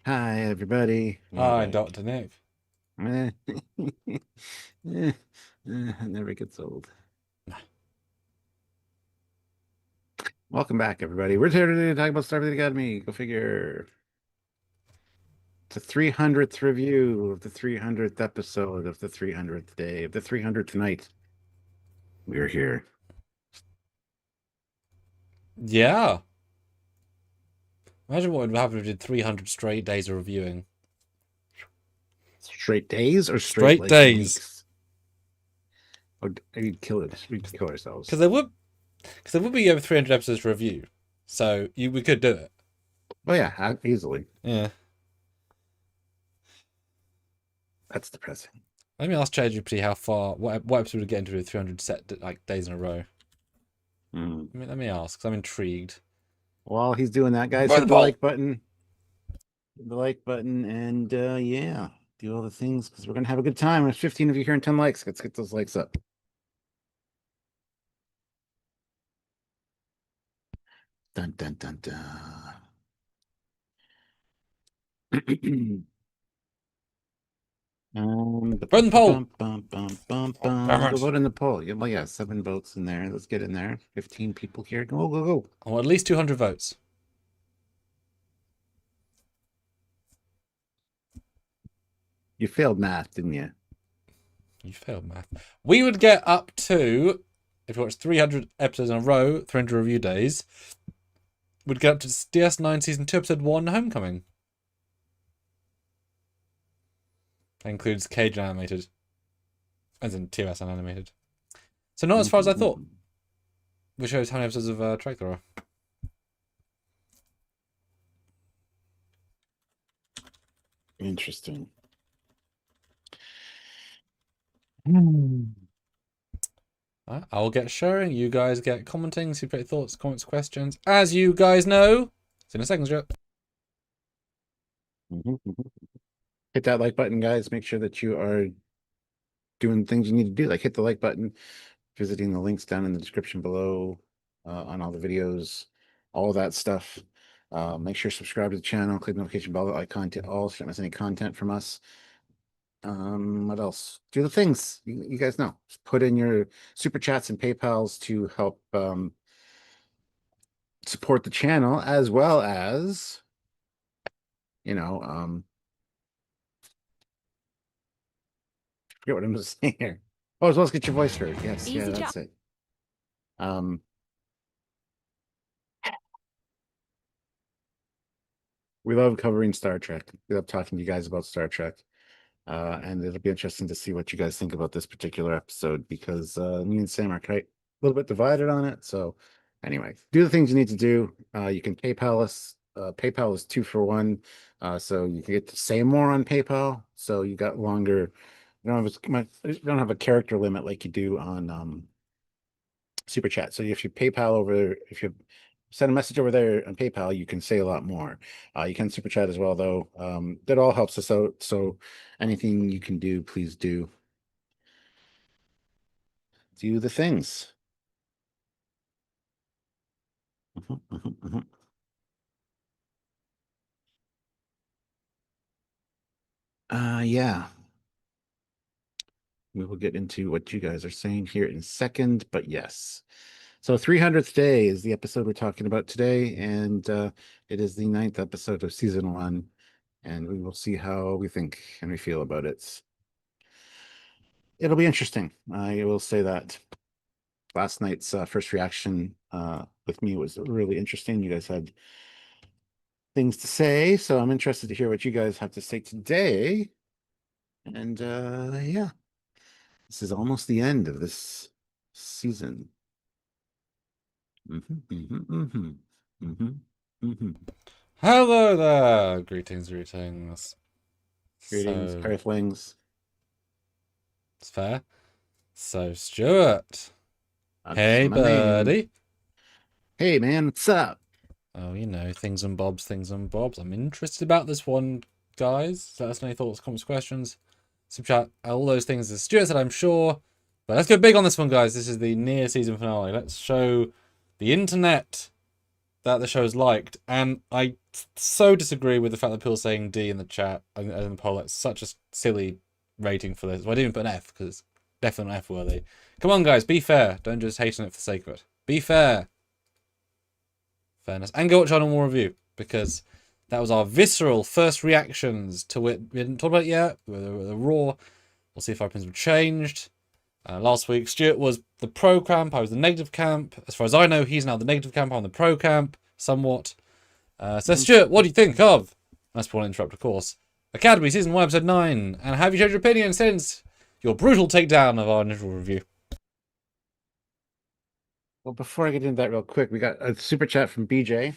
Hi, everybody. Hi, Dr. Nick. It never gets old. Welcome back, everybody. We're here today to talk about Starfleet Academy. Go figure. It's the 300th review of the 300th episode of the 300th day of the 300th night. We're here. Yeah. Imagine what would happen if we did 300 straight days of reviewing. Straight days or Straight like days? Weeks? Oh, we'd kill it. We'd kill ourselves. Because there would be over 300 episodes to review, so we could do it. Oh yeah, easily. Yeah. That's depressing. Let me ask ChatGPT how far what episode would get into with 300 days in a row. Let me ask, because I'm intrigued. While he's doing that, guys, hit the like button. Hit the like button, and yeah, do all the things because we're gonna have a good time. There's 15 of you here and 10 likes. Let's get those likes up. Dun dun dun dun. Vote in the poll. Go vote in the poll. Yeah, well, yeah, 7 votes in there. Let's get in there. 15 people here. Go, go, go. I want at least 200 votes. You failed math, didn't you? You failed math. We would get up to, if we watch 300 episodes in a row, 300 review days, we'd get up to DS9 Season 2, Episode 1, Homecoming. That includes Cage animated, as in TOS unanimated. So not as far as I thought. Which shows how many episodes of Trek there are. Interesting. I'll get sharing. You guys get commenting, super thoughts, comments, questions. As you guys know, see you in a second, Joe. Hit that like button, guys. Make sure that you are doing things you need to do, like hit the like button, visiting the links down in the description below on all the videos, all of that stuff. Make sure to subscribe to the channel, click the notification bell icon to all so you don't miss any content from us. What else? Do the things you guys know. Just put in your super chats and PayPals to help support the channel, as well as, you know, forget what I'm saying here. Oh, as well as get your voice heard. Yes, yeah, that's it. We love covering Star Trek. We love talking to you guys about Star Trek. And it'll be interesting to see what you guys think about this particular episode because me and Sam are quite a little bit divided on it. So anyway, do the things you need to do. You can PayPal us. PayPal is 2 for 1. So you can get to say more on PayPal. So you got longer. You don't have a character limit like you do on Super Chat. So if you if you send a message over there on PayPal, you can say a lot more. You can Super Chat as well, though. That all helps us out. So anything you can do, please do. Do the things. Yeah. We will get into what you guys are saying here in a second, but yes. So 300th Day is the episode we're talking about today, and it is the 9th episode of Season 1, and we will see how we think and we feel about it. It'll be interesting. I will say that. Last night's first reaction with me was really interesting. You guys had things to say, so I'm interested to hear what you guys have to say today. And yeah, this is almost the end of this season. Hello there. Greetings. Greetings, So, Earthlings. it's fair. So, Stuart. That's hey, my name. buddy. Hey, man, what's up? Oh, you know, things and bobs. I'm interested about this one, guys. So let us know your thoughts, comments, questions. Super chat, all those things. As Stuart said, I'm sure But let's go big on this one, guys. This is the near season finale. Let's show the internet that the show's liked. And I so disagree with the fact that people are saying D in the chat and in the poll. It's such a silly rating for this. Well, I didn't even put an F because it's definitely not F worthy. Come on, guys, be fair. Don't just hate on it for the sake of it. Be fair. Fairness. And go watch our normal review because that was our visceral first reactions to it. We didn't talk about it yet. The raw. We'll see if our opinions have changed. Last week, Stuart was the pro camp. I was the negative camp. As far as I know, he's now the negative camp. I'm the pro camp, somewhat. So, Stuart, what do you think of? That's one interrupt, of course. Academy Season 1, Episode 9. And have you changed your opinion since your brutal takedown of our initial review? Well, before I get into that real quick, we got a super chat from BJ. It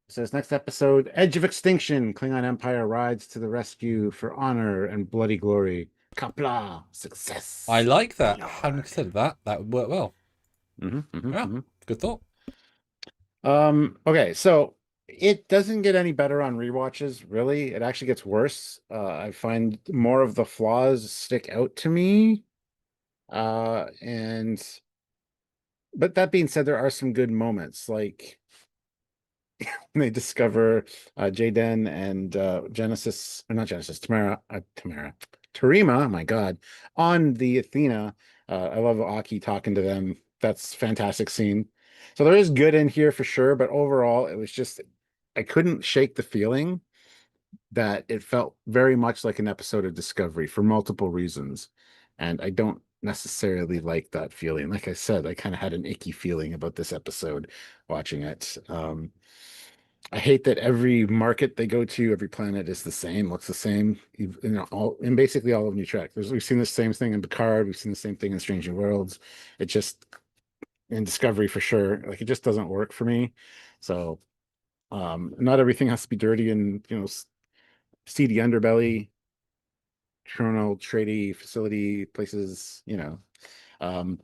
says, next episode, Edge of Extinction. Klingon Empire rides to the rescue for honor and bloody glory. Kapla, success. I like that. I hadn't considered that. That would work well. Yeah. Good thought. Okay, so it doesn't get any better on rewatches, really. It actually gets worse. I find more of the flaws stick out to me. But that being said, there are some good moments, like when they discover Jaden and Genesis, or not Genesis, Tarima, my God, on the Athena. I love Aki talking to them. That's a fantastic scene. So there is good in here for sure, but overall, it was just, I couldn't shake the feeling that it felt very much like an episode of Discovery for multiple reasons. And I don't necessarily like that feeling. Like I said, I kind of had an icky feeling about this episode watching it. I hate that every market they go to, every planet is the same, looks the same, all in basically all of New Trek. We've seen the same thing in Picard, we've seen the same thing in Strange New Worlds. It just in Discovery for sure, like it just doesn't work for me. So not everything has to be dirty and seedy underbelly, criminal, trady facility places, the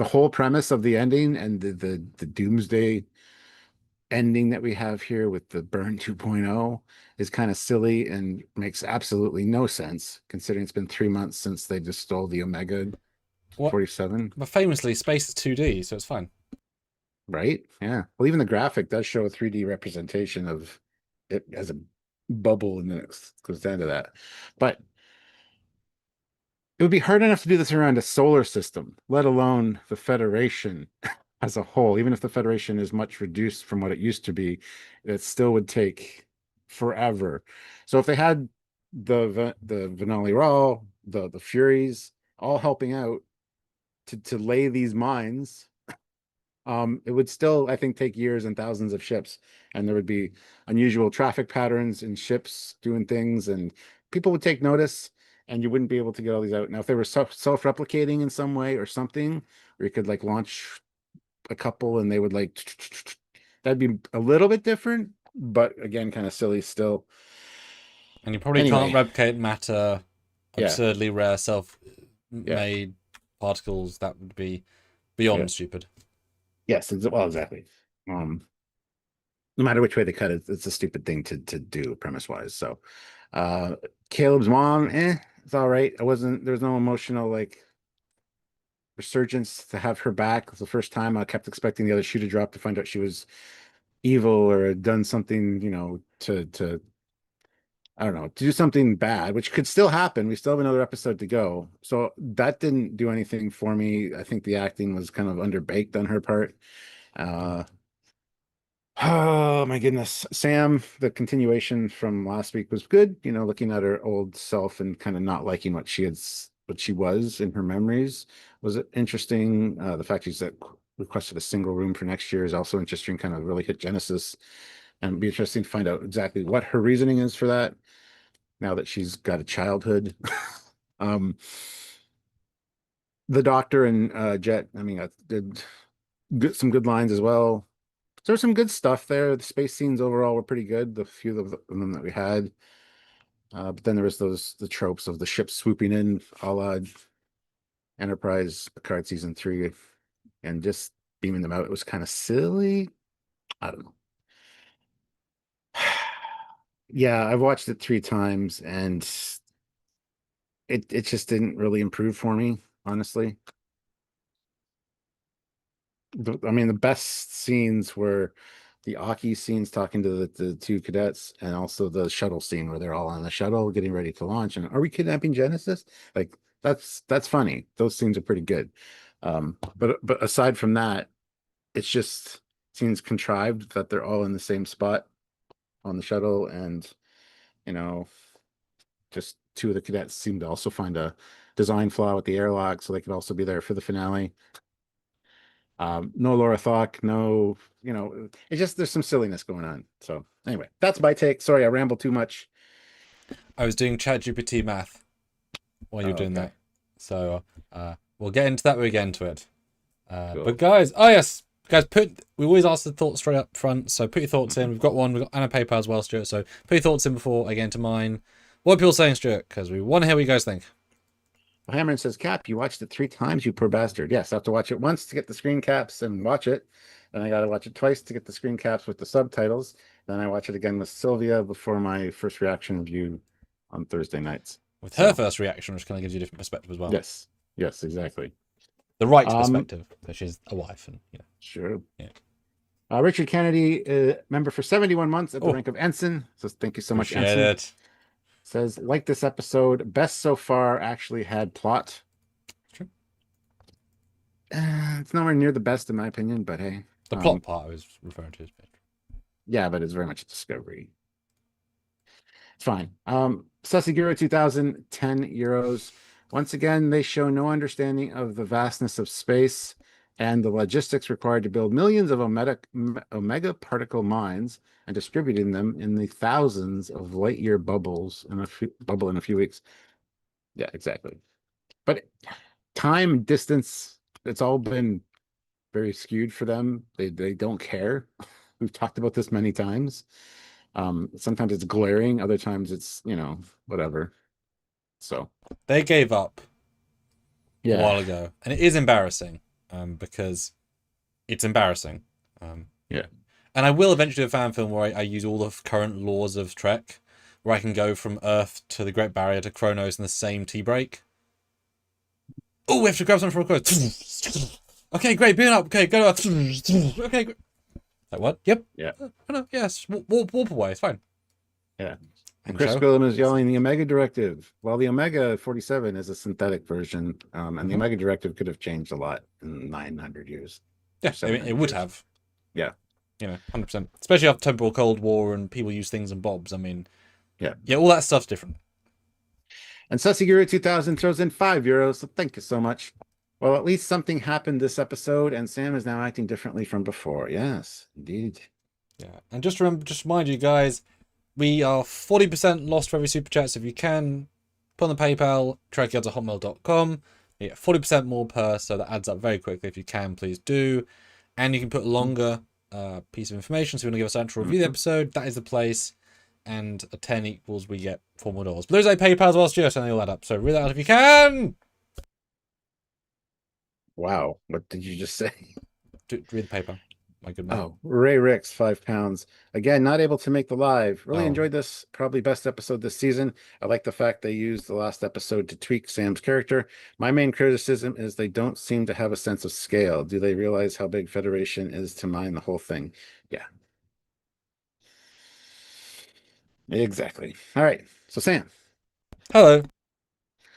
whole premise of the ending and the doomsday ending that we have here with the burn 2.0 is kind of silly and makes absolutely no sense considering it's been 3 months since they just stole the Omega 47. But famously, space is 2D, so it's fine. Right? Yeah. Well, even the graphic does show a 3D representation of it as a bubble, and then it goes down to that. But it would be hard enough to do this around a solar system, let alone the Federation as a whole. Even if the Federation is much reduced from what it used to be, it still would take forever. So if they had the Venali Raw, the Furies all helping out to lay these mines, it would still, I think, take years and thousands of ships, and there would be unusual traffic patterns in ships doing things, and people would take notice, and you wouldn't be able to get all these out. Now, if they were self-replicating in some way or something, or you could like launch a couple and they would like, that'd be a little bit different, but again, kind of silly still. And you probably can't replicate matter, absurdly rare self-made particles. That would be beyond stupid. Yes, well, exactly. No matter which way they cut it, it's a stupid thing to do premise-wise. So Caleb's mom, it's all right. There's no emotional like resurgence to have her back. It was the first time. I kept expecting the other shoe to drop to find out she was evil or had done something, to I don't know, to do something bad, which could still happen. We still have another episode to go. So that didn't do anything for me. I think the acting was kind of underbaked on her part. Oh my goodness. Sam, the continuation from last week was good, looking at her old self and kind of not liking what she was in her memories was interesting. The fact she's requested a single room for next year is also interesting, kind of really hit Genesis, and it'd be interesting to find out exactly what her reasoning is for that now that she's got a childhood. The Doctor and Jet, I mean, did some good lines as well. So there's some good stuff there. The space scenes overall were pretty good, the few of them that we had. But then there was the tropes of the ships swooping in, a la Enterprise Picard season 3, and just beaming them out. It was kind of silly. I don't know. Yeah, I've watched it 3 times, and it just didn't really improve for me, honestly. I mean, the best scenes were the Aki scenes talking to the two cadets, and also the shuttle scene where they're all on the shuttle getting ready to launch. And are we kidnapping Genesis? Like that's funny. Those scenes are pretty good. But aside from that, it's just seems contrived that they're all in the same spot on the shuttle, and you know, just two of the cadets seem to also find a design flaw with the airlock, so they could also be there for the finale. No Laura Thok, no, it's just there's some silliness going on. So anyway, that's my take. Sorry, I rambled too much. I was doing ChatGPT math while you were doing Okay. that. So we'll get into that when we get into it. Cool. But guys, oh yes, guys, we always ask the thoughts straight up front. So put your thoughts in. We've got one. We've got Anna PayPal as well, Stuart. So put your thoughts in before I get into mine. What are people saying, Stuart? Because we want to hear what you guys think. Well, Hammerin says, Cap, you watched it 3 times, you poor bastard. Yes, I have to watch it once to get the screen caps and watch it. Then I got to watch it twice to get the screen caps with the subtitles. Then I watch it again with Sylvia before my first reaction review on Thursday nights. With her first reaction, which kind of gives you a different perspective as well. Yes. Yes, exactly. The right perspective, because she's a wife, and Sure. Yeah. Richard Kennedy, member for 71 months at the rank of ensign. So thank you so much, Appreciate ensign. it. Says, like this episode, best so far actually had plot. True. It's nowhere near the best in my opinion, but hey. The plot part I was referring to is better. Yeah, but it's very much a discovery. It's fine. Sasaguro 2000, 10 euros. Once again, they show no understanding of the vastness of space and the logistics required to build millions of omega particle mines and distributing them in the thousands of light year bubbles in a few weeks. Yeah, exactly. But time, distance, it's all been very skewed for them. They don't care. We've talked about this many times. Sometimes it's glaring, other times it's, whatever. So they gave up a while ago, and it is embarrassing, because it's embarrassing. Yeah. And I will eventually do a fan film where I use all the current laws of Trek, where I can go from Earth to the Great Barrier to Kronos in the same tea break. Oh, we have to grab something from Kronos. Okay, great, being up. Okay, go to okay, great. Like what? Yep. Yeah. Oh, no, yes. Warp away. It's fine. Yeah. And Chris Gwilym is yelling the Omega Directive. Well, the Omega 47 is a synthetic version, and the Omega Directive could have changed a lot in 900 years. Yeah, it would have. Yeah. 100%. Especially after temporal Cold War and people use things and bobs. I mean, yeah, all that stuff's different. And Sasaguro 2000 throws in 5 euros. So thank you so much. Well, at least something happened this episode, and Sam is now acting differently from before. Yes, indeed. Yeah, and just remind you guys, we are 40% lost for every super chat. So if you can, put on the PayPal, trekyards@hotmail.com. You get 40% more per, so that adds up very quickly. If you can, please do. And you can put a longer piece of information. So if you want to give us an actual review of the episode, that is the place. And a 10 equals, we get $4 more. But there's a PayPal as well, Stuart, and they all add up. So read that out if you can. Wow, what did you just say? Read the paper. My good man. Oh, Ray Ricks, £5. Again, not able to make the live. Really enjoyed this. Probably best episode this season. I like the fact they used the last episode to tweak Sam's character. My main criticism is they don't seem to have a sense of scale. Do they realize how big Federation is to mine the whole thing? Yeah. Exactly. All right. So Sam. Hello.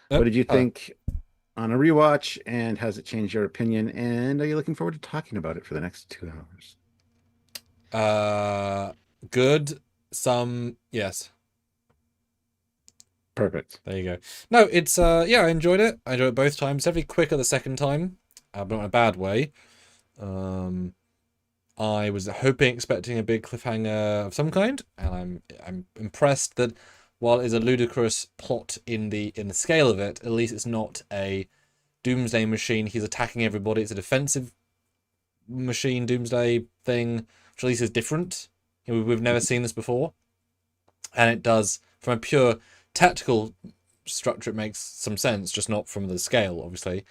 What did you think on a rewatch, and has it changed your opinion? And are you looking forward to talking about it for the next 2 hours? Good. Some, yes. Perfect. There you go. No, it's yeah, I enjoyed it. I enjoyed it both times. Definitely quicker the second time, but not in a bad way. I was expecting a big cliffhanger of some kind, and I'm impressed that while it's a ludicrous plot in the scale of it, at least it's not a doomsday machine. He's attacking everybody. It's a defensive machine doomsday thing, which at least is different. We've never seen this before, and it does, from a pure tactical structure, it makes some sense, just not from the scale, obviously.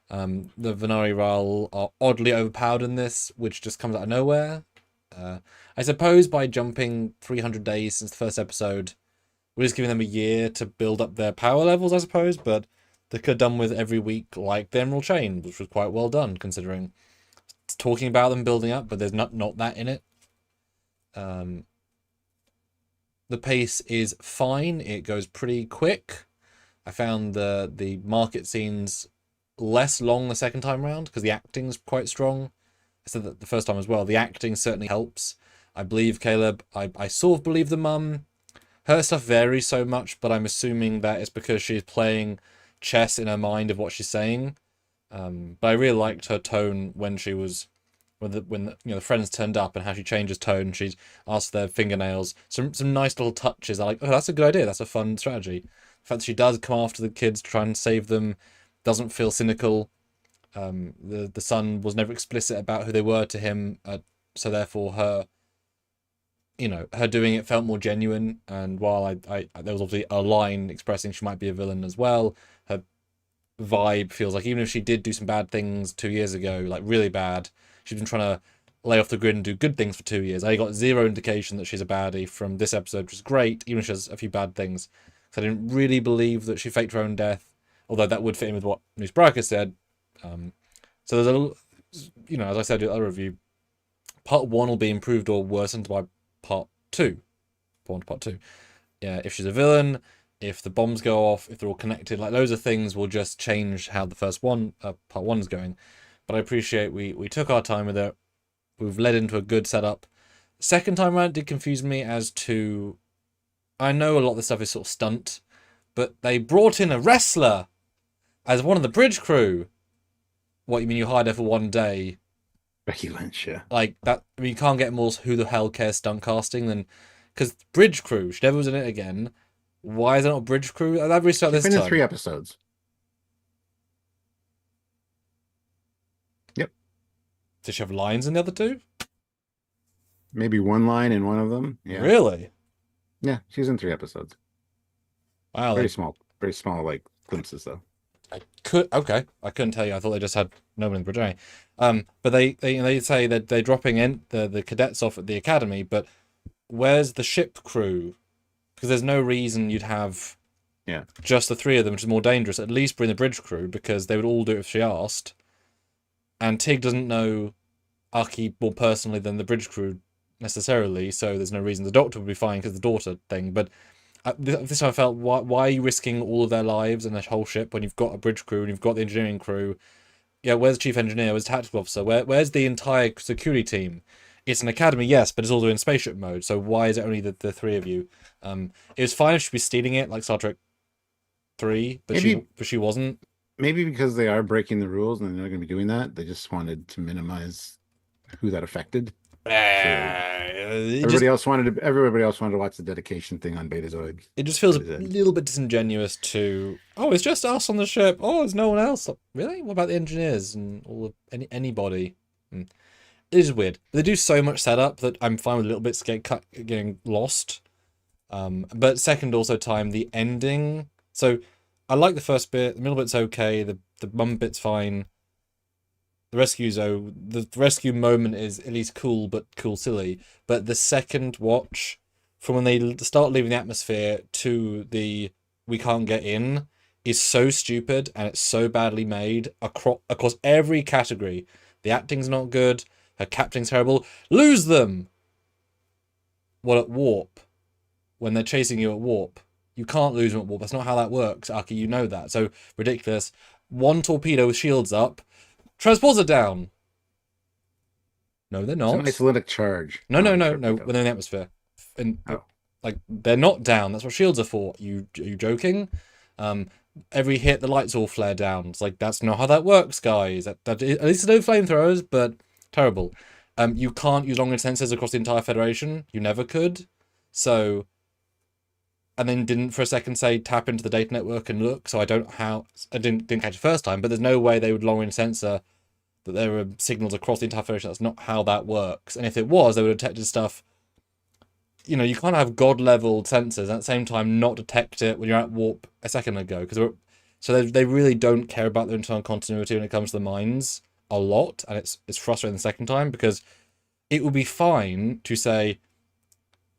The Venari Ral are oddly overpowered in this, which just comes out of nowhere. I suppose by jumping 300 days since the first episode, we're just giving them a year to build up their power levels, I suppose, but they could have done with every week like the Emerald Chain, which was quite well done, considering talking about them building up, but there's not that in it. The pace is fine. It goes pretty quick. I found the market scenes less long the second time around because the acting's quite strong. I said that the first time as well. The acting certainly helps. I believe Caleb. I sort of believe the mum. Her stuff varies so much, but I'm assuming that it's because she's playing chess in her mind of what she's saying. But I really liked her tone when she was when the friends turned up and how she changes tone. She's asked their fingernails. Some nice little touches. I like. Oh, that's a good idea. That's a fun strategy. The fact that she does come after the kids to try and save them doesn't feel cynical. The son was never explicit about who they were to him, so therefore her doing it felt more genuine. And while I there was obviously a line expressing she might be a villain as well, her vibe feels like even if she did do some bad things 2 years ago, like really bad, she's been trying to lay off the grid and do good things for 2 years. I got zero indication that she's a baddie from this episode, which is great, even if she has a few bad things. So I didn't really believe that she faked her own death, although that would fit in with what News Braca said. So there's as I said in the other review, part 1 will be improved or worsened by part 2. Part 2. Yeah, if she's a villain, if the bombs go off, if they're all connected, like loads of things will just change how the first part 1 is going. But I appreciate we took our time with it. We've led into a good setup. Second time around, it did confuse me as to... I know a lot of the stuff is sort of stunt, but they brought in a wrestler as one of the bridge crew. What, you mean you hired her for 1 day? Becky Lynch, yeah. Like, that, I mean, you can't get more who the hell cares stunt casting than... Because bridge crew, she never was in it again. Why is it not bridge crew? I've restarted this She's been time. in 3 episodes. Yep. Does she have lines in the other 2? Maybe 1 line in one of them. Yeah. Really? Yeah, she's in 3 episodes. Wow. Very small, like, glimpses, though. I couldn't tell you. I thought they just had no one in the bridge. But they say that they're dropping in the cadets off at the academy, but where's the ship crew? Because there's no reason you'd have just the 3 of them, which is more dangerous. At least bring the bridge crew, because they would all do it if she asked. And Tig doesn't know Aki more personally than the bridge crew necessarily, so there's no reason. The doctor would be fine because the daughter thing, but this time I felt, why are you risking all of their lives and their whole ship when you've got a bridge crew and you've got the engineering crew? Yeah, where's the chief engineer? Where's the tactical officer? Where's the entire security team? It's an academy, yes, but it's also in spaceship mode, so why is it only the 3 of you? It was fine if she'd be stealing it, like Star Trek 3, but she wasn't. Maybe because they are breaking the rules and they're not going to be doing that. They just wanted to minimize who that affected. Everybody else wanted to watch the dedication thing on Betazoid. It just feels a little bit disingenuous to, it's just us on the ship. Oh, there's no one else. Really? What about the engineers and all of anybody? It is weird. They do so much setup that I'm fine with a little bit getting lost. But second also time, the ending. So I like the first bit. The middle bit's okay. The mum bit's fine. The rescue moment is at least cool, but cool silly. But the second watch, from when they start leaving the atmosphere to the we can't get in, is so stupid and it's so badly made across every category. The acting's not good. Her captain's terrible. Lose them! Well, at warp, when they're chasing you at warp, you can't lose them at warp. That's not how that works, Aki. You know that. So ridiculous. 1 torpedo with shields up. Transports are down. No, they're not. It's an isolytic charge. No. When they're in the atmosphere. And they're not down. That's what shields are for. Are you joking? Every hit, the lights all flare down. It's like, that's not how that works, guys. At least no flamethrowers, but terrible. You can't use long-range sensors across the entire Federation. You never could. So, and then didn't for a second say tap into the data network and look. So I didn't catch it first time, but there's no way they would long-range sensor that there were signals across the entire Federation. That's not how that works. And if it was, they would have detected stuff. You can't have god-level sensors and at the same time not detect it when you're at warp a second ago. So they really don't care about their internal continuity when it comes to the mines a lot. And it's frustrating the second time because it would be fine to say,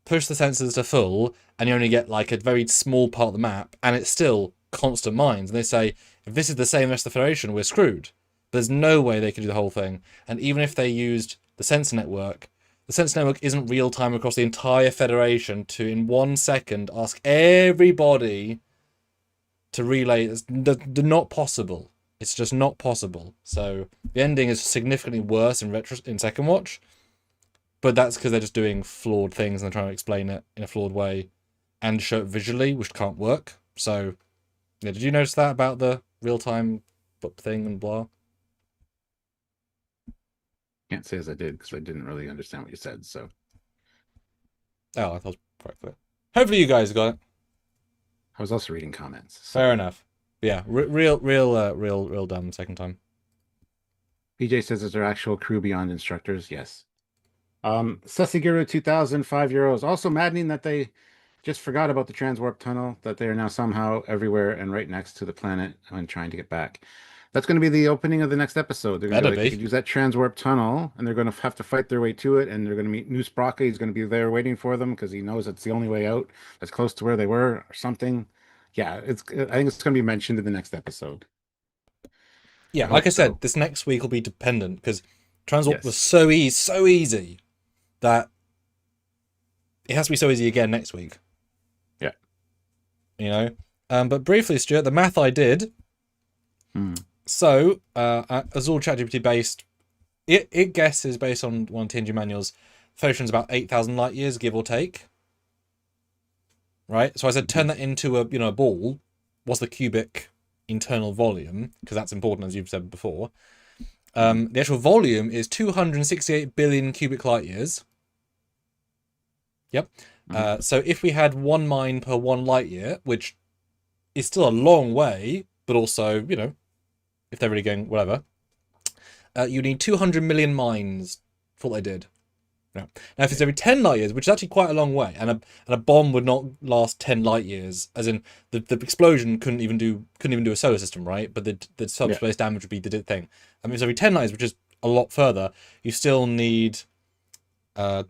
push the sensors to full and you only get like a very small part of the map and it's still constant mines. And they say, if this is the same as the Federation, we're screwed. There's no way they could do the whole thing. And even if they used the sensor network isn't real time across the entire Federation to, in 1 second, ask everybody to relay. It's not possible. It's just not possible. So the ending is significantly worse in second watch, but that's because they're just doing flawed things and they're trying to explain it in a flawed way and show it visually, which can't work. So, yeah, did you notice that about the real time thing and blah? Can't say as I did because I didn't really understand what you said. So Oh, I thought it was quite clear. Hopefully you guys got it. I was also reading comments. So. Fair enough. Yeah, real dumb second time. PJ says, is there actual crew beyond instructors? Yes. Sesiguru 2000, €5. Also maddening that they just forgot about the transwarp tunnel, that they are now somehow everywhere and right next to the planet when trying to get back. That's going to be the opening of the next episode. They're going to be like, they could use that transwarp tunnel, and they're going to have to fight their way to it, and they're going to meet New Spraka. He's going to be there waiting for them because he knows it's the only way out. That's close to where they were, or something. Yeah, I think it's going to be mentioned in the next episode. Yeah, like I said, this next week will be dependent because transwarp was so easy that it has to be so easy again next week. Yeah. You know? But briefly, Stuart, the math I did. So, as all ChatGPT based, it guesses based on one of TNG manuals, Federation's about 8,000 light years, give or take. Right? So I said turn that into a ball. What's the cubic internal volume? Because that's important, as you've said before. The actual volume is 268 billion cubic light years. Yep. So if we had 1 mine per 1 light year, which is still a long way, but also, if they're really going whatever, you need 200 million mines for what they did. Yeah. Now, if it's every 10 light years, which is actually quite a long way, and a bomb would not last 10 light years, as in the explosion couldn't even do a solar system, right? But the subspace damage would be the thing. I mean, it's every 10 light years, which is a lot further. You still need 2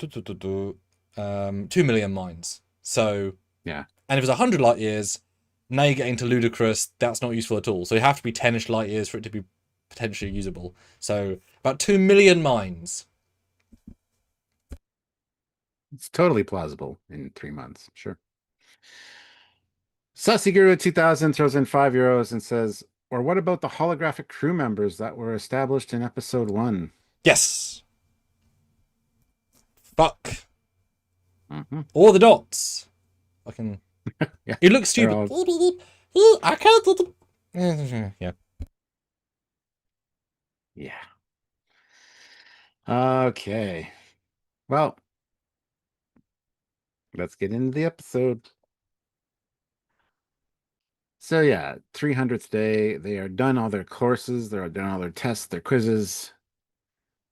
million mines. So yeah, and if it's 100 light years, now you're getting to ludicrous. That's not useful at all. So you have to be 10ish light years for it to be potentially usable. So about 2 million mines. It's totally plausible in 3 months. Sure. Sasiguru 2000 throws in €5 and says, or what about the holographic crew members that were established in episode 1? Yes. Fuck. All the dots. Fucking. Yeah, it looks stupid. I can't do the. Yeah. Yeah. Okay. Well, let's get into the episode. So yeah, 300th day. They are done all their courses. They're done all their tests, their quizzes.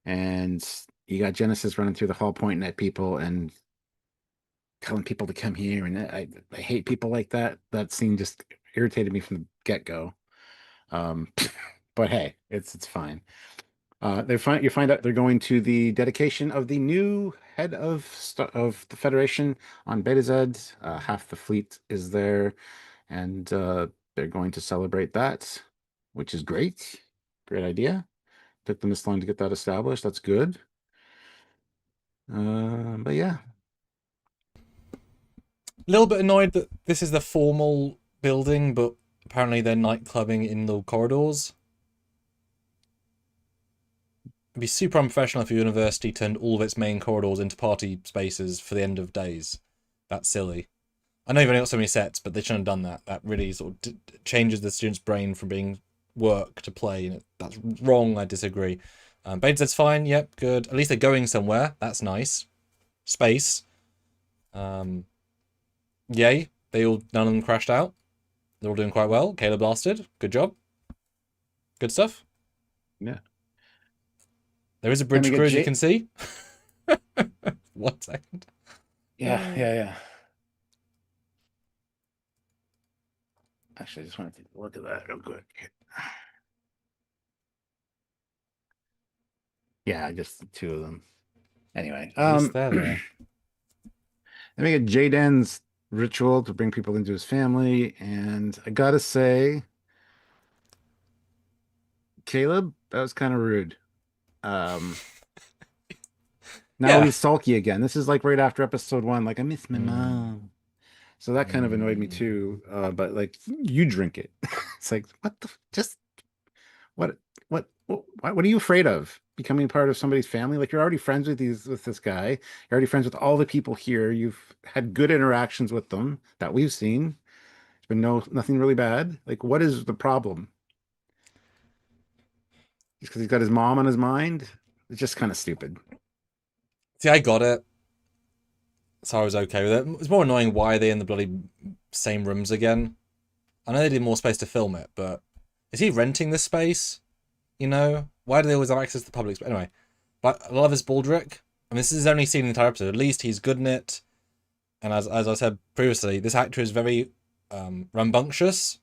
And you got Genesis running through the hall pointing at people and telling people to come here. And I hate people like that. That scene just irritated me from the get-go. But hey, it's fine. You find out they're going to the dedication of the new head of the Federation on Beta Z. Half the fleet is there, and they're going to celebrate that, which is great. Great idea. Took them this long to get that established. That's good. But yeah. A little bit annoyed that this is the formal building, but apparently they're nightclubbing in the corridors. It'd be super unprofessional if your university turned all of its main corridors into party spaces for the end of days. That's silly. I know you've only got so many sets, but they shouldn't have done that. That really sort of changes the student's brain from being work to play, and that's wrong. I disagree. Beta Z's fine. Yep, good. At least they're going somewhere. That's nice. Space. Yay. None of them crashed out. They're all doing quite well. Caleb blasted. Good job. Good stuff. Yeah. There is a bridge crew, as you can see. 1 second. Yeah. Actually, I just wanted to look at that real quick. Yeah, just the 2 of them. Anyway, there. Then we get Jaden's ritual to bring people into his family, and I gotta say, Caleb, that was kind of rude. Um, now Yeah. he's sulky again. This is like right after episode 1. Like, I miss my Mm, mom. So that kind of annoyed me mm. too. But like, you drink it. It's like, just what, what are you afraid of? Becoming part of somebody's family? Like, you're already friends with this guy. You're already friends with all the people here. You've had good interactions with them that we've seen. There's been nothing really bad. Like, what is the problem? Just because he's got his mom on his mind? It's just kind of stupid. See, I got it, so I was okay with it. It's more annoying why are they in the bloody same rooms again. I know they need more space to film it, but is he renting this space? You know, why do they always have access to the public space? Anyway, but I love his Baldric. I mean, this is his only scene in the entire episode. At least he's good in it. And as I said previously, this actor is very rambunctious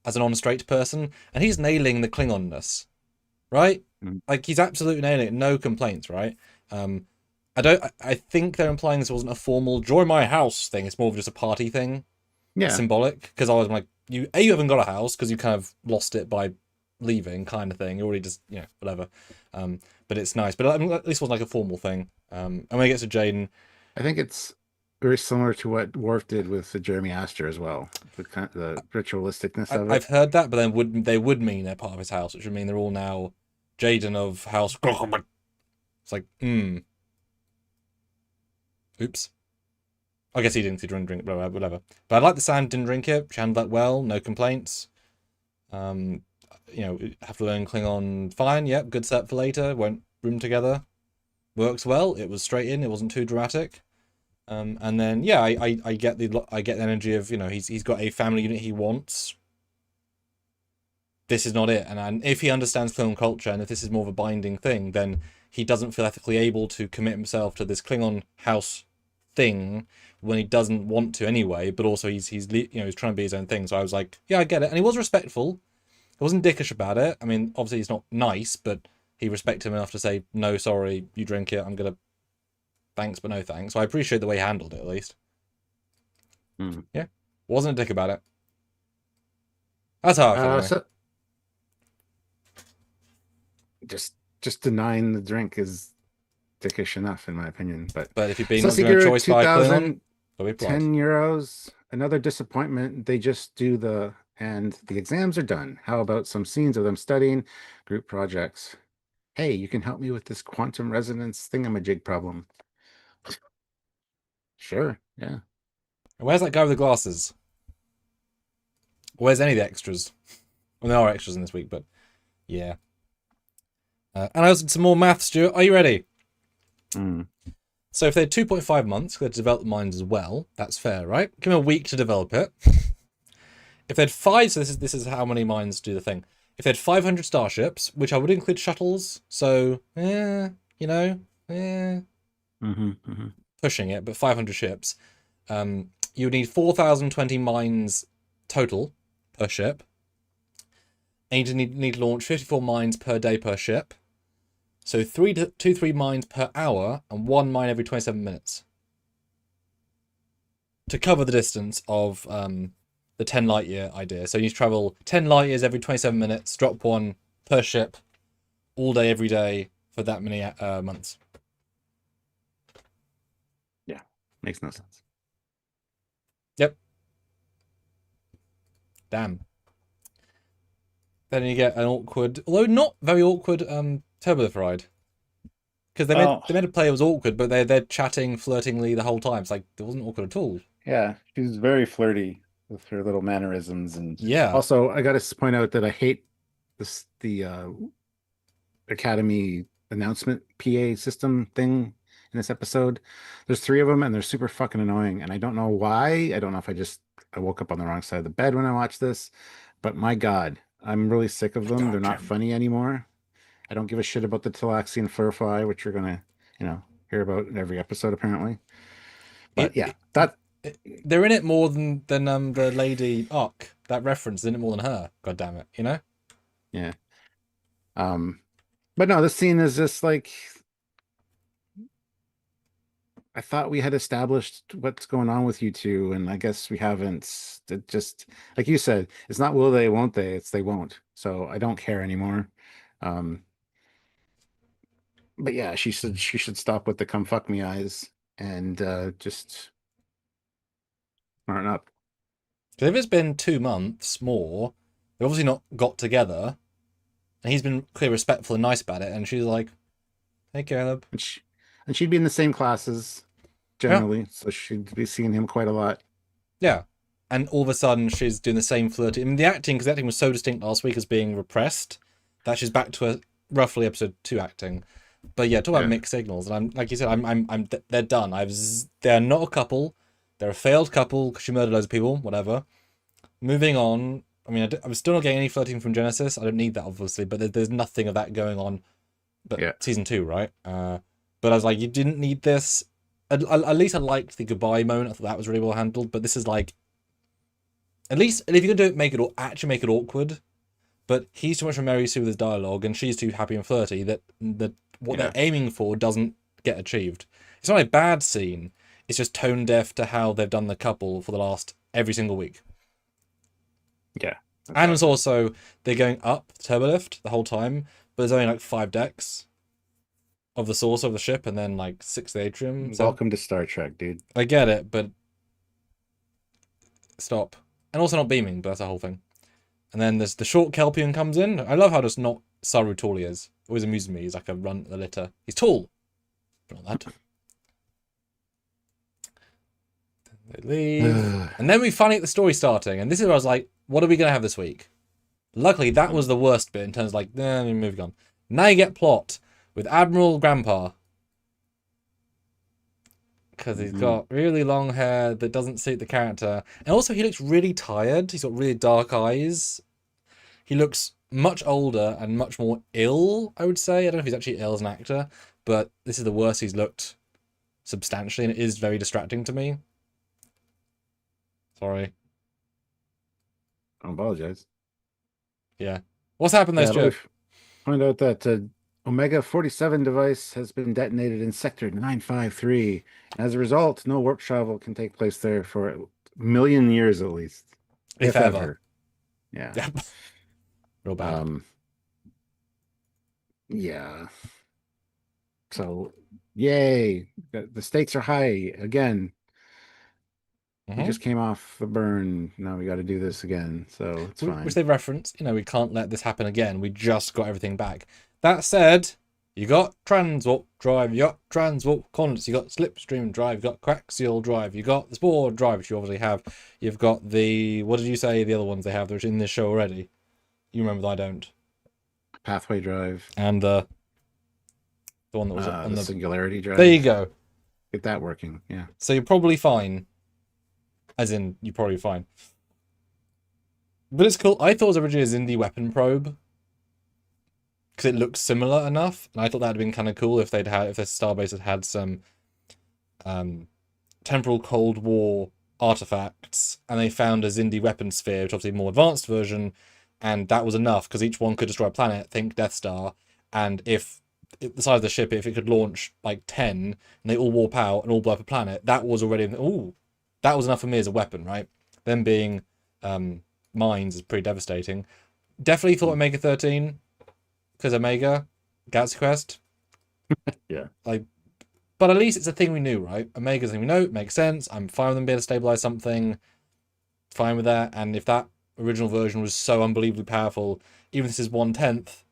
as an on-straight person, and he's nailing the Klingonness, right? Mm. Like he's absolutely nailing it. No complaints, right? Um, I think they're implying this wasn't a formal "join my house" thing. It's more of just a party thing, Yeah. symbolic. Because I was like, you haven't got a house because you kind of lost it by leaving, kind of thing. You're already just whatever. But it's nice. But at least it wasn't like a formal thing. And when it gets to Jaden, I think it's very similar to what Worf did with the Jeremy Astor as well. The ritualisticness of it. I've heard that, but then they would mean they're part of his house, which would mean they're all now Jaden of House. It's like, oops. I guess he didn't. He didn't drink, whatever. But I like the sound. Didn't drink it. She handled that well. No complaints. Um, have to learn Klingon. Fine. Yep. Good set for later. Won't room together. Works well. It was straight in. It wasn't too dramatic. And then yeah, I get the energy of he's got a family unit he wants. This is not it, and if he understands Klingon culture and if this is more of a binding thing, then he doesn't feel ethically able to commit himself to this Klingon house thing when he doesn't want to anyway. But also he's trying to be his own thing. So I was like, yeah, I get it, and he was respectful. He wasn't dickish about it. I mean, obviously he's not nice, but he respected him enough to say, no, sorry, you drink it. I'm gonna thanks, but no thanks. So I appreciate the way he handled it at least. Mm. Yeah, wasn't a dick about it. That's how I feel anyway. So just denying the drink is dickish enough, in my opinion. But if you've been given a Susiguru choice by Klingon, 10 euros, another disappointment. They just do and the exams are done. How about some scenes of them studying group projects? Hey, you can help me with this quantum resonance thingamajig problem. Sure, yeah. Where's that guy with the glasses? Where's any of the extras? Well, there are extras in this week, but yeah. And I also did some more math, Stuart. Are you ready? Mm. So if they had 2.5 months, they had to develop the mines as well. That's fair, right? Give them a week to develop it. If they had 5, so this is how many mines do the thing. If they had 500 starships, which I would include shuttles, so pushing it, but 500 ships, you would need 4,020 mines total per ship. And you need to launch 54 mines per day per ship. So 3 mines per hour and 1 mine every 27 minutes. To cover the distance of the 10 light year idea. So you travel 10 light years every 27 minutes, drop 1 per ship, all day, every day, for that many months. Yeah, makes no sense. Yep. Damn. Then you get an awkward, although not very awkward, Turbolift ride. Because they made a play it was awkward, but they're chatting flirtingly the whole time. It's like it wasn't awkward at all. Yeah, she's very flirty with her little mannerisms, and Yeah. also I got to point out that I hate the Academy announcement PA system thing in this episode. There's 3 of them, and they're super fucking annoying, and I don't know why. I don't know if I woke up on the wrong side of the bed when I watched this, but my God, I'm really sick of them. They're not funny anymore. I don't give a shit about the Talaxian Furfly, which you're gonna, hear about in every episode apparently. But they're in it more than the lady Uck. That reference is in it more than her. God damn it, Yeah. But no, this scene is just like, I thought we had established what's going on with you two, and I guess we haven't. It just, like you said, it's not will they, won't they, it's they won't. So I don't care anymore. Um, but yeah, she said she should stop with the "come fuck me" eyes and just aren't up. Because if it's been 2 months more, they've obviously not got together, and he's been clearly respectful and nice about it, and she's like, "Hey, Caleb." And she'd be in the same classes Yeah, generally, so she'd be seeing him quite a lot. yeah. And all of a sudden, she's doing the same flirty. I mean, because the acting was so distinct last week as being repressed, that she's back to a roughly episode 2 acting. But yeah, talk about Yeah. mixed signals. And I'm like you said, they're done. They're not a couple. They're a failed couple because she murdered loads of people. Whatever. Moving on. I mean, I'm still not getting any flirting from Genesis. I don't need that, obviously, but there's nothing of that going on. But Yeah. season 2, right? But I was like, you didn't need this. At least I liked the goodbye moment. I thought that was really well handled. But this is like, at least if you're gonna do it, actually make it awkward. But he's too much of a Mary Sue with his dialogue, and she's too happy and flirty that what they're aiming for doesn't get achieved. It's not a bad scene. It's just tone deaf to how they've done the couple for the last every single week. Yeah. And it's also they're going up the turbolift the whole time, but there's only like 5 decks of the source of the ship, and then like 6 the atrium. So Welcome to Star Trek, dude. I get it, but stop. And also not beaming, but that's the whole thing. And then there's the short Kelpian comes in. I love how just not Saru tall he is. Always amuses me. He's like a runt at the litter. He's tall, but not that. They leave. And then we finally get the story starting. And this is where I was like, what are we going to have this week? Luckily, that was the worst bit in terms of like, moving on. Now you get plot with Admiral Grandpa. Because he's got really long hair that doesn't suit the character. And also, he looks really tired. He's got really dark eyes. He looks much older and much more ill, I would say. I don't know if he's actually ill as an actor, but this is the worst he's looked substantially, and it is very distracting to me. Sorry. I apologize. Yeah. What's happened there, Stuart? Find out that Omega 47 device has been detonated in Sector 953. As a result, no warp travel can take place there for a million years at least. If ever. Yeah. Yep. Real bad. Yeah. So, yay. The stakes are high again. We just came off the burn. Now we got to do this again. So it's fine. Which they reference, we can't let this happen again. We just got everything back. That said, you got transwarp drive, you got transwarp coordinates, you got slipstream drive, you got coaxial drive, you got the spore drive, which you obviously have. You've got the, what did you say the other ones they have that are in this show already? You remember that I don't. Pathway drive. And the one that was on the singularity drive. There you go. Get that working, yeah. So you're probably fine. As in, you're probably fine. But it's cool. I thought it was originally a Xindi weapon probe. Because it looks similar enough. And I thought that would have been kind of cool if the Starbase had some temporal Cold War artifacts. And they found a Xindi weapon sphere, which is obviously a more advanced version. And that was enough, because each one could destroy a planet, think Death Star. And if the size of the ship, if it could launch like 10, and they all warp out and all blow up a planet, that was already... Ooh. That was enough for me as a weapon, right? Them being mines is pretty devastating. Definitely thought Omega 13, because Omega, Galaxy Quest. Yeah. But at least it's a thing we knew, right? Omega's a thing we know, it makes sense. I'm fine with them being able to stabilize something. Fine with that. And if that original version was so unbelievably powerful, even if this is 1/10,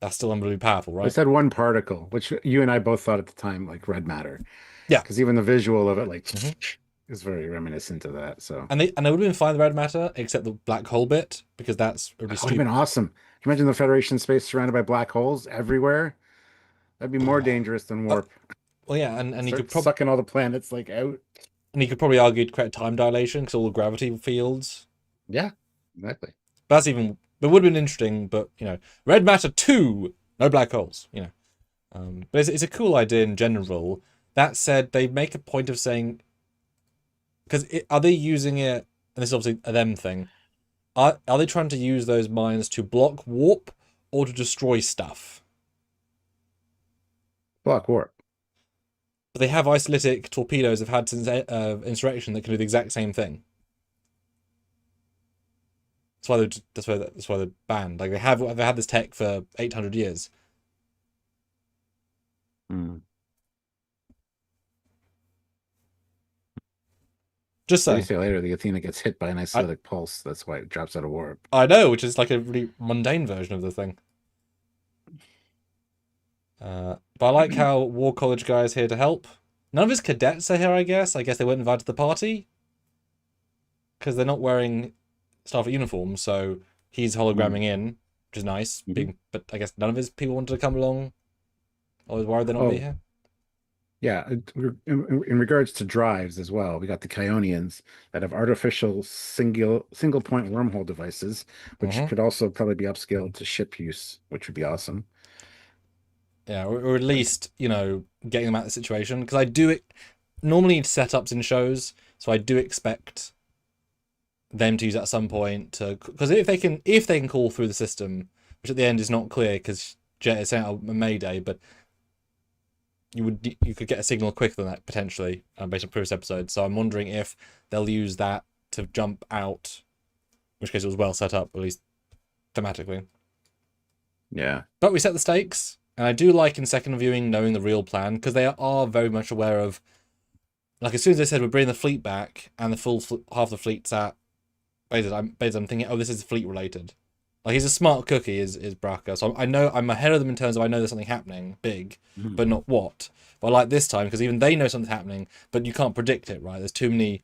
that's still unbelievably powerful, right? They said one particle, which you and I both thought at the time, like red matter. Yeah. Because even the visual of it, like... is very reminiscent of that. So and they would have been fine with red matter, except the black hole bit, because that's really would have been awesome. Can you imagine the Federation space surrounded by black holes everywhere? That'd be more dangerous than warp. Well, yeah, and you could probably sucking all the planets like out. And you could probably argue to create time dilation because all the gravity fields. Yeah, exactly. But that's even. It would have been interesting, but red matter 2, no black holes. But it's a cool idea in general. That said, they make a point of saying. Because are they using it, and this is obviously a them thing, are they trying to use those mines to block warp or to destroy stuff? Block warp. But they have isolytic torpedoes they've had since Insurrection that can do the exact same thing. That's why they're banned. Like they had this tech for 800 years. Hmm. Just They do saying. say later the Athena gets hit by an I isotopic pulse. That's why it drops out of warp. I know, which is like a really mundane version of the thing. But I like how War College guy is here to help. None of his cadets are here, I guess. I guess they weren't invited to the party because they're not wearing Starfleet uniforms, so he's Mm. hologramming in, which is nice. Mhm. But I guess none of his people wanted to come along. I was worried they'd not be Oh, here. yeah. In regards to drives as well, we got the Kionians that have artificial single point wormhole devices, which Hmm. could also probably be upscaled to ship use, which would be awesome. Yeah, or at least, getting them out of the situation. Because I do it normally setups in shows, so I do expect them to use that at some point to, because if they can call through the system, which at the end is not clear because Jet is sent out a Mayday, but you could get a signal quicker than that potentially based on previous episodes. So I'm wondering if they'll use that to jump out, in which case it was well set up, at least thematically. Yeah. But we set the stakes, and I do like in second viewing knowing the real plan because they are very much aware of. Like as soon as they said we're bringing the fleet back and the half the fleet's at basically I'm thinking, oh, this is fleet related. Like he's a smart cookie, is Braca. So I know I'm ahead of them in terms of I know there's something happening big, Mhm. but not what. But I like this time because even they know something's happening, but you can't predict it, right? There's too many.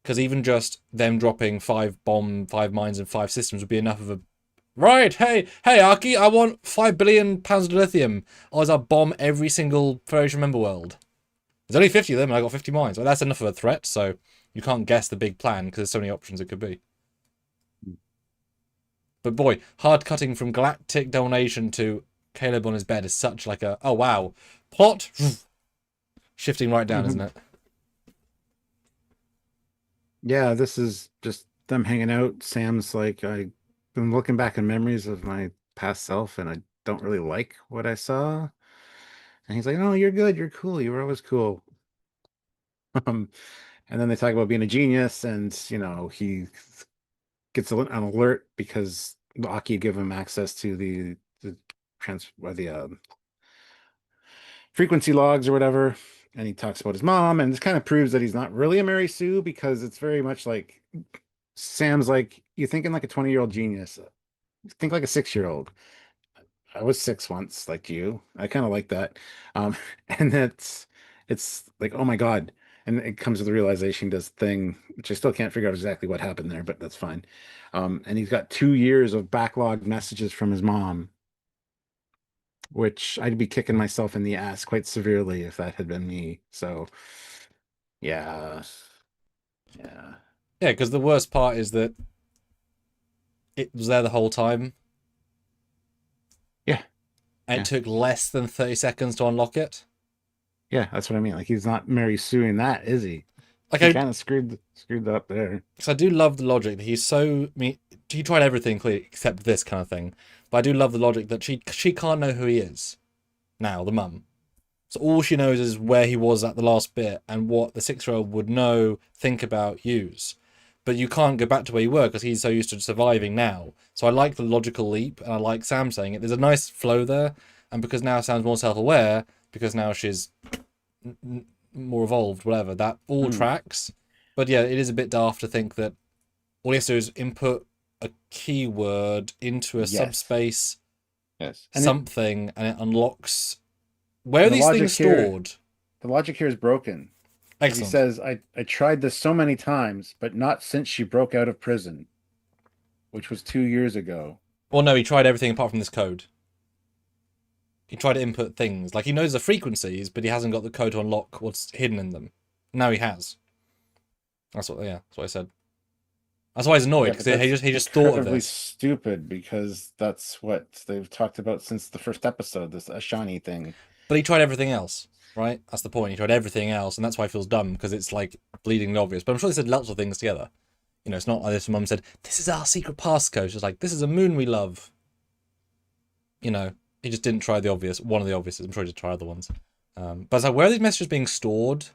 Because even just them dropping 5 mines, and 5 systems would be enough of a. Right, hey, Arky, I want 5 billion pounds of lithium. Otherwise, I'll bomb every single Federation member world. There's only 50 of them, and I got 50 mines. Well, that's enough of a threat, so you can't guess the big plan because there's so many options it could be. But boy, hard cutting from galactic domination to Caleb on his bed is such like a oh wow plot shifting right down, isn't Mhm. it? Yeah, this is just them hanging out. Sam's like, I've been looking back in memories of my past self, and I don't really like what I saw. And he's like, "No, you're good. You're cool. You were always cool." Um, and then they talk about being a genius, and he gets an alert because Aki give him access to the frequency logs or whatever. And he talks about his mom, and this kind of proves that he's not really a Mary Sue because it's very much like Sam's like, you thinking like a 20-year-old genius. Think like a 6-year-old. I was 6 once, like you. I kind of like that. Um, and it's like, oh my God. And it comes to the realization, does thing, which I still can't figure out exactly what happened there, but that's fine. And he's got 2 years of backlogged messages from his mom, which I'd be kicking myself in the ass quite severely if that had been me. So yeah, yeah, Yeah, because the worst part is that it was there the whole time, yeah, and it yeah, took less than 30 seconds to unlock it. yeah. That's what I mean. Like he's not Mary Sueing that, is he? Like He I, kind of screwed up there. because I do love the logic that he's so. I mean, he tried everything clearly except this kind of thing, but I do love the logic that she can't know who he is now, the mum. So all she knows is where he was at the last bit and what the 6-year-old would know, think about, use. But you can't go back to where you were because he's so used to surviving now. So I like the logical leap, and I like Sam saying it. There's a nice flow there, and because now Sam's more self-aware, because now she's more evolved, whatever, that all Mm, tracks. But yeah, it is a bit daft to think that all he has to do is input a keyword into a yes, subspace yes. something, and it unlocks. Where are And the these things logic here, stored? the logic here is broken because he Excellent. says, I tried this so many times, but not since she broke out of prison, which was 2 years ago. Well, no, he tried everything apart from this code. He tried to input things. Like, he knows the frequencies, but he hasn't got the code to unlock what's hidden in them. Now he has. That's what I said. That's why he's annoyed, Yeah, because but he that's just thought of incredibly this. stupid because that's what they've talked about since the first episode, this Ashani thing. But he tried everything else, right? That's the point. He tried everything else, and that's why he feels dumb, because it's, like, bleedingly obvious. But I'm sure they said lots of things together. It's not like this mum said, this is our secret passcode. It's like, this is a moon we love. He just didn't try the obvious, one of the obvious. I'm sure he did try other ones. But it's like, where are these messages being stored?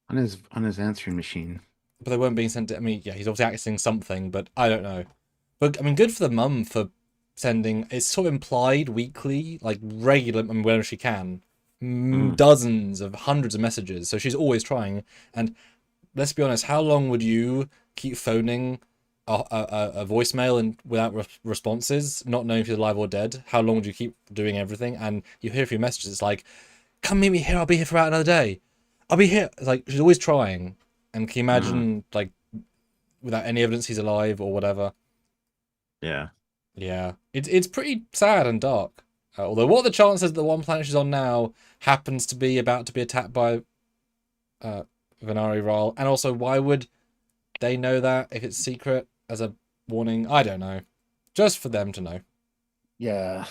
On his answering machine. but they weren't being sent to, I mean, yeah, he's obviously acting something, but I don't know. But I mean, good for the mum for sending, it's sort of implied weekly, like regular, I mean, whenever she can, Mm. dozens of hundreds of messages. So she's always trying. And let's be honest, how long would you keep phoning a voicemail and without responses, not knowing if you're alive or dead? How long would you keep doing everything? And you hear a few messages, it's like, come meet me here, I'll be here for about another day. I'll be here. It's like, she's always trying. And can you imagine, like, without any evidence he's alive or whatever? Yeah. Yeah, it's pretty sad and dark. Although, what are the chances that the one planet she's on now happens to be about to be attacked by Venari Ral? And also, why would they know that if it's secret as a warning? I don't know. Just for them to know. Yeah.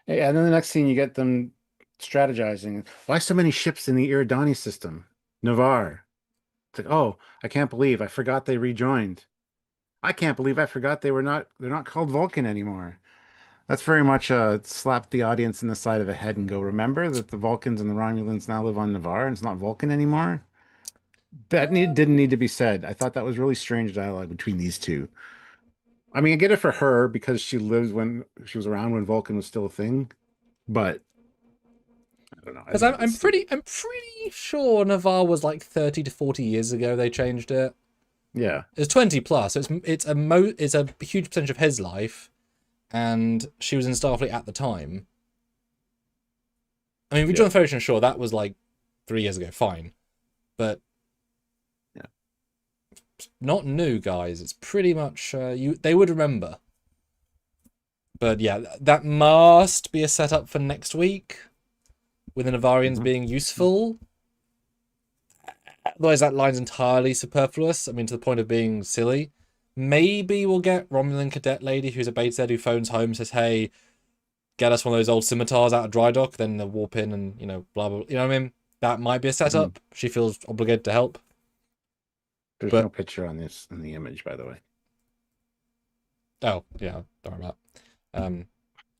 Hey, and then the next scene, you get them strategizing. Why so many ships in the Iridani system? Navarre. It's like, oh, I can't believe I forgot they rejoined. I can't believe I forgot they're not called Vulcan anymore. That's very much slap the audience in the side of the head and go, remember that the Vulcans and the Romulans now live on Navarre and it's not Vulcan anymore? Didn't need to be said. I thought that was really strange dialogue between these two. I mean, I get it for her because she lived when she was around when Vulcan was still a thing, but I don't know. I Because think it was stupid. I'm pretty sure Navarre was like 30 to 40 years ago they changed it. Yeah. It's 20 plus, so it's a huge percentage of his life, and she was in Starfleet at the time. I mean, Rejoin the Federation, sure, that was like 3 years ago, fine. But Yeah. not new, guys. It's pretty much they would remember. But yeah, that must be a setup for next week, with the Navarians being useful. Otherwise, that line's entirely superfluous. I mean, to the point of being silly. Maybe we'll get Romulan cadet lady who's a beta who phones home and says, "Hey, get us one of those old scimitars out of dry dock." Then they'll warp in and blah blah. You know what I mean? That might be a setup. She feels obligated to help. There's But no picture on this in the image, by the way. oh yeah, don't worry about it.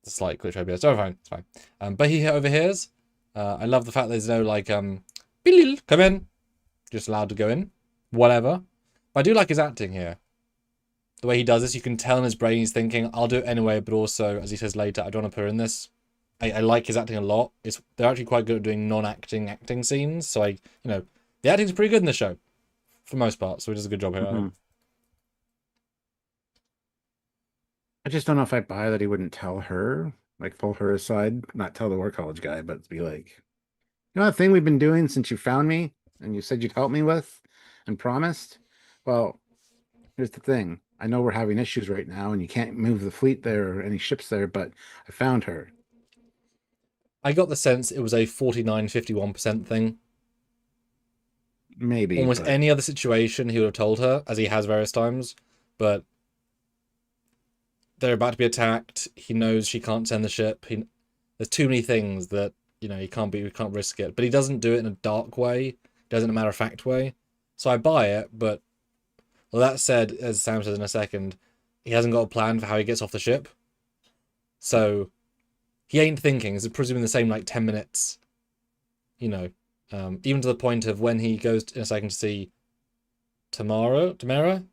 The slight glitch OBS. Oh, fine, it's fine. But he overhears. I love the fact there's no like "Bilil, come in," just allowed to go in, whatever. But I do like his acting here. The way he does this, you can tell in his brain he's thinking, "I'll do it anyway," but also, as he says later, "I don't want to put her in this." I like his acting a lot. They're actually quite good at doing non-acting acting scenes. So the acting's pretty good in the show, for the most part. So he does a good job here. I just don't know if I buy that he wouldn't tell her, like pull her aside, not tell the war college guy, but be like, you know that thing we've been doing since you found me and you said you'd help me with and promised? Well, here's the thing. I know we're having issues right now and you can't move the fleet there or any ships there, but I found her. I got the sense it was a 49-51% thing. Maybe. Almost any other situation he would have told her, as he has various times, but they're about to be attacked. He knows she can't send the ship. There's too many things that he can't risk it. But he doesn't do it in a dark way. He does it in a matter of fact way. So I buy it. But well, that said, as Sam says in a second, he hasn't got a plan for how he gets off the ship. So he ain't thinking. It's presumably the same like 10 minutes. Even to the point of when he goes in a second to see Tamara. Terima.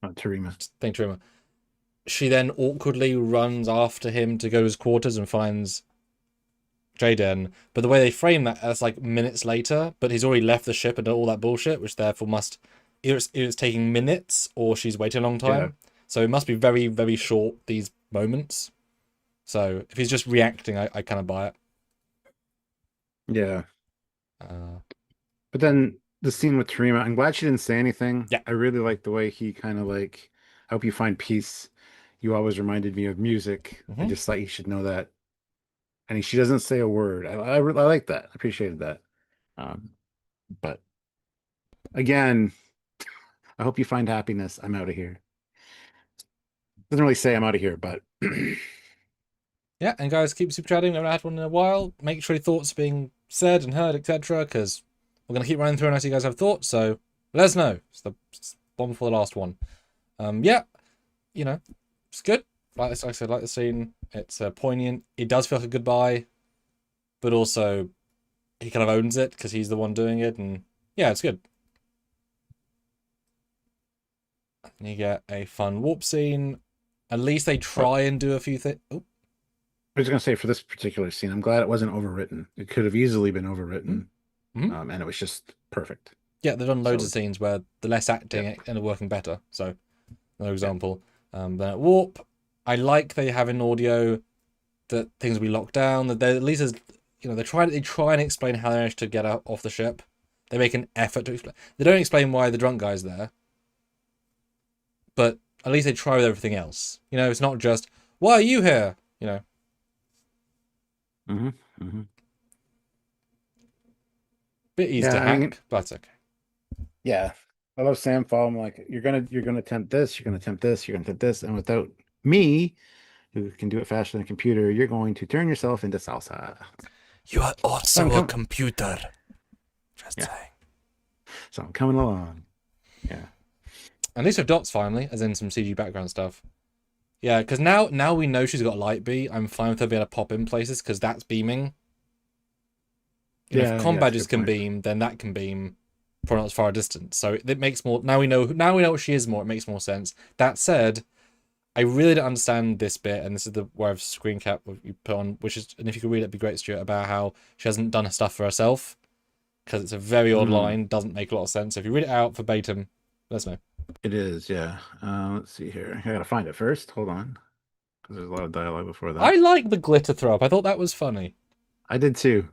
Thank Terima. She then awkwardly runs after him to go to his quarters and finds Jaden. But the way they frame that as like minutes later, but he's already left the ship and done all that bullshit, which therefore must either it's taking minutes or she's waiting a long time. Yeah. So it must be very, very short, these moments. So if he's just reacting, I kind of buy it. Yeah. But then the scene with Terima, I'm glad she didn't say anything. Yeah. I really like the way he kind of like, I hope you find peace. You always reminded me of music. I just thought you should know that. And she doesn't say a word. I like that. I appreciated that. But again, I hope you find happiness. I'm out of here. Doesn't really say I'm out of here, but yeah. And guys, keep super chatting. We haven't had one in a while. Make sure your thoughts are being said and heard, etc. Because we're gonna keep running through and I see you guys have thoughts. So let us know. It's the one before the last one. Yeah. It's good. Like I said, like the scene. It's poignant. It does feel like a goodbye, but also he kind of owns it because he's the one doing it, and yeah, it's good. And you get a fun warp scene. At least they try and do a few things. Oh, I was going to say for this particular scene, I'm glad it wasn't overwritten. It could have easily been overwritten, mm-hmm. And it was just perfect. Yeah, they've done loads So, of scenes where the less acting yep. ended up working better. So, another example. Then at warp, I like they have in audio that things will be locked down. That they at least as they try and explain how they managed to get out off the ship. They make an effort to explain. They don't explain why the drunk guy's there, but at least they try with everything else. It's not just why are you here. Mm-hmm. Mm-hmm. Bit easy to hack, but it's okay. Yeah, I love Samfall. I'm like, you're gonna attempt this, you're gonna attempt this, you're gonna attempt this, and without me, who can do it faster than a computer, you're going to turn yourself into salsa. You are also a computer. Just saying. So I'm coming along. Yeah. At least with dots finally, as in some CG background stuff. Yeah, because now we know she's got a light B. I'm fine with her being able to pop in places because that's beaming. If comm badges can beam, then that can beam from not as far a distance. So it makes more. Now we know what she is more. It makes more sense. That said, I really don't understand this bit, and this is where I've screen cap you put on, which is, and if you could read it, it'd be great, Stuart, about how she hasn't done her stuff for herself because it's a very odd line, doesn't make a lot of sense. So if you read it out verbatim, let us know. It is, yeah. Let's see here. I gotta find it first. Hold on, because there's a lot of dialogue before that. I like the glitter throw up. I thought that was funny. I did too.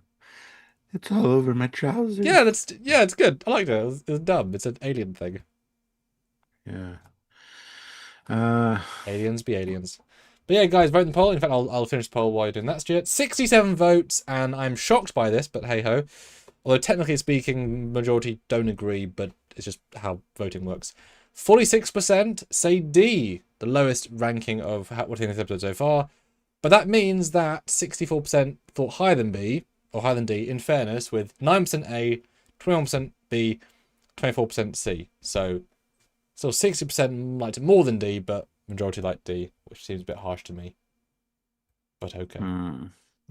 It's all over my trousers. Yeah, it's good. I liked it. It's dumb. It's an alien thing. Yeah. Aliens be aliens. But yeah, guys, vote in the poll. In fact, I'll finish the poll while you're doing that, Stuart. 67 votes, and I'm shocked by this, but hey ho. Although technically speaking, majority don't agree, but it's just how voting works. 46% say D, the lowest ranking of what's in this episode so far. But that means that 64% thought higher than B, or higher than D, in fairness, with 9% A, 21% B, 24% C. So, still 60% liked it more than D, but majority liked D, which seems a bit harsh to me. But okay.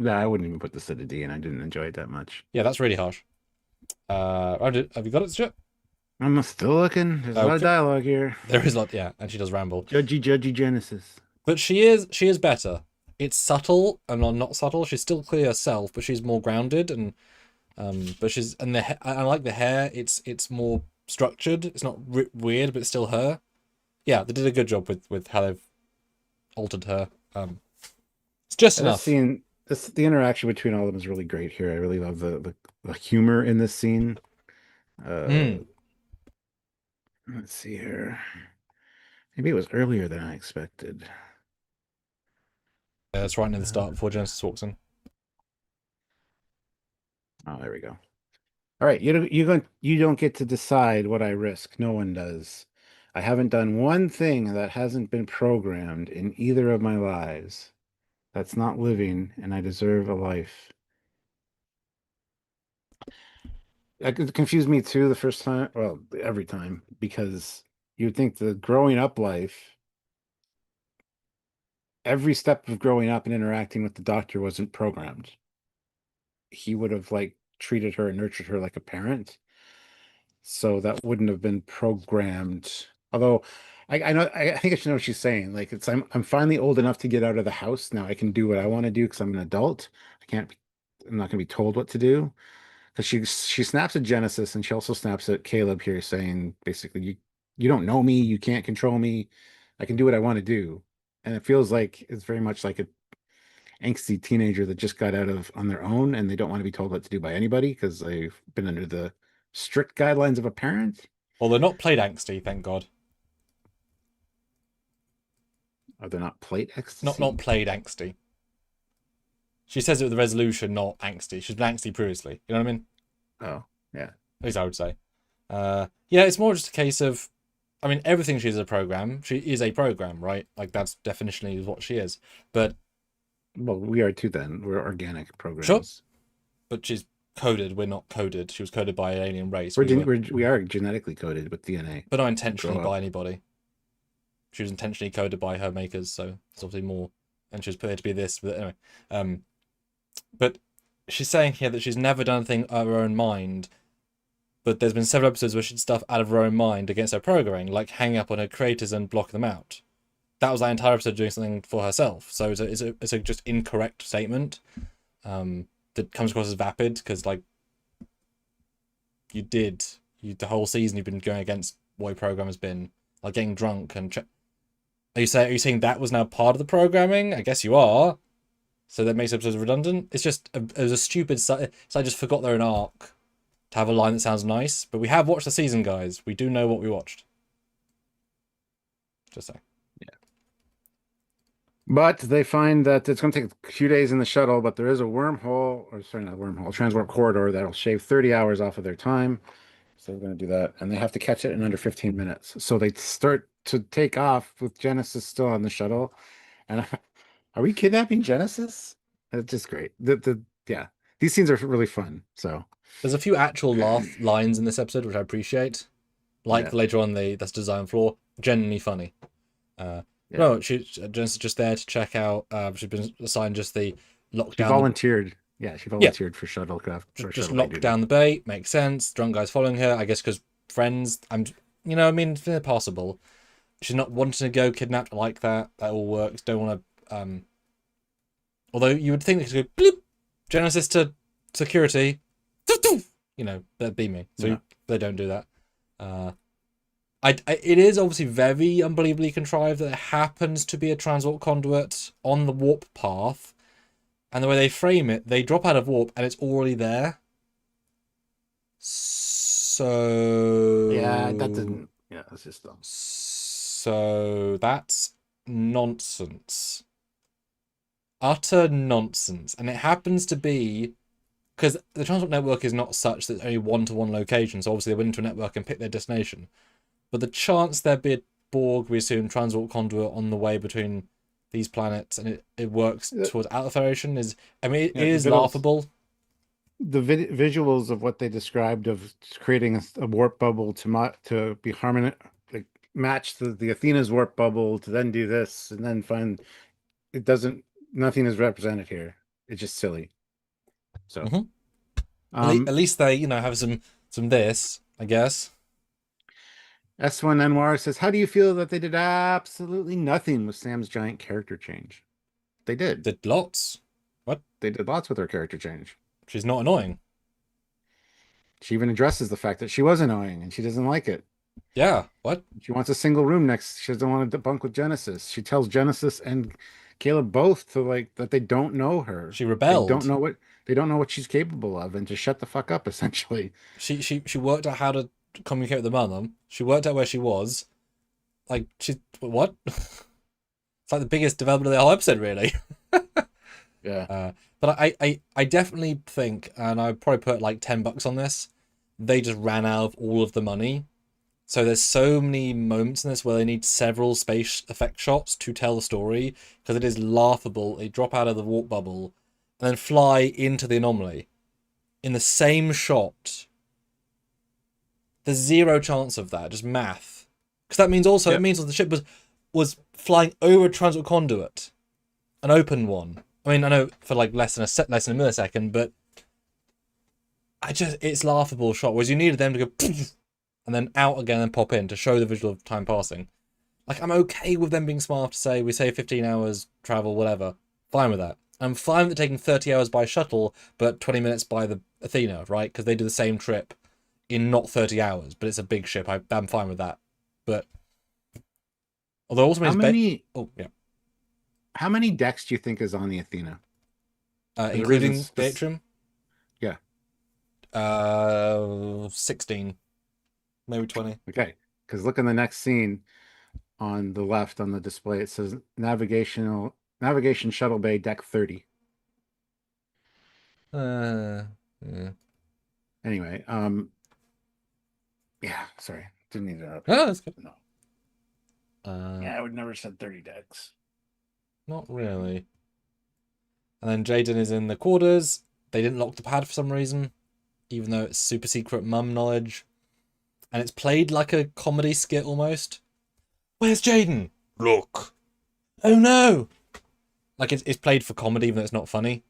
Yeah, I wouldn't even put this at a D, and I didn't enjoy it that much. Yeah, that's really harsh. Have you got it, Stuart? I'm still looking. There's a lot of dialogue here. There is a lot, yeah, and she does ramble. Judgy Genesis. But she is better. It's subtle and not subtle. She's still clear herself, but she's more grounded and I like the hair. It's more structured. It's not weird, but it's still her. Yeah, they did a good job with how they've altered her. It's just enough. The interaction between all of them is really great here. I really love the humor in this scene. Let's see here. Maybe it was earlier than I expected. Yeah, that's right near the start before Genesis walks in. Oh, there we go. All right, you don't get to decide what I risk. No one does. I haven't done one thing that hasn't been programmed in either of my lives. That's not living, and I deserve a life. It confused me too the first time. Well, every time, because you'd think the growing up life, every step of growing up and interacting with the doctor wasn't programmed. He would have treated her and nurtured her like a parent. So that wouldn't have been programmed. Although I know, I think I should know what she's saying. I'm finally old enough to get out of the house. Now I can do what I want to do because I'm an adult. I'm not gonna be told what to do. Because she snaps at Genesis and she also snaps at Caleb here, saying basically, you don't know me, you can't control me. I can do what I want to do. And it feels like it's very much like a angsty teenager that just got out of on their own and they don't want to be told what to do by anybody because they've been under the strict guidelines of a parent. Well, they're not played angsty, thank God. Are they not played ecstasy? Not played angsty. She says it with the resolution, not angsty. She's been angsty previously. You know what I mean? Oh, yeah. At least I would say. Yeah, it's more just a case of, I mean, everything she is a program. She is a program, right? That's definitionally what she is. But well, we are too. Then we're organic programs. Sure. But she's coded. We're not coded. She was coded by an alien race. We are genetically coded with DNA, but not intentionally by anybody. She was intentionally coded by her makers, so it's obviously more. And she was put here to be this. But anyway, but she's saying here that she's never done anything of her own mind. but there's been several episodes where she did stuff out of her own mind against her programming, like hanging up on her creators and blocking them out. That was that entire episode doing something for herself. So it's a just incorrect statement that comes across as vapid, because like the whole season you've been going against what your program has been, like getting drunk and are you saying that was now part of the programming? I guess you are. So that makes episodes redundant. It's just it was a stupid. So I just forgot they're an arc to have a line that sounds nice. But we have watched the season, guys. We do know what we watched. Just saying. Yeah. But they find that it's going to take a few days in the shuttle, but there is a wormhole, or sorry, not a wormhole, a transwarp corridor that'll shave 30 hours off of their time. So we're going to do that, and they have to catch it in under 15 minutes. So they start to take off with Genesis still on the shuttle, and are we kidnapping Genesis? That's just great. Yeah, these scenes are really fun. So there's a few actual laugh lines in this episode which I appreciate, like later on that's design flaw, genuinely funny. No, Genesis just there to check out. She's been assigned just the lockdown. She volunteered. Yeah, she volunteered for shuttlecraft. Just lock down the bay. Makes sense. Drunk guy's following her. I guess because friends. I mean, they're possible. She's not wanting to go kidnapped like that. That all works. Don't want to. Although you would think they could go bloop, Genesis to security. That'd be me. So they don't do that. It is obviously very unbelievably contrived that there happens to be a transport conduit on the warp path. And the way they frame it, they drop out of warp and it's already there. So yeah, that didn't. Yeah, that's just dumb. So that's nonsense, utter nonsense, and it happens to be because the transport network is not such that it's only one-to-one location. So obviously they went into a network and picked their destination, but the chance there be a Borg, we assume, transport conduit on the way between these planets, and it works towards Alpha Federation is, I mean, it is laughable. The visuals of what they described of creating a warp bubble to be match the Athena's warp bubble, to then do this and then find nothing is represented here. It's just silly. So at least they have some this, I guess. S1 says, how do you feel that they did absolutely nothing with Sam's giant character change? They did. Did lots. What? They did lots with her character change. She's not annoying. She even addresses the fact that she was annoying and she doesn't like it. Yeah, what? She wants a single room next. She doesn't want to bunk with Genesis. She tells Genesis and Caleb both that they don't know her. She rebelled. They don't know what she's capable of, and to shut the fuck up, essentially. She worked out how to communicate with the mother. She worked out where she was. Like, what? It's like the biggest development of the whole episode, really. Yeah. But I definitely think, and I probably put like $10 on this, they just ran out of all of the money. So there's so many moments in this where they need several space effect shots to tell the story, because it is laughable. They drop out of the warp bubble and then fly into the anomaly in the same shot. There's zero chance of that, just math. Because that means also, it means the ship was flying over a transport conduit, an open one. I mean, I know for like less than a millisecond, but it's laughable shot. Whereas you needed them to go and then out again and pop in to show the visual of time passing. Like, I'm okay with them being smart to say, we say 15 hours travel, whatever. Fine with that. I'm fine with it taking 30 hours by shuttle, but 20 minutes by the Athena, right? Because they do the same trip in not 30 hours, but it's a big ship. I'm fine with that. But although also how many decks do you think is on the Athena? Including the atrium? Yeah. 16. Maybe 20. Okay. Because look in the next scene on the left on the display. It says navigation shuttle bay deck 30. Yeah. Anyway, yeah, sorry. Didn't need to. Oh, that's good. No. I would never said 30 decks. Not really. And then Jaden is in the quarters. They didn't lock the pad for some reason, even though it's super secret mum knowledge. And it's played like a comedy skit almost. Where's Jaden? Look. Oh no! Like it's played for comedy, even though it's not funny.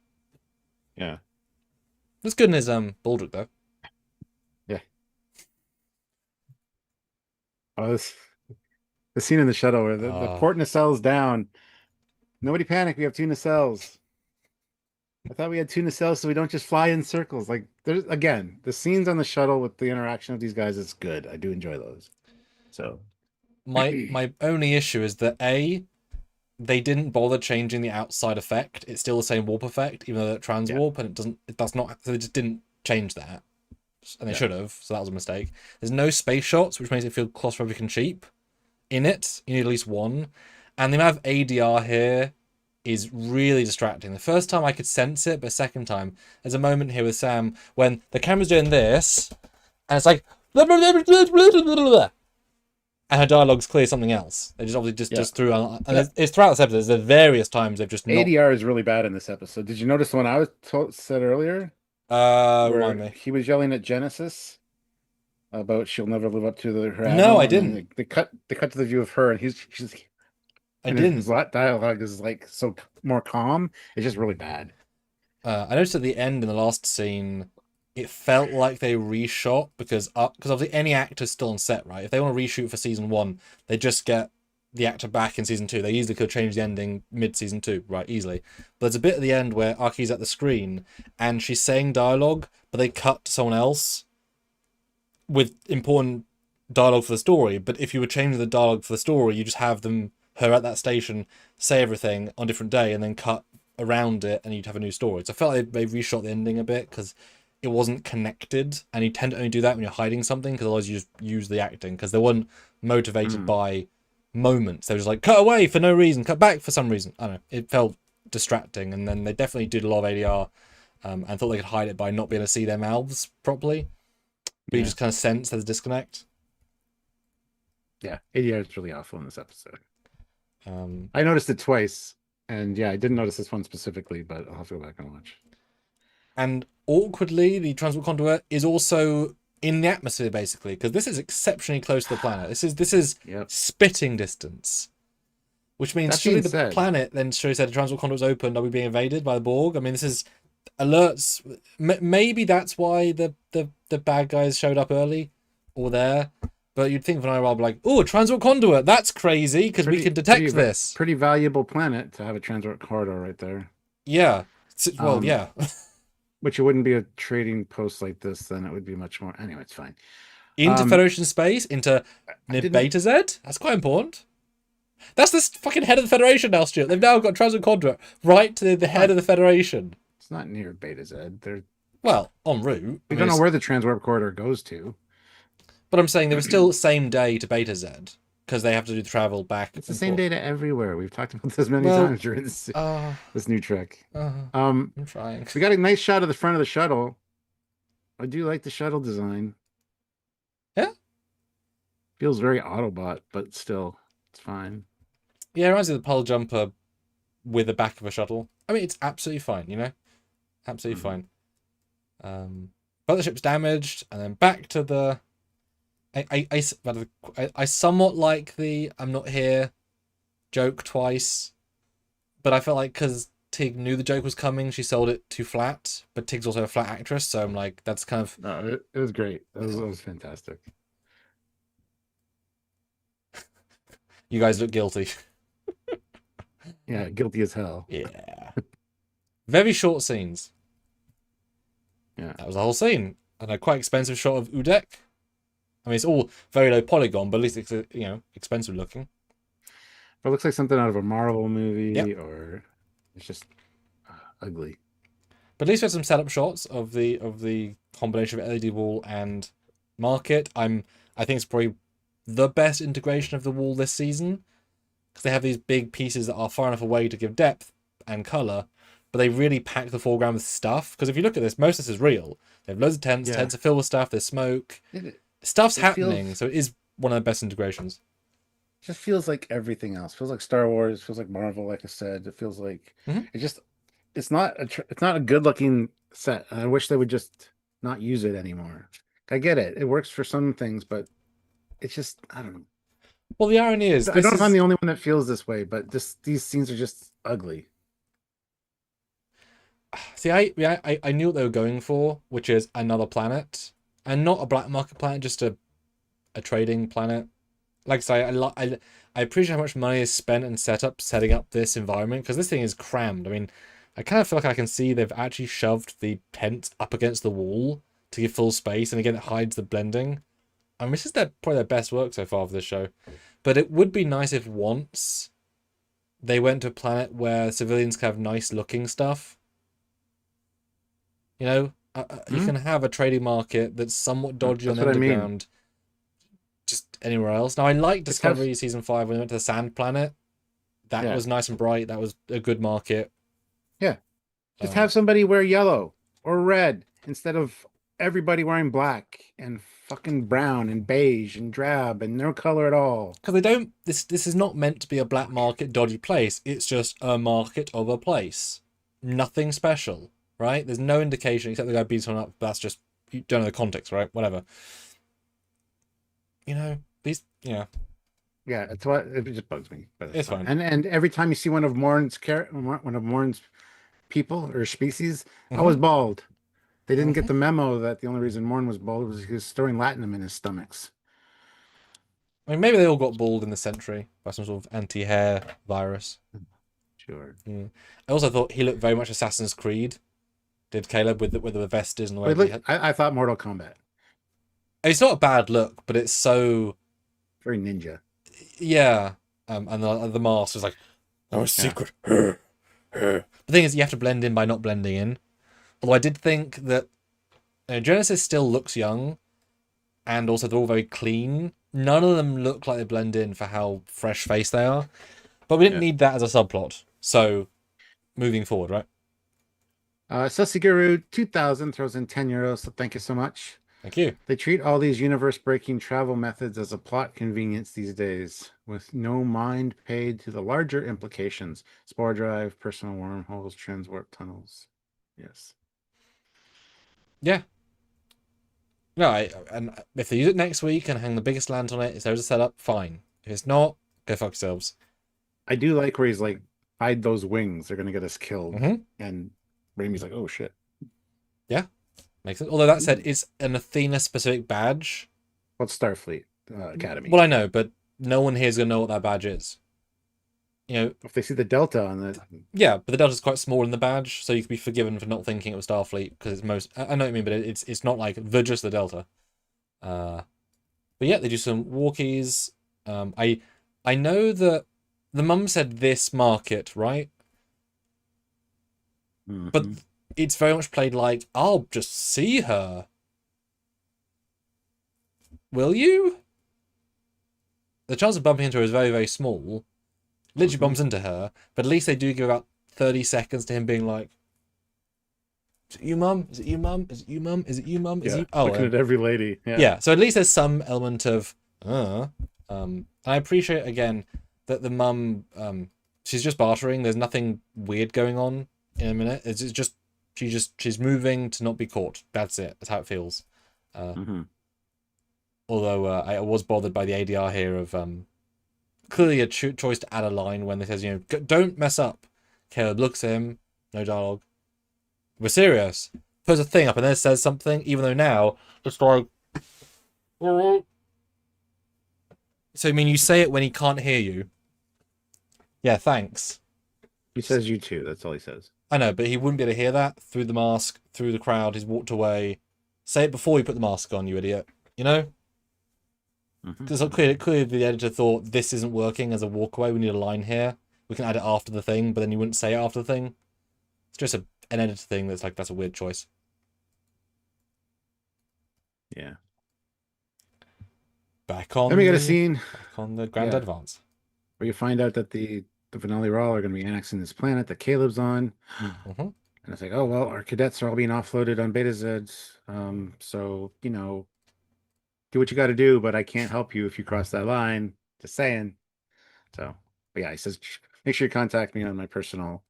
Yeah. That's good in his Baldric though. Yeah. Oh, the scene in the shuttle where the Uh, port nacelles down. Nobody panic. We have two nacelles. I thought we had two nacelles so we don't just fly in circles. Like there's again, the scenes on the shuttle with the interaction of these guys is good. I do enjoy those. So my only issue is that they didn't bother changing the outside effect. It's still the same warp effect, even though it yeah, transwarp, and it does not. So they just didn't change that, and they yeah. should have. So that was a mistake. There's no space shots, which makes it feel claustrophobic and cheap. In it, you need at least one, and the amount of ADR here is really distracting. The first time I could sense it, but second time, there's a moment here with Sam when the camera's doing this, and it's like, and her dialogue's clear something else. They just obviously just threw on, and it's throughout this episode. There's various times they've just not. ADR is really bad in this episode. Did you notice the one I said earlier, Remind where me. he was yelling at Genesis about she'll never live up to her No, admiral, I and then didn't. they cut to the view of her, and she's I and his didn't. dialogue is like so more calm. It's just really bad. I noticed at the end in the last scene, it felt like they reshot because obviously any actor's still on set, right? If they want to reshoot for season 1, they just get the actor back in season 2. They easily could change the ending mid season 2, right? Easily. But there's a bit at the end where Aki's at the screen and she's saying dialogue, but they cut to someone else with important dialogue for the story. But if you were changing the dialogue for the story, you just have her at that station say everything on a different day and then cut around it and you'd have a new story. So I felt like they reshot the ending a bit because it wasn't connected, and you tend to only do that when you're hiding something because otherwise you just use the acting because they weren't motivated by moments. They were just like cut away for no reason, cut back for some reason. I don't know. It felt distracting, and then they definitely did a lot of ADR and thought they could hide it by not being able to see their mouths properly. But you just kind of sense there's a disconnect. Yeah, ADR is really awful in this episode. Um, I noticed it twice, and yeah, I didn't notice this one specifically, but I'll have to go back and watch. And awkwardly, the transport conduit is also in the atmosphere basically because this is exceptionally close to the planet. This is spitting distance, which means That surely being the said- planet then surely said the transport conduit was opened. Are we being invaded by the Borg? I mean, this is alerts. Maybe that's why the bad guys showed up early or there. But you'd think of an IRL be like, oh, a transport conduit. That's crazy because we can detect this. Pretty valuable planet to have a transport corridor right there. Yeah. Well, yeah. Which it wouldn't be a trading post like this, then it would be much more. Anyway, it's fine. Into Federation space, into Beta Z. That's quite important. That's the fucking head of the Federation now, Stuart. They've now got transport conduit right to the head of the Federation. It's not near Beta Z. They're well en route. We don't know where the transport corridor goes to. But I'm saying they were still same day to Beta Z because they have to do the travel back. It's the same data everywhere. We've talked about this many times during this new Trek. I'm trying. We got a nice shot of the front of the shuttle. I do like the shuttle design. Yeah. Feels very Autobot, but still, it's fine. Yeah, it reminds me of the Pole Jumper with the back of a shuttle. I mean, it's absolutely fine, you know? Absolutely fine. But the ship's damaged, and then back to the... I somewhat like the I'm not here joke twice, but I felt like because Tig knew the joke was coming, she sold it too flat. But Tig's also a flat actress, so I'm like, that's kind of... No, it was great. It was fantastic. You guys look guilty. Yeah, guilty as hell. Yeah. Very short scenes. Yeah. That was the whole scene. And a quite expensive shot of Udek. I mean, it's all very low polygon, but at least it's, expensive looking. It looks like something out of a Marvel movie, or it's just ugly. But at least we had some setup shots of the combination of LED wall and market. I think it's probably the best integration of the wall this season because they have these big pieces that are far enough away to give depth and color, but they really pack the foreground with stuff. Because if you look at this, most of this is real. They have loads of tents. Tents are filled with stuff. There's smoke. Stuff's happening, so it is one of the best integrations. It just feels like everything else. It feels like Star Wars. It feels like Marvel. Like I said, it feels like it's not a good looking set. I wish they would just not use it anymore. I get it. It works for some things, but it's just I don't know. Well, the irony is, I don't know if I'm the only one that feels this way, but these scenes are just ugly. See, I knew what they were going for, which is another planet. And not a black market planet, just a trading planet. like I say, I appreciate how much money is spent and setting up this environment, because this thing is crammed. I mean, I kind of feel like I can see they've actually shoved the tent up against the wall to give full space, and again it hides the blending. I mean, this is probably their best work so far for this show. But it would be nice if once they went to a planet where civilians can have nice looking stuff. You know, you can have a trading market that's somewhat dodgy on the underground. Just anywhere else. Now, I like Discovery Season 5 when we went to the Sand Planet. That was nice and bright. That was a good market. Yeah. Just have somebody wear yellow or red instead of everybody wearing black and fucking brown and beige and drab and no color at all. Because they don't... This is not meant to be a black market dodgy place. It's just a market of a place. Nothing special, right? There's no indication except the guy beats someone up. That's just... You don't know the context, right? Whatever. You know, these... Yeah. Yeah, it's what it just bugs me. But it's fine. And every time you see one of Morn's people or species, I was bald. They didn't get the memo that the only reason Morn was bald was he was storing latinum in his stomachs. I mean, maybe they all got bald in the century by some sort of anti-hair virus. Sure. I also thought he looked very much Assassin's Creed. Did Caleb with the vest is and the way I thought Mortal Kombat. It's not a bad look, but it's so very ninja. Yeah, and the mask was like, "Oh, a secret." The thing is, you have to blend in by not blending in. Although I did think that Genesis still looks young, and also they're all very clean. None of them look like they blend in for how fresh-faced they are. But we didn't need that as a subplot. So, moving forward, right? Susiguru 2000 throws in €10, so thank you so much. Thank you. They treat all these universe-breaking travel methods as a plot convenience these days, with no mind paid to the larger implications. Spore drive, personal wormholes, transwarp tunnels. Yes. Yeah. No, and if they use it next week and hang the biggest lantern on it, if there's a setup, fine. If it's not, go fuck yourselves. I do like where he's like, hide those wings, they're going to get us killed. And Raimi's like, oh shit. Yeah. Makes sense. Although that said, it's an Athena-specific badge. Well, it's Starfleet Academy. Well, I know, but no one here is going to know what that badge is. You know, if they see the Delta on the... Yeah, but the Delta's quite small in the badge, so you could be forgiven for not thinking it was Starfleet, because it's most... I know what you mean, but it's not like just the Delta. But yeah, they do some walkies. I know that the mum said this market, right? But it's very much played like, I'll just see her. Will you? The chance of bumping into her is very, very small. Literally bumps into her, but at least they do give about 30 seconds to him being like, is it you, mum? Is it you, mum? Is it you, mum? Is it you, mum? Is it you? Oh, looking at every lady. Yeah, so at least there's some element of, I appreciate, again, that the mum, she's just bartering. There's nothing weird going on in a minute. It's just, she's moving to not be caught. That's it. That's how it feels. Although I was bothered by the ADR here of, clearly a choice to add a line when they says, you know, don't mess up. Caleb looks at him, no dialogue. We're serious. Puts a thing up and then says something, even though now it's like, so I mean, you say it when he can't hear you. Yeah, thanks. He says you too. That's all he says. I know, but he wouldn't be able to hear that through the mask, through the crowd. He's walked away. Say it before you put the mask on, you idiot. You know? Because clearly the editor thought this isn't working as a walkaway. We need a line here. We can add it after the thing, but then you wouldn't say it after the thing. It's just an editor thing that's like, that's a weird choice. Yeah. Back on. Then we got a scene back on the Grand Advance, where you find out that the Finale Raw are going to be annexing this planet that Caleb's on. And it's like, oh well, our cadets are all being offloaded on Beta Zeds. So you know, do what you got to do, but I can't help you if you cross that line. Just saying. So, but yeah, he says, make sure you contact me on my personal.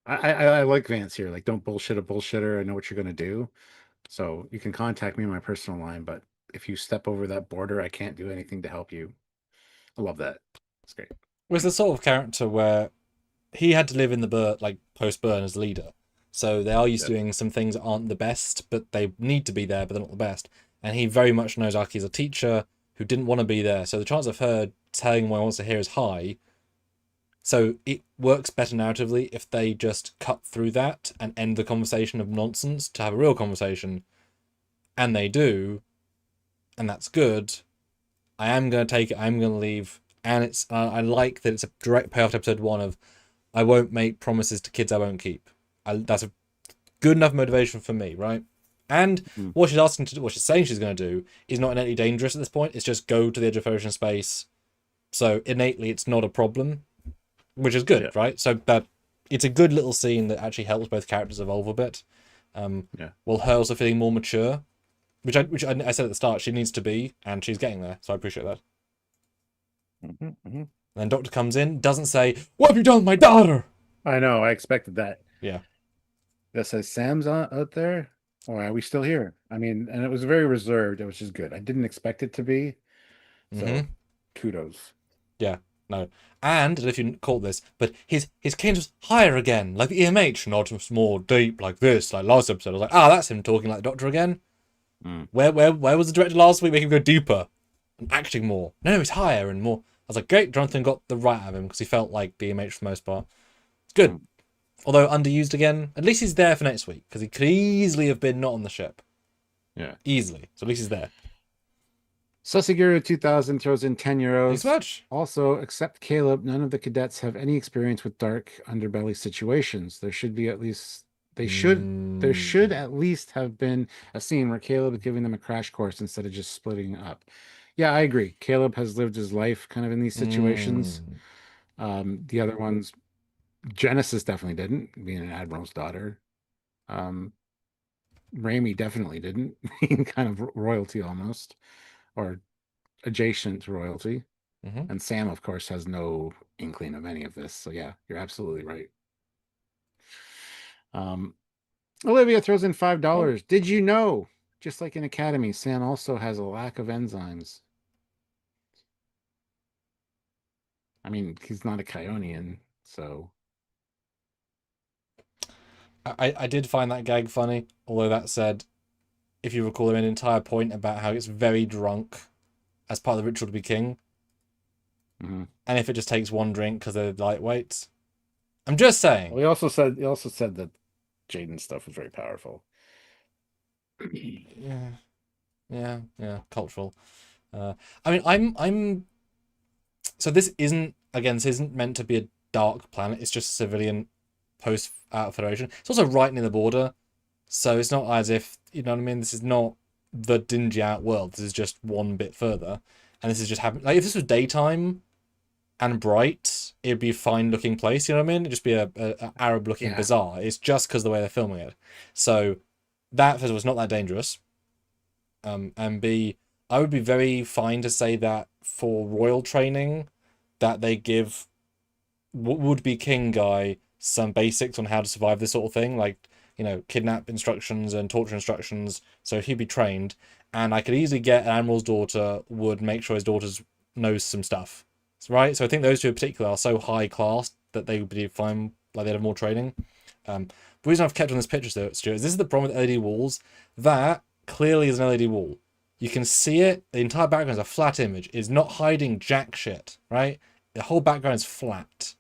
I like Vance here. Like, don't bullshit a bullshitter. I know what you're gonna do. So you can contact me on my personal line, but if you step over that border, I can't do anything to help you. I love that. It's great. Was the sort of character where he had to live in the like post-burn as leader. So they are used to doing some things that aren't the best, but they need to be there, but they're not the best. And he very much knows Aki's a teacher who didn't want to be there. So the chance of her telling what he wants to hear is high. So it works better narratively if they just cut through that and end the conversation of nonsense to have a real conversation. And they do, and that's good. I am going to take it, I'm going to leave. And it's I like that it's a direct payoff to episode 1 of I won't make promises to kids I won't keep. That's a good enough motivation for me, right? And what she's asking to do, what she's saying she's going to do, is not innately dangerous at this point. It's just go to the edge of ocean space. So innately, it's not a problem, which is good, right? So that it's a good little scene that actually helps both characters evolve a bit. While her also feeling more mature, which I said at the start she needs to be, and she's getting there. So I appreciate that. And then Doctor comes in, doesn't say, "What have you done with my daughter?" I know. I expected that. Yeah. That says Sam's out there, or are we still here? I mean, and it was very reserved, which is good. I didn't expect it to be. So, kudos. Yeah. No. And if you caught this, but his cadence was higher again, like the EMH, not just more deep like this, like last episode. I was like, that's him talking like the Doctor again. Where was the director last week? Make him go deeper and acting more. No, he's higher and more. I was like, great, Jonathan got the right out of him because he felt like the EMH for the most part. It's good. Although underused again, at least he's there for next week because he could easily have been not on the ship. Yeah. Easily. So at least he's there. Susiguru 2000 throws in 10 euros. Thanks much. Also, except Caleb, none of the cadets have any experience with dark underbelly situations. There should be at least there should at least have been a scene where Caleb is giving them a crash course instead of just splitting up. Yeah, I agree. Caleb has lived his life kind of in these situations. The other ones, Genesis definitely didn't, being an admiral's daughter. Raimi definitely didn't, being kind of royalty almost, or adjacent to royalty. And Sam, of course, has no inkling of any of this. So yeah, you're absolutely right. Olivia throws in $5. Did you know? Just like in Academy, Sam also has a lack of enzymes. I mean, he's not a Kyonian, so. I did find that gag funny, although that said, if you recall, there an entire point about how it's very drunk as part of the ritual to be king. And if it just takes one drink because they're lightweights. I'm just saying. Well, he also said that Jaden's stuff was very powerful. Yeah, cultural. I mean, I'm so this isn't meant to be a dark planet. It's just a civilian post out of Federation. It's also right near the border, so it's not as if, you know what I mean. This is not the dingy out world. This is just one bit further, and this is just happening. Like if this was daytime and bright, it'd be a fine looking place. You know what I mean? It'd just be a Arab looking bazaar. It's just because of the way they're filming it. So that first of all, was not that dangerous. And B, I would be very fine to say that for royal training, that they give would-be king guy some basics on how to survive this sort of thing, like, you know, kidnap instructions and torture instructions, so he'd be trained. And I could easily get an admiral's daughter would make sure his daughter knows some stuff, right? So I think those two in particular are so high class that they would be fine, like they'd have more training. The reason I've kept on this picture, Stuart, is this is the problem with LED walls. That clearly is an LED wall. You can see it. The entire background is a flat image. It's not hiding jack shit, right? The whole background is flat.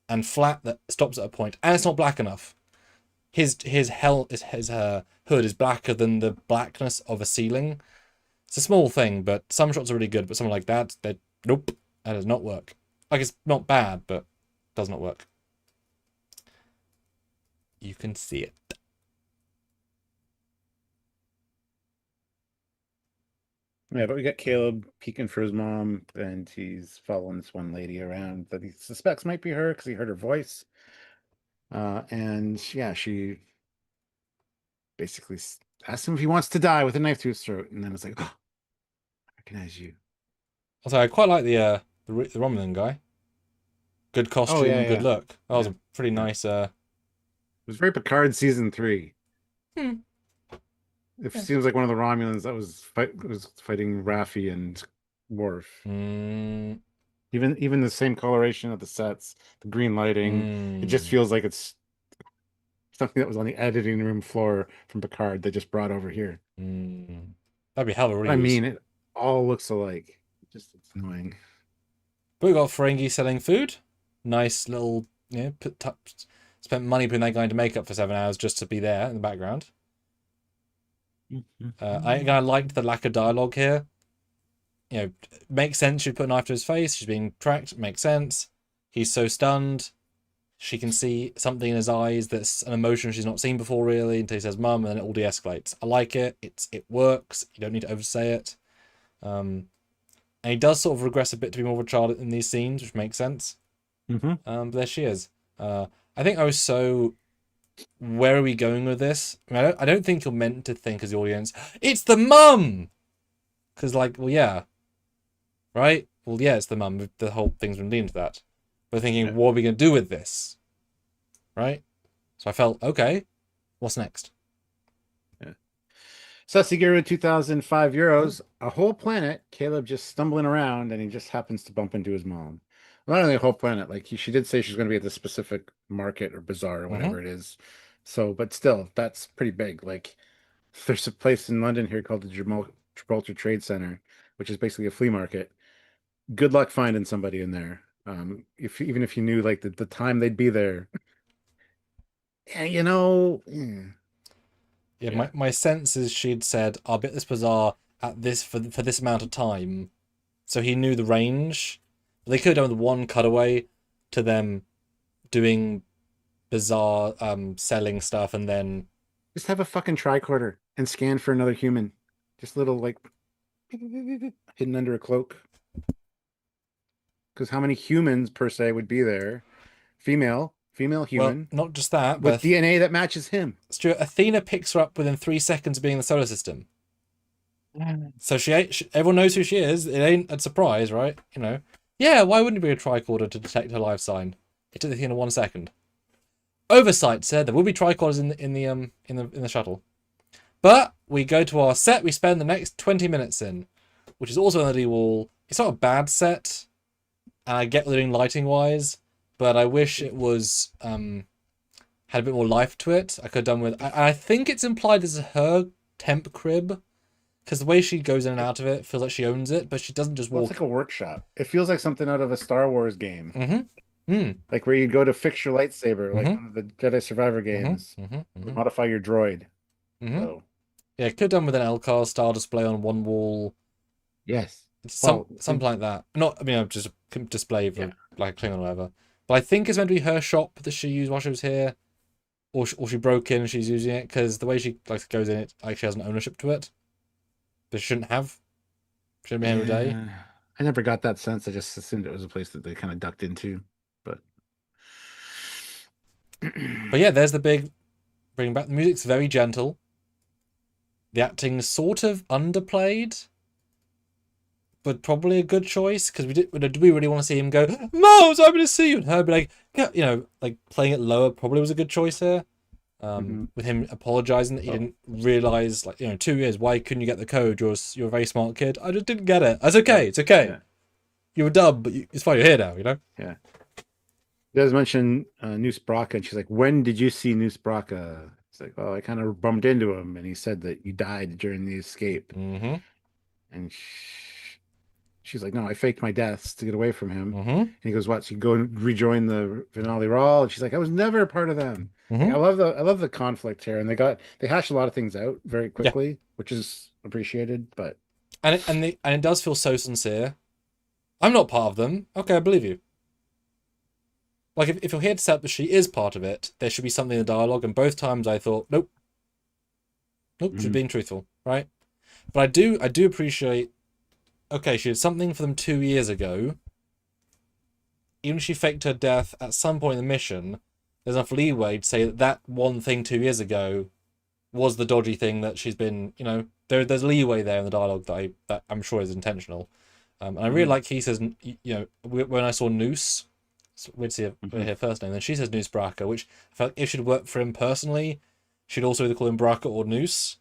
And flat that stops at a point. And it's not black enough. His hood is blacker than the blackness of a ceiling. It's a small thing, but some shots are really good. But something like that, nope, that does not work. Like, it's not bad, but does not work. You can see it. Yeah, but we got Caleb peeking for his mom, and he's following this one lady around that he suspects might be her because he heard her voice. And yeah, she basically asks him if he wants to die with a knife to his throat, and then it's like, oh, I recognize you. Also, I quite like the Romulan guy. Good costume, good look. That was a pretty nice. It was very Picard season 3. It seems like one of the Romulans that was fighting Raffi and Worf. Even the same coloration of the sets, the green lighting, it just feels like it's something that was on the editing room floor from Picard they just brought over here. That'd be hell of a reuse. I mean, it all looks alike. Just it's annoying. But we got Ferengi selling food. Nice little, spent money putting that guy into makeup for 7 hours just to be there in the background. I kind of liked the lack of dialogue here. Makes sense. She'd put a knife to his face. She's being tracked. Makes sense. He's so stunned. She can see something in his eyes that's an emotion she's not seen before, really, until he says "mum," and then it all de-escalates. I like it. It works. You don't need to oversay it. And he does sort of regress a bit to be more of a child in these scenes, which makes sense. But there she is. I think I was so. Where are we going with this? I don't think you're meant to think as the audience, it's the mum! Because, well, yeah. Right? Well, yeah, it's the mum. The whole thing's been leading to that. But thinking, what are we going to do with this? Right? So I felt, okay, what's next? Yeah. Sasigiru, 2005 euros. A whole planet, Caleb just stumbling around, and he just happens to bump into his mom. Not only a whole planet, she did say she's going to be at this specific market or bazaar or whatever it is. So, but still, that's pretty big. There's a place in London here called the Gibraltar Trade Center, which is basically a flea market. Good luck finding somebody in there. Even if you knew the time they'd be there. Yeah, my sense is she'd said, I'll be at this bazaar at this for this amount of time. So he knew the range. They could have done with one cutaway to them doing bizarre selling stuff and then just have a fucking tricorder and scan for another human. Just little hidden under a cloak. Because how many humans per se would be there? Female human. Well, not just that, with DNA that matches him. Stuart, Athena picks her up within 3 seconds of being in the solar system. So everyone knows who she is. It ain't a surprise, right? Yeah, why wouldn't it be a tricorder to detect her life sign? It took Athena 1 second. Oversight said there will be tricorders in the shuttle. But we go to our set. We spend the next 20 minutes in, which is also on the D wall. It's not a bad set, and I get what they're doing lighting wise, but I wish it was had a bit more life to it. I could have done with. I think it's implied this is her temp crib, because the way she goes in and out of it feels like she owns it, but she doesn't just walk. It's like a workshop. It feels like something out of a Star Wars game. Like where you go to fix your lightsaber, like one of the Jedi Survivor games. Modify your droid. So. Yeah, it could have done with an LCAR style display on one wall. Yes. Something like that. Just a display for like a Klingon or whatever. But I think it's meant to be her shop that she used while she was here. Or she broke in and she's using it, because the way she goes in it actually has an ownership to it. But she shouldn't have. Shouldn't be here every day. I never got that sense. I just assumed it was a place that they kind of ducked into. But yeah, there's the big bring back. The music's very gentle. The acting's sort of underplayed, but probably a good choice, because do we really want to see him go, "Mom, I was happy to see you," and her be like, playing it lower probably was a good choice here. With him apologizing that he didn't realize, 2 years, why couldn't you get the code? You're a very smart kid. I just didn't get it. It's okay. It's okay. Yeah. You were dumb, but it's fine. You're here now. Yeah. You guys mentioned Noose Braca, and she's like, "When did you see Noose Braca?" It's like, "Oh, I kind of bumped into him, and he said that you died during the escape." And she's like, "No, I faked my deaths to get away from him." And he goes, "What? So you go and rejoin the Finale Raw?" And she's like, "I was never a part of them." I love the conflict here, and they hash a lot of things out very quickly, which is appreciated. But it does feel so sincere. I'm not part of them. Okay, I believe you. Like, if you're here to set up that she is part of it, there should be something in the dialogue. And both times I thought, nope, she's being truthful, right? But I do appreciate. Okay, she did something for them 2 years ago. Even if she faked her death at some point in the mission, there's enough leeway to say that one thing 2 years ago was the dodgy thing that she's been. There's leeway there in the dialogue that I'm sure is intentional. And I really like he says, when I saw Noose. So we'd see her first name. Then she says Noose Braca, which I felt if she'd worked for him personally, she'd also either call him Braca or Noose.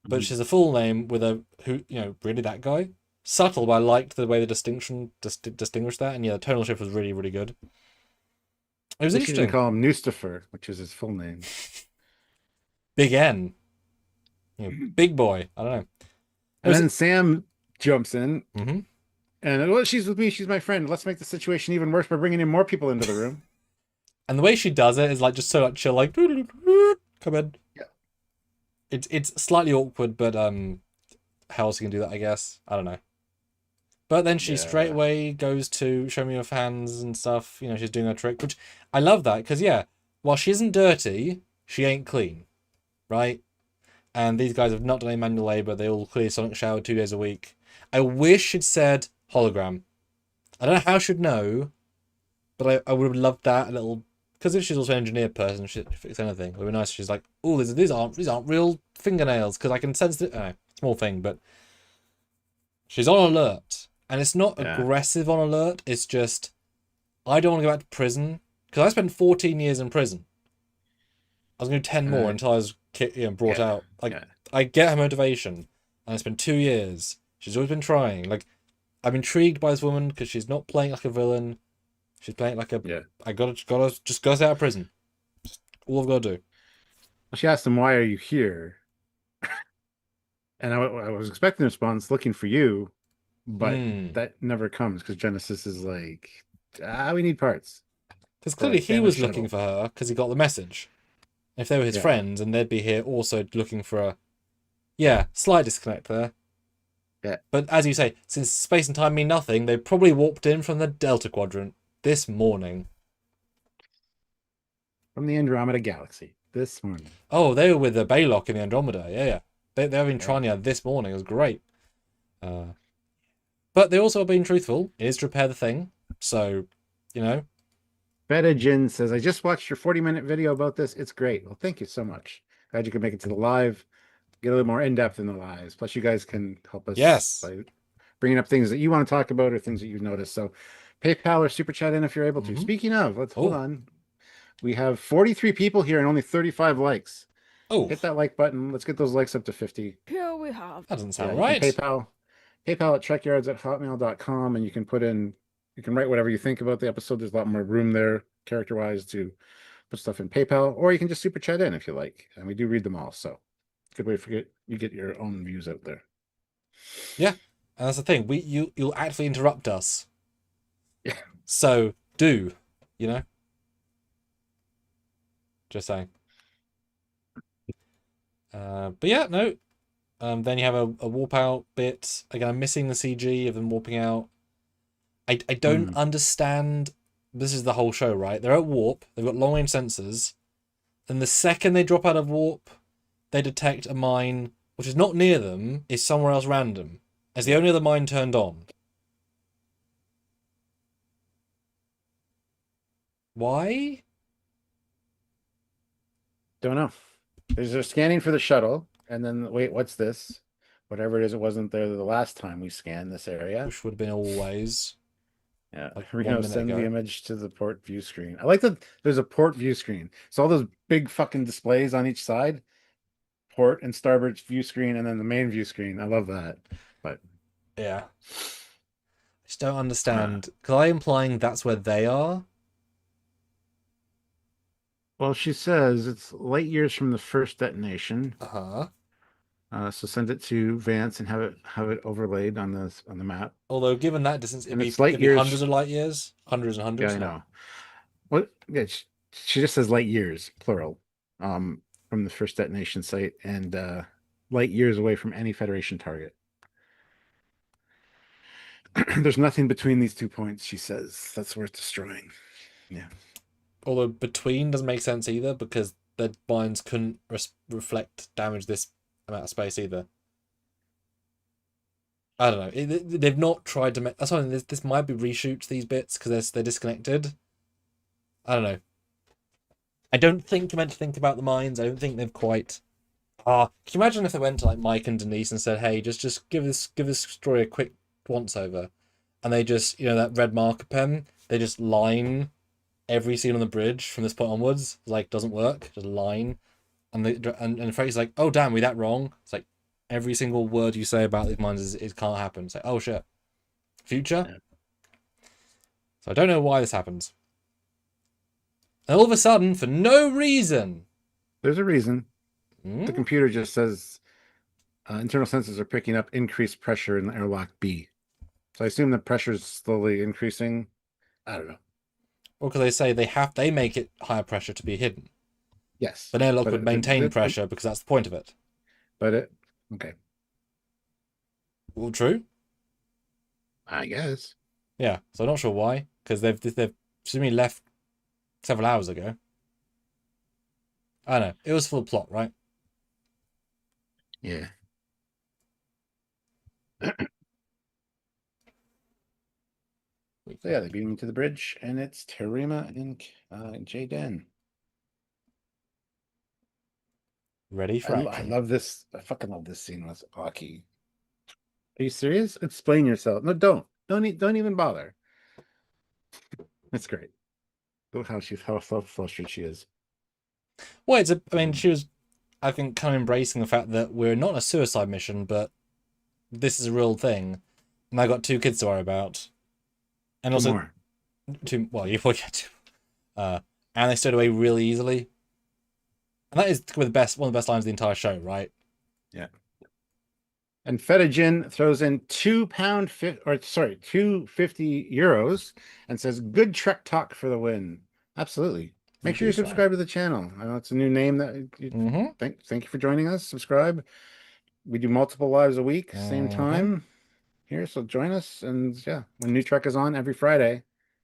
But she's a full name with really that guy. Subtle, but I liked the way the distinguished that, and the tonal shift was really, really good. It was interesting. They call him Nustifer, which is his full name. Big N. Big boy. I don't know. And then Sam jumps in. And well, she's with me. She's my friend. Let's make the situation even worse by bringing in more people into the room. And the way she does it is like just so like chill, like come in. Yeah. It's slightly awkward, but how else you can do that? I guess I don't know. But then she straight away goes to show me her hands and stuff. You know, she's doing her trick, which I love that because yeah, while she isn't dirty, she ain't clean, right? And these guys have not done any manual labor. They all clearly sonic showered 2 days a week. I wish it said hologram. I don't know how she'd know, but I would have loved that a little. Because if she's also an engineered person, she'd fix anything. It would be nice if she's like, oh, these aren't real fingernails, because I can sense it. Small thing, but she's on alert. And it's not aggressive on alert, it's just, I don't want to go back to prison. Because I spent 14 years in prison. I was going to do 10 more until I was brought out. Like, I get her motivation. And I spent 2 years. She's always been trying. Like, I'm intrigued by this woman because she's not playing like a villain. She's playing like a. I gotta just get out of prison. Just all I've got to do. Well, she asked him, "Why are you here?" And I was expecting a response, "Looking for you," but that never comes because Genesis is like, "We need parts." Because clearly he was looking for her because he got the message. If they were his friends, and they'd be here also looking for a. Slight disconnect there. Yeah. But as you say, since space and time mean nothing, they probably warped in from the Delta Quadrant this morning. From the Andromeda Galaxy this morning. Oh, they were with the Baylock in the Andromeda. Yeah. They were in Tranya this morning. It was great. But they also are being truthful. It is to repair the thing. So, you know. Beta Jin says, "I just watched your 40-minute video about this. It's great." Well, thank you so much. Glad you could make it to the live. Get a little more in-depth in the lives. Plus, you guys can help us by bringing up things that you want to talk about or things that you've noticed. So, PayPal or Super Chat in if you're able to. Speaking of, let's hold on. We have 43 people here and only 35 likes. Hit that like button. Let's get those likes up to 50. Here we have. That doesn't sound right. PayPal at trekyards@hotmail.com, and you can write whatever you think about the episode. There's a lot more room there, character-wise, to put stuff in PayPal, or you can just Super Chat in if you like. And we do read them all, so good way to get your own views out there. Yeah, and that's the thing. You'll actually interrupt us. Yeah. So do, you know? Just saying. But yeah, no. Then you have a warp out bit. Again, I'm missing the CG of them warping out. I don't understand. This is the whole show, right? They're at warp. They've got long range sensors. Then the second they drop out of warp, they detect a mine which is not near them, is somewhere else random. As the only other mine turned on. Why? Don't know. They're scanning for the shuttle, and then wait, what's this? Whatever it is, it wasn't there the last time we scanned this area. Which would have been always. Yeah, like Reno, send the image to the port view screen. I like that there's a port view screen. So all those big fucking displays on each side, port and starboard view screen, and then the main view screen. I love that. But yeah, I just don't understand. Because I'm implying that's where they are. Well, she says it's light years from the first detonation. So send it to Vance and have it overlaid on the map. Although given that distance, it'd be hundreds of light years, hundreds and hundreds. Yeah, I know. What? Yeah, she just says light years, plural, from the first detonation site, and light years away from any Federation target. There's nothing between these 2 points, she says. That's worth destroying. Yeah. Although between doesn't make sense either, because the mines couldn't reflect damage this amount of space either. I don't know. They've not tried to make. That's something. This might be reshoots, these bits, because they're disconnected. I don't know. I don't think you're meant to think about the mines. I don't think they've quite. Can you imagine if they went to like Mike and Denise and said, "Hey, just give this story a quick once over," and they just, that red marker pen, they just line every scene on the bridge from this point onwards. It's like, doesn't work. Just line, and Frank's like, "Oh damn, we that wrong." It's like every single word you say about these mines it can't happen. It's like, oh shit, future. Yeah. So I don't know why this happens. And all of a sudden, for no reason. There's a reason. The computer just says internal sensors are picking up increased pressure in the airlock B. So I assume the pressure's slowly increasing. I don't know. Or because they say they make it higher pressure to be hidden. Yes, But airlock but would maintain pressure because that's the point of it. Okay. Well, true. I guess. Yeah. So I'm not sure why, because they've presumably left several hours ago. I don't know. It was full of plot, right? Yeah. So yeah, they beat me to the bridge, and it's Terima and Jaden. Ready for I action. love this. I fucking love this scene with Aki. Are you serious? Explain yourself. No, don't. Don't even bother. That's great. Look how flustered she is. Well, I mean, she was, I think, kind of embracing the fact that we're not a suicide mission, but this is a real thing, and I got 2 kids to worry about, and also More. 2. Well, you probably get 2. And they stowed away really easily, and that is one of the best lines of the entire show, right? Yeah. And Fetijin throws in €250 and says, "Good Trek talk for the win." Absolutely. Make sure you subscribe to the channel. I know it's a new name that thank you for joining us. Subscribe. We do multiple lives a week, same time here. So join us. And yeah, when new Trek is on every Friday,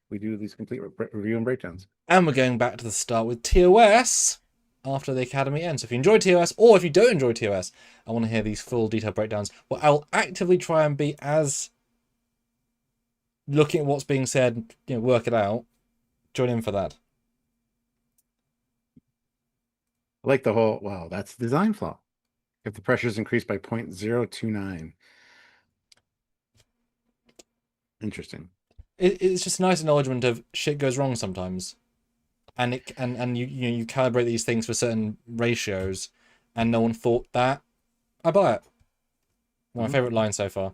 we do these complete review and breakdowns. And we're going back to the start with TOS after the Academy ends. So if you enjoy TOS, or if you don't enjoy TOS, I want to hear these full detailed breakdowns. Well, I'll actively try and be as looking at what's being said, work it out. Join in for that. I like the whole, wow, that's the design flaw. If the pressure is increased by 0.029. Interesting. It's just a nice acknowledgement of shit goes wrong sometimes. And you calibrate these things for certain ratios, and no one thought that. I buy it. One of my favorite lines so far.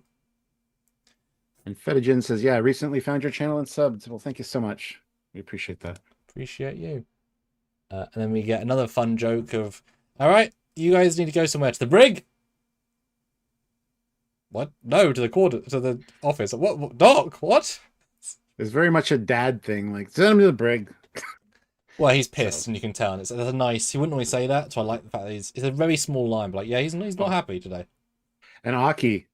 And Fetijin says, "Yeah, I recently found your channel and subbed. Well, thank you so much. We appreciate that." Appreciate you. And then we get another fun joke of, "All right, you guys need to go somewhere to the brig." What? No, to the office. What? Doc? What? It's very much a dad thing. Like, send him to the brig. Well, he's pissed, and you can tell. And it's a nice. He wouldn't always say that, so I like the fact that it's a very small line, but like, yeah, he's not happy today. And Aki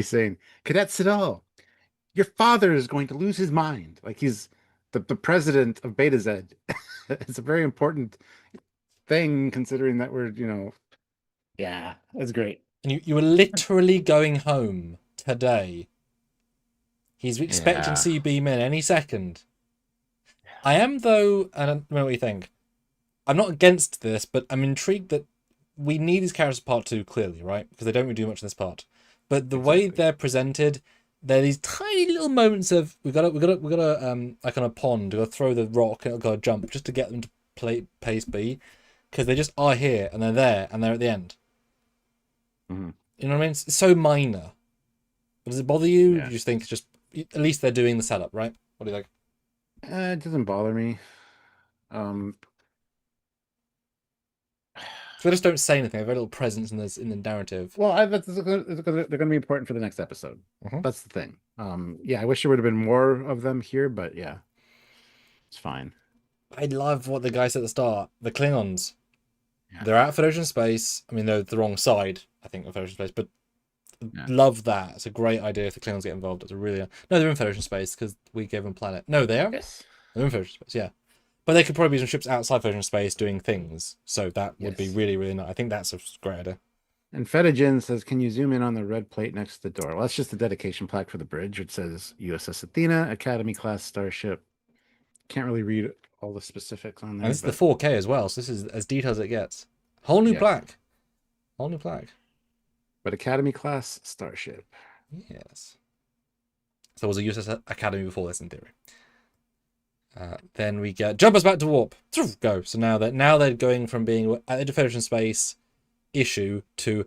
saying, "Cadet Sidal, your father is going to lose his mind." Like he's the president of Beta Z. It's a very important thing considering that we're, yeah, that's great. And you were literally going home today. He's expecting CB men any second. I am, though, and I don't know what you think. I'm not against this, but I'm intrigued that we need these characters part 2 clearly, right? Because they don't really do much in this part. But the way they're presented, they're these tiny little moments of we gotta like on a pond, we gotta throw the rock and gotta jump just to get them to play pace B, because they just are here and they're there and they're at the end. Mm-hmm. You know what I mean? It's so minor. But does it bother you? Yeah. You just think it's just at least they're doing the setup, right? What do you think? It doesn't bother me. So they just don't say anything. They have very little presence in the narrative. Well, they're going to be important for the next episode. That's the thing. Yeah, I wish there would have been more of them here, but yeah, it's fine. I love what the guy said at the start. The Klingons, they're out of Federation space. I mean, they're the wrong side, I think, of Federation space, but love that. It's a great idea if the Klingons get involved. It's a really no, they're in Federation space because we gave them a planet. No, they are. Yes, they're in Federation space. Yeah. But they could probably be some ships outside Federation space doing things. So that would be really, really nice. I think that's a great idea. And Fetijin says, "Can you zoom in on the red plate next to the door?" Well, that's just the dedication plaque for the bridge. It says USS Athena, Academy class starship. Can't really read all the specifics on there. And this is the 4K as well. So this is as detailed as it gets. Whole new plaque. Whole new plaque. But Academy class starship. Yes. So it was a USS Academy before this in theory. Then we get jump us back to warp. Go. So now they're going from being at the Federation space issue to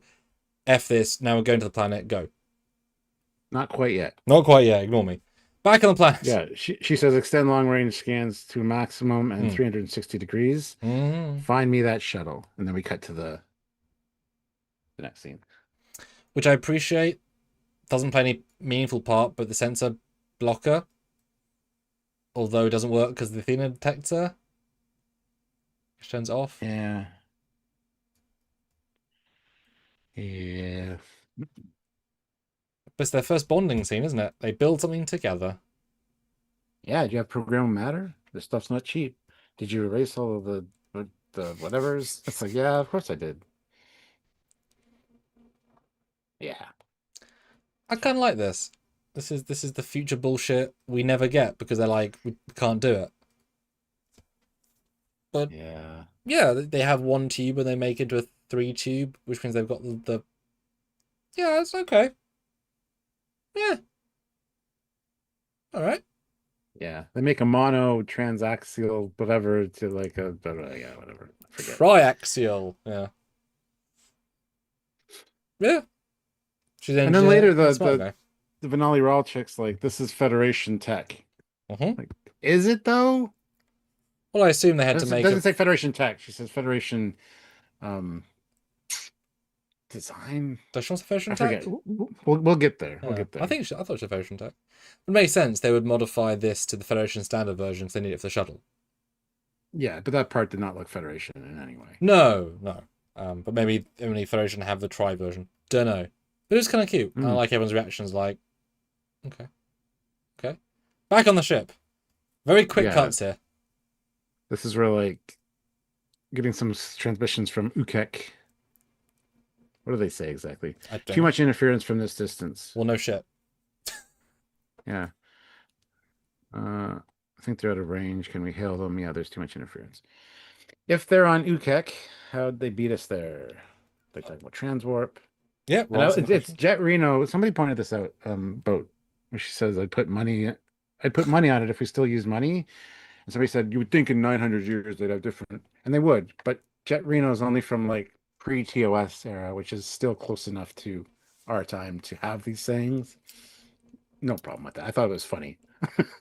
F this. Now we're going to the planet. Go. Not quite yet. Not quite yet. Ignore me. Back on the planet. Yeah, she says extend long range scans to maximum and 360 degrees. Find me that shuttle, and then we cut to the next scene, which I appreciate. doesn't play any meaningful part, but the sensor blocker, although it doesn't work because the Athena detector, which turns it off. Yeah. Yeah. But it's their first bonding scene, isn't it? They build something together. Yeah, do you have programmable matter? This stuff's not cheap. Did you erase all of the whatevers? It's like, yeah, of course I did. Yeah. I kind of like this. This is the future bullshit we never get because they're like we can't do it. But Yeah. yeah, they have one tube and they make it into a 3-tube, which means they've got the yeah, it's okay. Yeah, all right. Yeah. They make a mono transaxial whatever to like a yeah, whatever. I forget. Triaxial. Yeah. Yeah. She's an And then engineer later and a smart guy. the Vanelli Rawl chick's like, this is Federation tech. Mm-hmm. Like, is it though? Well, I assume they had to It make doesn't a say Federation tech. She says Federation um design. does she want a version I tech? forget. We'll get there. We'll Yeah. get there. I thought it was a version tech. It makes sense. They would modify this to the Federation standard version if they need it for the shuttle. Yeah, but that part did not look Federation in any way. No. But maybe only Federation have the tri version. Don't know. But it was kind of cute. I like everyone's reactions. Like, okay. Back on the ship. Very quick cuts here. This is where like getting some transmissions from Ukek. What do they say exactly? Too much interference from this distance. Well, no shit. Yeah. I think they're out of range. Can we hail them? Yeah, there's too much interference. If they're on Ukek, how'd they beat us there? They talk about transwarp. Yeah, it's Jet Reno. Somebody pointed this out. Boat, where she says, I'd put money on it if we still use money. And somebody said you would think in 900 years they'd have different, and they would. But Jet Reno is only from like pre-TOS era, which is still close enough to our time to have these sayings. No problem with that. I thought it was funny.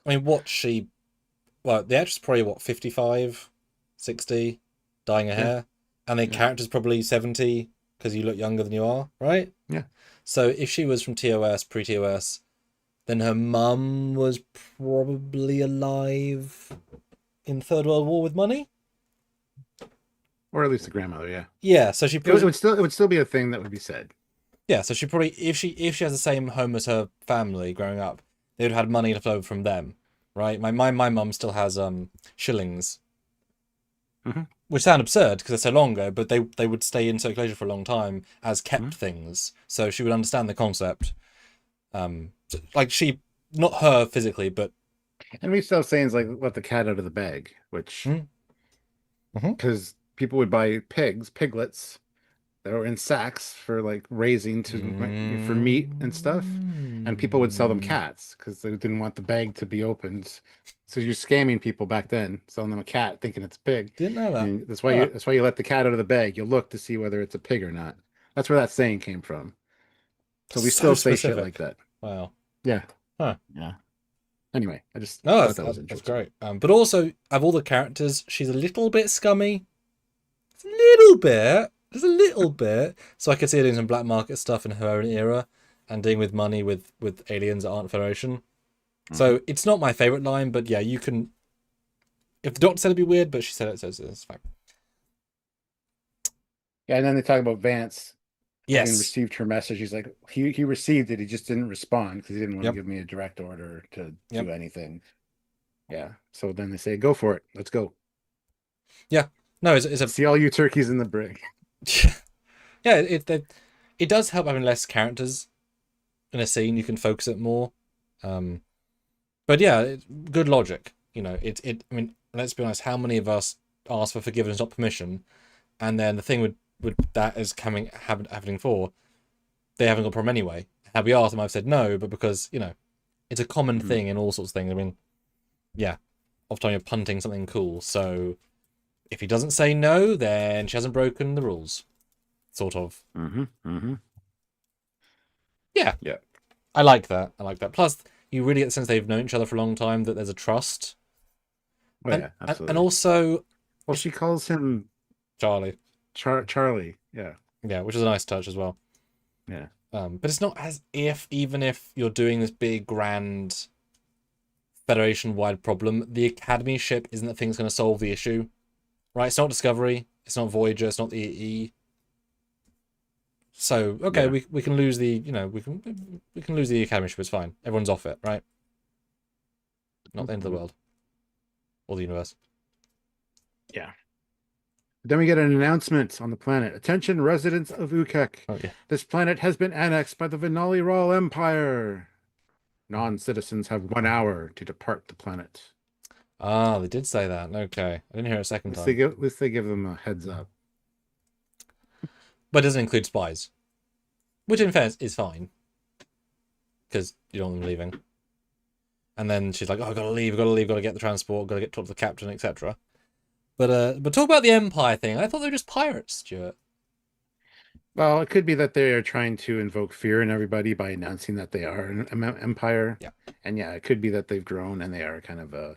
I mean, the actress probably 55, 60, dyeing her hair, and the character's probably 70 because you look younger than you are, right? Yeah. So if she was from TOS, pre-TOS, then her mum was probably alive in the Third World War with money, or at least the grandmother. Yeah. Yeah. So she it would still be a thing that would be said. Yeah. So she probably if she has the same home as her family growing up, they would have had money left over from them, right? My mum still has shillings, which sound absurd because they're so long ago, but they would stay in circulation for a long time as kept things, so she would understand the concept. Like she, not her physically, but and we still have sayings like "let the cat out of the bag," which because people would buy piglets that were in sacks for like raising for meat and stuff, and people would sell them cats because they didn't want the bag to be opened. So you're scamming people back then, selling them a cat, thinking it's a pig. Didn't know that. And that's why you let the cat out of the bag. You look to see whether it's a pig or not. That's where that saying came from. So we still say shit like that. Wow. Yeah. Huh. Yeah. Anyway, I just thought that was interesting. That's great. But also, of all the characters, she's a little bit scummy. Just a little bit. So I could see her doing some black market stuff in her own era and dealing with money with aliens that aren't Federation. So it's not my favorite line, but yeah, you can. If the doctor said it'd be weird, but she said it, so it's fine. Yeah, and then they talk about Vance. Yes. Having received her message. He's like, he received it. He just didn't respond because he didn't want to give me a direct order to do anything. Yeah. So then they say, go for it. Let's go. Yeah. No, it's a... See all you turkeys in the brig. Yeah, it does help having less characters in a scene. You can focus it more. But yeah, good logic. You know, I mean, let's be honest. How many of us ask for forgiveness, not permission, and then the thing with that is happening for, they haven't got a problem anyway. Had we asked them, I've said no, but because it's a common thing in all sorts of things. I mean, yeah, often you're punting something cool. So if he doesn't say no, then she hasn't broken the rules, sort of. Yeah. I like that. Plus, you really get the sense they've known each other for a long time, that there's a trust. Oh, yeah, absolutely. And also... Well, she calls him... Charlie. Charlie, yeah. Yeah, which is a nice touch as well. Yeah. But it's not as if, even if you're doing this big, grand, Federation-wide problem, the Academy ship isn't the thing that's going to solve the issue, right? It's not Discovery, it's not Voyager, it's not the EE. So okay, Yeah. we can lose the we can lose the Academy ship. It's fine. Everyone's off it, right? Not the end of the world or the universe. Yeah. Then we get an announcement on the planet. Attention, residents of Ukek. Oh yeah. This planet has been annexed by the Venali Royal Empire. Non-citizens have 1 hour to depart the planet. Ah, they did say that. Okay, I didn't hear it a second time. At least they give them a heads up. But it doesn't include spies, which in fairness is fine because you don't want them leaving. And then she's like, "Oh, I gotta leave, gotta get the transport, gotta get talk to the captain, etc." But talk about the Empire thing. I thought they were just pirates, Stuart. Well, it could be that they are trying to invoke fear in everybody by announcing that they are an empire. Yeah. And yeah, it could be that they've grown and they are kind of a.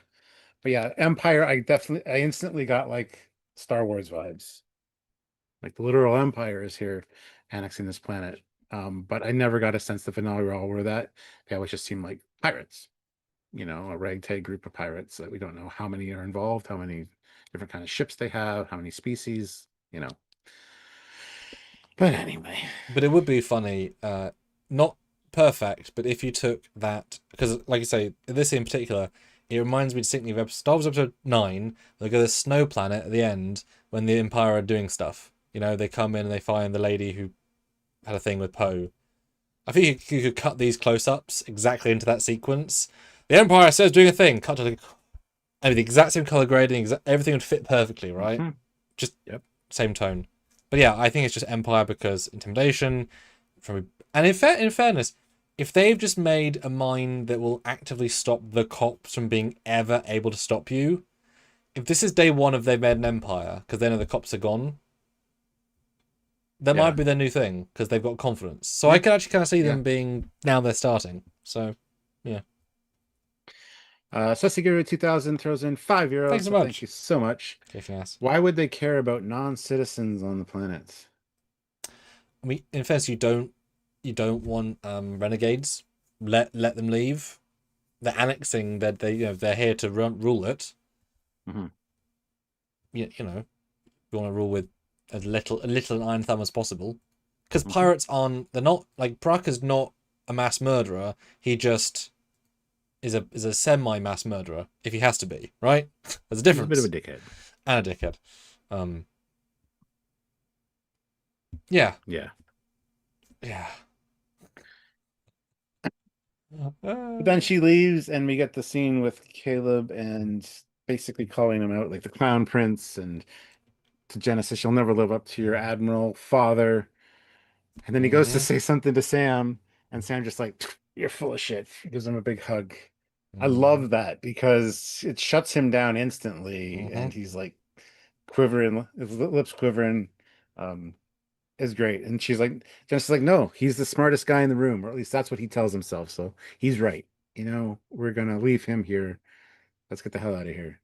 But yeah, Empire. I instantly got like Star Wars vibes. Like the literal Empire is here, annexing this planet. But I never got a sense the finale were all were that. They always just seemed like pirates. A ragtag group of pirates that we don't know how many are involved, how many different kind of ships they have, how many species. But anyway. But it would be funny, not perfect, but if you took that, because like you say, this in particular, it reminds me distinctly of Star Wars Episode 9. They go to the snow planet at the end when the Empire are doing stuff. They come in and they find the lady who had a thing with Poe. I think you could cut these close-ups exactly into that sequence. The Empire says doing a thing. Cut to the exact same color grading. Everything would fit perfectly, right? Mm-hmm. Just same tone. But yeah, I think it's just Empire because intimidation. And in fairness, if they've just made a mine that will actively stop the cops from being ever able to stop you, if this is day one of they've made an empire because they know the cops are gone, that might be their new thing because they've got confidence. So I can actually kind of see them being now they're starting. So yeah. Sesiguru 2000 throws in €5. Thanks so much. Thank you so much. Kicking ass. Why would they care about non-citizens on the planet? I mean, in fairness, you don't want renegades. Let them leave. They're annexing. They're here to rule it. Mm-hmm. You want to rule with as little an iron thumb as possible. Because pirates they're not like Paraka's not a mass murderer. He just is a semi-mass murderer if he has to be, right? There's a difference. He's a bit of a dickhead. And a dickhead. Yeah. Yeah. Yeah. But then she leaves, and we get the scene with Caleb and basically calling him out, like the Clown Prince, and to Genesis, you'll never live up to your admiral father. And then he goes to say something to Sam, and Sam just like, you're full of shit. Gives him a big hug. I love that because it shuts him down instantly, and he's like quivering, his lips quivering. Is great. And she's like, Genesis is like, no, he's the smartest guy in the room, or at least that's what he tells himself. So he's right. We're gonna leave him here. Let's get the hell out of here.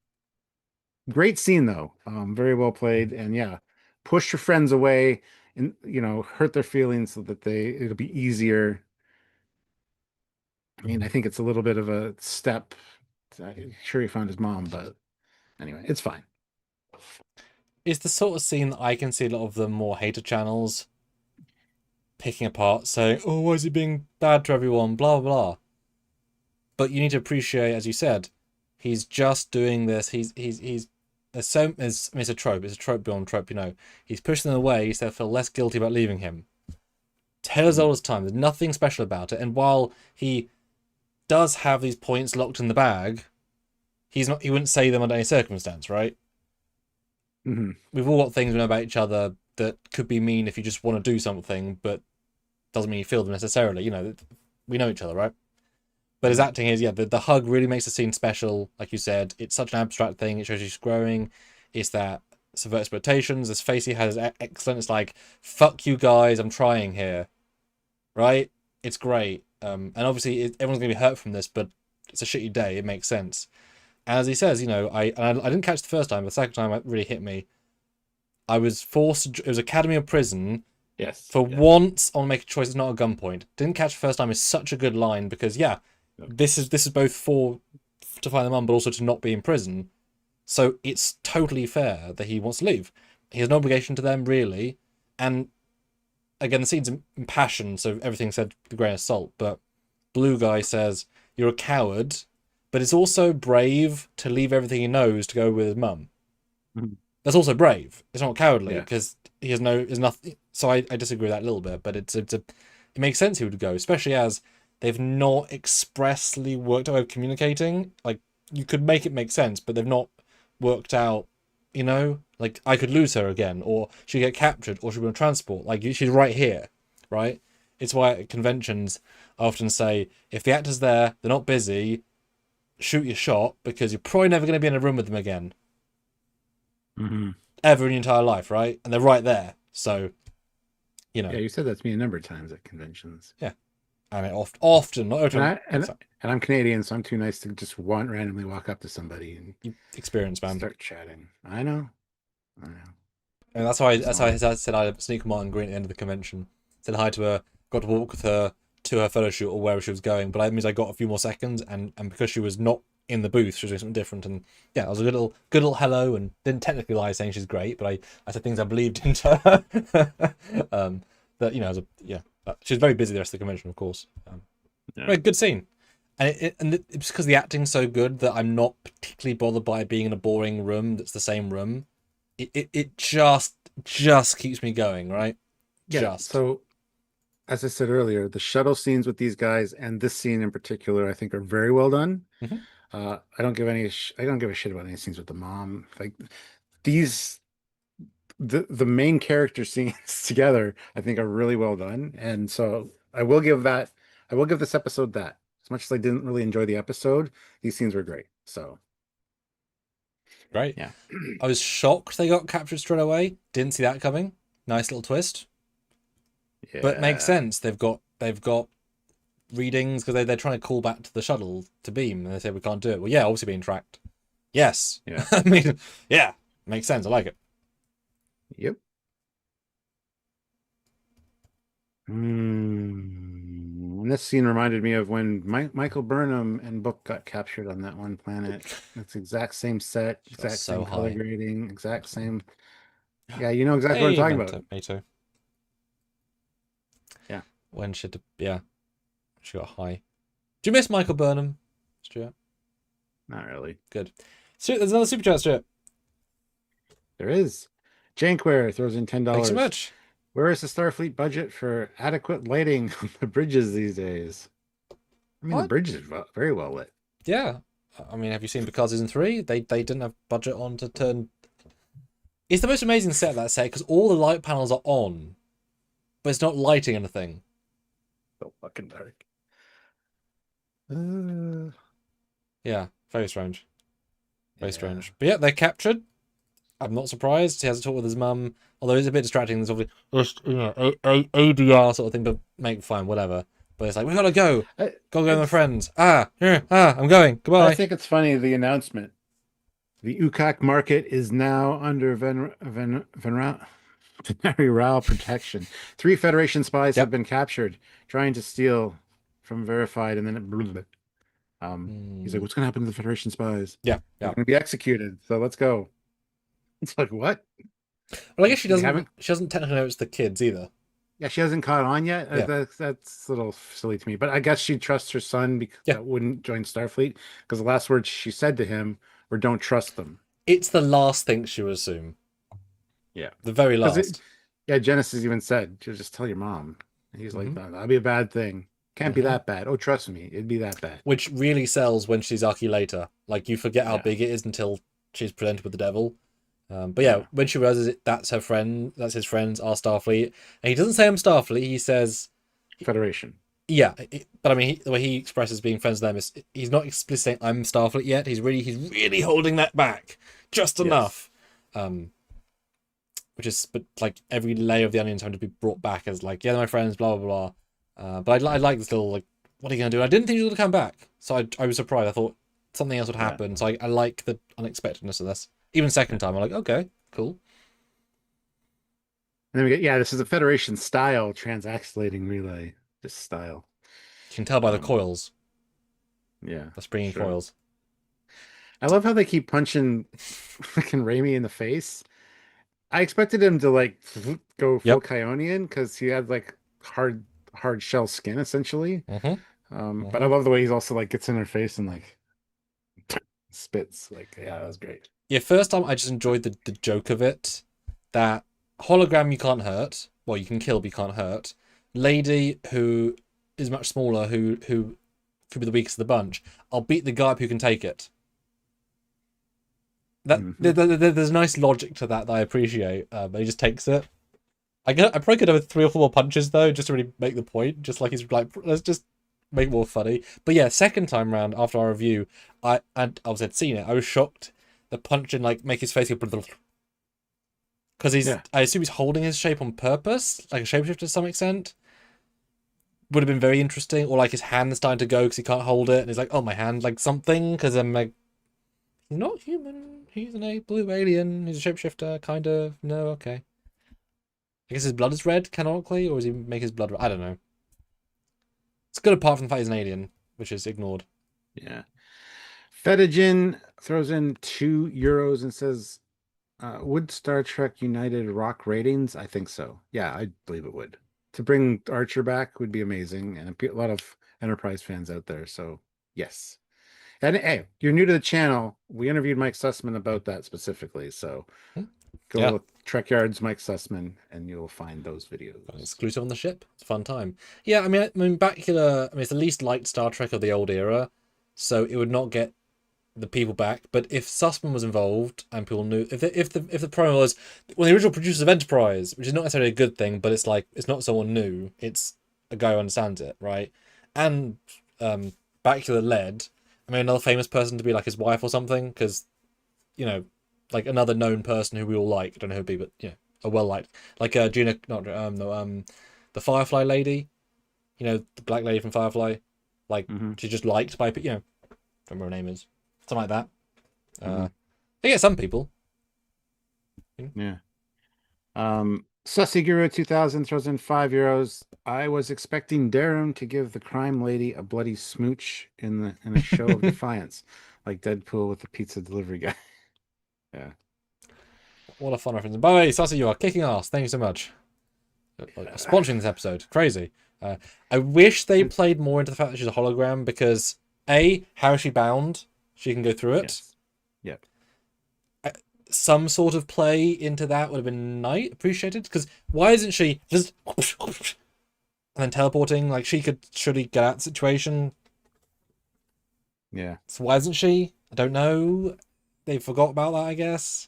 Great scene though. Very well played. And yeah, push your friends away and hurt their feelings so that it'll be easier. I mean, I think it's a little bit of a step. I'm sure he found his mom, but anyway, it's fine. It's the sort of scene that I can see a lot of the more hater channels picking apart, saying, "Oh, why is he being bad to everyone?" Blah blah blah. But you need to appreciate, as you said, he's just doing this. It's a trope. It's a trope beyond trope. He's pushing them away so they feel less guilty about leaving him. Tales old as time. There's nothing special about it. And while he does have these points locked in the bag, he wouldn't say them under any circumstance, right? Mm-hmm. We've all got things we know about each other that could be mean if you just want to do something, but doesn't mean you feel them necessarily. We know each other, right? But his acting is, the hug really makes the scene special. Like you said, it's such an abstract thing. It shows he's growing. It's that subvert expectations. This face he has is excellent. It's like, fuck you guys, I'm trying here. Right? It's great. And obviously, everyone's going to be hurt from this, but it's a shitty day. It makes sense. As he says, I didn't catch the first time, but the second time it really hit me. I was forced. It was Academy or prison, Yes. For Yeah. once, I'll make a choice. It's not a gunpoint. Didn't catch the first time is such a good line because Yep. this is both for to find the mum, but also to not be in prison. So it's totally fair that he wants to leave. He has no obligation to them really, and again, the scene's impassioned, so everything's said with a grain of salt. But Blue Guy says you're a coward, but it's also brave to leave everything he knows to go with his mum. Mhm. That's also brave. It's not cowardly Yeah. because he has no, is nothing. So I disagree with that a little bit, but it makes sense he would go, especially as they've not expressly worked out communicating. Like you could make it make sense, but they've not worked out. You know, like I could lose her again, or she get captured, or she'll be on transport. Like she's right here, right? It's why at conventions I often say if the actor's there, they're not busy, shoot your shot because you're probably never going to be in a room with them again Hmm. ever in your entire life, right? And they're right there, so you know, Yeah, you said that to me a number of times at conventions. yeah. And it often not every And time. I and I'm Canadian, so I'm too nice to just randomly walk up to somebody and You experience, man. start chatting. I know. I know. And that's why It's I not. said I'd sneak Martin Green at the end of the convention. Said hi to her, got to walk with her to her photo shoot or wherever she was going, but that means I got a few more seconds and because she was not in the booth, she was doing something different, and yeah, it was a good little hello, and didn't technically lie saying she's great, but I said things I believed into her. That you know, yeah, she was very busy the rest of the convention, of course. Yeah. Right, good scene. And it's because the acting's so good that I'm not particularly bothered by being in a boring room that's the same room. It just keeps me going, right? Yeah. Just. So as I said earlier, the shuttle scenes with these guys and this scene in particular, I think, are very well done. Mhm. I don't give a shit about any scenes with the mom. Like these, the main character scenes together, I think, are really well done. And so I will give this episode that. As much as I didn't really enjoy the episode, these scenes were great. So Great. yeah, I was shocked they got captured straight away. Didn't see that coming. Nice little twist. But makes yeah, sense. They've got readings because they're trying to call back to the shuttle to beam, and they say we can't do it. Well, yeah, obviously being tracked. Yes. yeah, I mean, yeah, makes sense. I like it. yep. And this scene reminded me of when Michael Burnham and Book got captured on that one planet. It's the exact same set, She got exact so same color high. grading, exact same. Yeah, you know exactly what I'm Hey, talking about. me too. Yeah, When yeah, she got high. Do you miss Michael Burnham, Stuart? not really. Good. So there's another super chat, Stuart. There is. Jankware throws in Thanks so $10. much. Where is the Starfleet budget for adequate lighting on the bridges these days? I mean, the What? bridge is very well lit. Yeah. I mean, have you seen Picard season 3? They didn't have budget on to turn. It's the most amazing set that set because all the light panels are on, but it's not lighting anything. So fucking dark. Uh, Yeah, very strange. Very yeah. strange. But yeah, they're captured. I'm not surprised. He has a talk with his mum, although it's a bit distracting. There's obviously ADR sort of thing, but make fine, whatever. But it's like we gotta go, gotta go with my friends. I'm going. I Goodbye. think it's funny the announcement. The UCAC market is now under Venari Rao protection. 3 Federation spies have Yep. been captured trying to steal from verified, and then he's like, "What's going to happen to the Federation spies? Yeah, They're yeah. going to be executed. So let's go." It's like, what? Well, I guess she They doesn't. haven't. She doesn't technically know it's the kids either. Yeah, she hasn't caught on yet. Yeah. That's a little silly to me. But I guess she trusts her son because Yeah. that wouldn't join Starfleet. Because the last words she said to him were, "Don't trust them." It's the last thing she would assume. Yeah. The very last. Yeah, Genesis even said, just tell your mom. And he's like, Mhm. "No, that'd be a bad thing. Can't be Mhm. that bad. Oh, trust me, it'd be that bad." Which really sells when she's Aki later. Like you forget how Yeah. big it is until she's presented with the devil. But yeah, when she realizes that's her friend, that's his friends are Starfleet, and he doesn't say I'm Starfleet. He says, Federation. yeah. But I mean, the way he expresses being friends with them is he's not explicitly saying I'm Starfleet yet. He's really holding that back just Yes. enough. Which is, but like every layer of the onion is having to be brought back as like, yeah, they're my friends, blah blah blah. But I like this little like, what are you gonna do? I didn't think she was gonna come back, so I was surprised. I thought something else would happen. Yeah. So I like the unexpectedness of this. Even second time, I'm like, okay, cool. then we get, yeah, this is a Federation style transaxlating relay. This style. You can tell by the Um, coils, yeah, the springing sure. coils. I love how they keep punching fucking Raimi in the face. I expected him to like go full Yep. Kionian because he had like hard shell skin essentially. Mm-hmm. But I Mm-hmm. love the way he's also like gets in her face and like spits. Like, yeah, that was great. Yeah, first time I just enjoyed the joke of it. That hologram you can't hurt. Well, you can kill, but you can't hurt. Lady who is much smaller, who could be the weakest of the bunch. I'll beat the guy up who can take it. Hmm. There's nice logic to that I appreciate. But he just takes it. I probably could have 3 or 4 more punches though, just to really make the point. Just like he's like, let's just make it more funny. But yeah, second time round after our review, I had seen it. I was shocked. The punch and like make his face go because Yeah. I assume he's holding his shape on purpose, like a shapeshifter to some extent. Would have been very interesting, or like his hand's starting to go because he can't hold it, and he's like, "Oh, my hand, like something," because I'm like, he's not human. He's a blue alien. He's a shapeshifter, kind of. No, okay. I guess his blood is red canonically, or does he make his blood red? I don't know. It's good apart from the fact he's an alien, which is ignored. Yeah. Fedajin throws in €2 and says, would Star Trek United rock ratings? I think so. Yeah, I believe it would. To bring Archer back would be amazing, and a lot of Enterprise fans out there. So yes. And hey, you're new to the channel. We interviewed Mike Sussman about that specifically. So Yeah, go with Trekyards Mike Sussman, and you'll find those videos. exclusive on the ship. It's a fun time. Yeah, I mean, Bakula. I mean, it's the least liked Star Trek of the old era, so it would not get the people back. But if Sussman was involved and people knew, if the promo was one of the original producers of Enterprise, which is not necessarily a good thing, but it's like it's not someone new. It's a guy who understands it, right? And Bakula led. I mean, another famous person to be like his wife or something, because like another known person who we all like. I don't know who'd be, but a well liked, like Gina, not no the Firefly lady, the black lady from Firefly, like she's just liked by don't remember her name is something like that. Yeah, some people. Yeah. Susiguro 2000 throws in €5. I was expecting Darren to give the crime lady a bloody smooch in a show of defiance, like Deadpool with the pizza delivery guy. Yeah. What a fun reference. By the way, Sassy, you are kicking ass. Thank you so much. Sponsoring this episode. Crazy. I wish they played more into the fact that she's a hologram because how is she bound? She can go through it. Yes. Yep. Some sort of play into that would have been appreciated, because why isn't she just and then teleporting? Like, she could surely get out of the situation. Yeah. So why isn't she? I don't know. They forgot about that, I guess.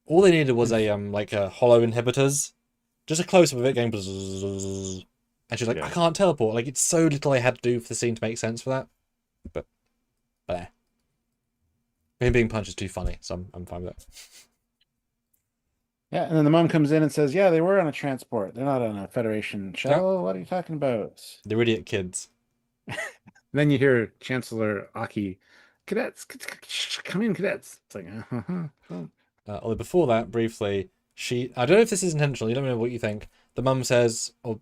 All they needed was a hollow inhibitors, just a close up of it going bzzz, and she's like, Yeah. I can't teleport. Like, it's so little I had to do for the scene to make sense for that. But him being punched is too funny, so I'm fine with that. Yeah, and then the mom comes in and says, "Yeah, they were on a transport. They're not on a Federation shuttle. Yep. What are you talking about?" They're idiot kids. And then you hear Chancellor Aki, "Cadets, come in, cadets." It's like, Although before that, briefly, I don't know if this is intentional. You don't know what you think. The mum says, or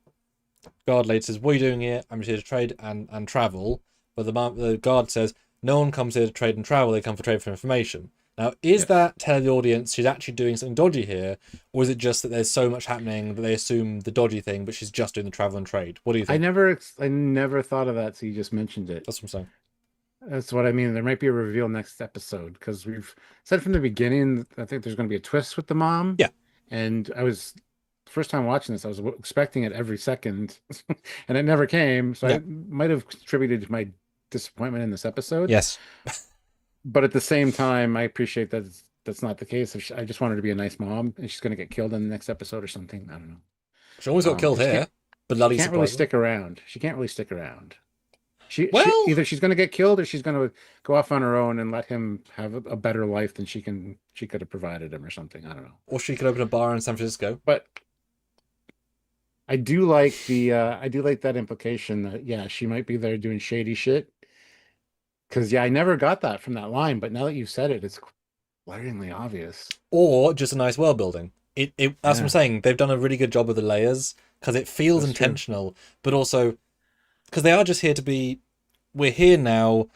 guard lady says, "What are you doing here? I'm just here to trade and travel." But the guard says, "No one comes here to trade and travel. They come for trade for information." Now, is that telling the audience she's actually doing something dodgy here, or is it just that there's so much happening that they assume the dodgy thing, but she's just doing the travel and trade? What do you I think? never thought of that, so you just mentioned it. That's what I'm saying. That's what I mean. There might be a reveal next episode because we've said from the beginning, I think there's going to be a twist with the mom. Yeah. And first time watching this, I was expecting it every second and it never came. So Yeah. I might have contributed to my disappointment in this episode. Yes. But at the same time, I appreciate that that's not the case. I just want her to be a nice mom and she's going to get killed in the next episode or something. I don't know. She almost got killed here, but she can't really stick around. She can't really stick around. Either she's going to get killed or she's going to go off on her own and let him have a better life than she could have provided him or something. I don't know. Or she could open a bar in San Francisco. But I do like that implication that she might be there doing shady shit. Because I never got that from that line, but now that you've said it, it's glaringly obvious. Or just a nice world building. That's what I'm Yeah, saying. They've done a really good job with the layers because it feels that's true. intentional, but also because they are just here to be. We're here now,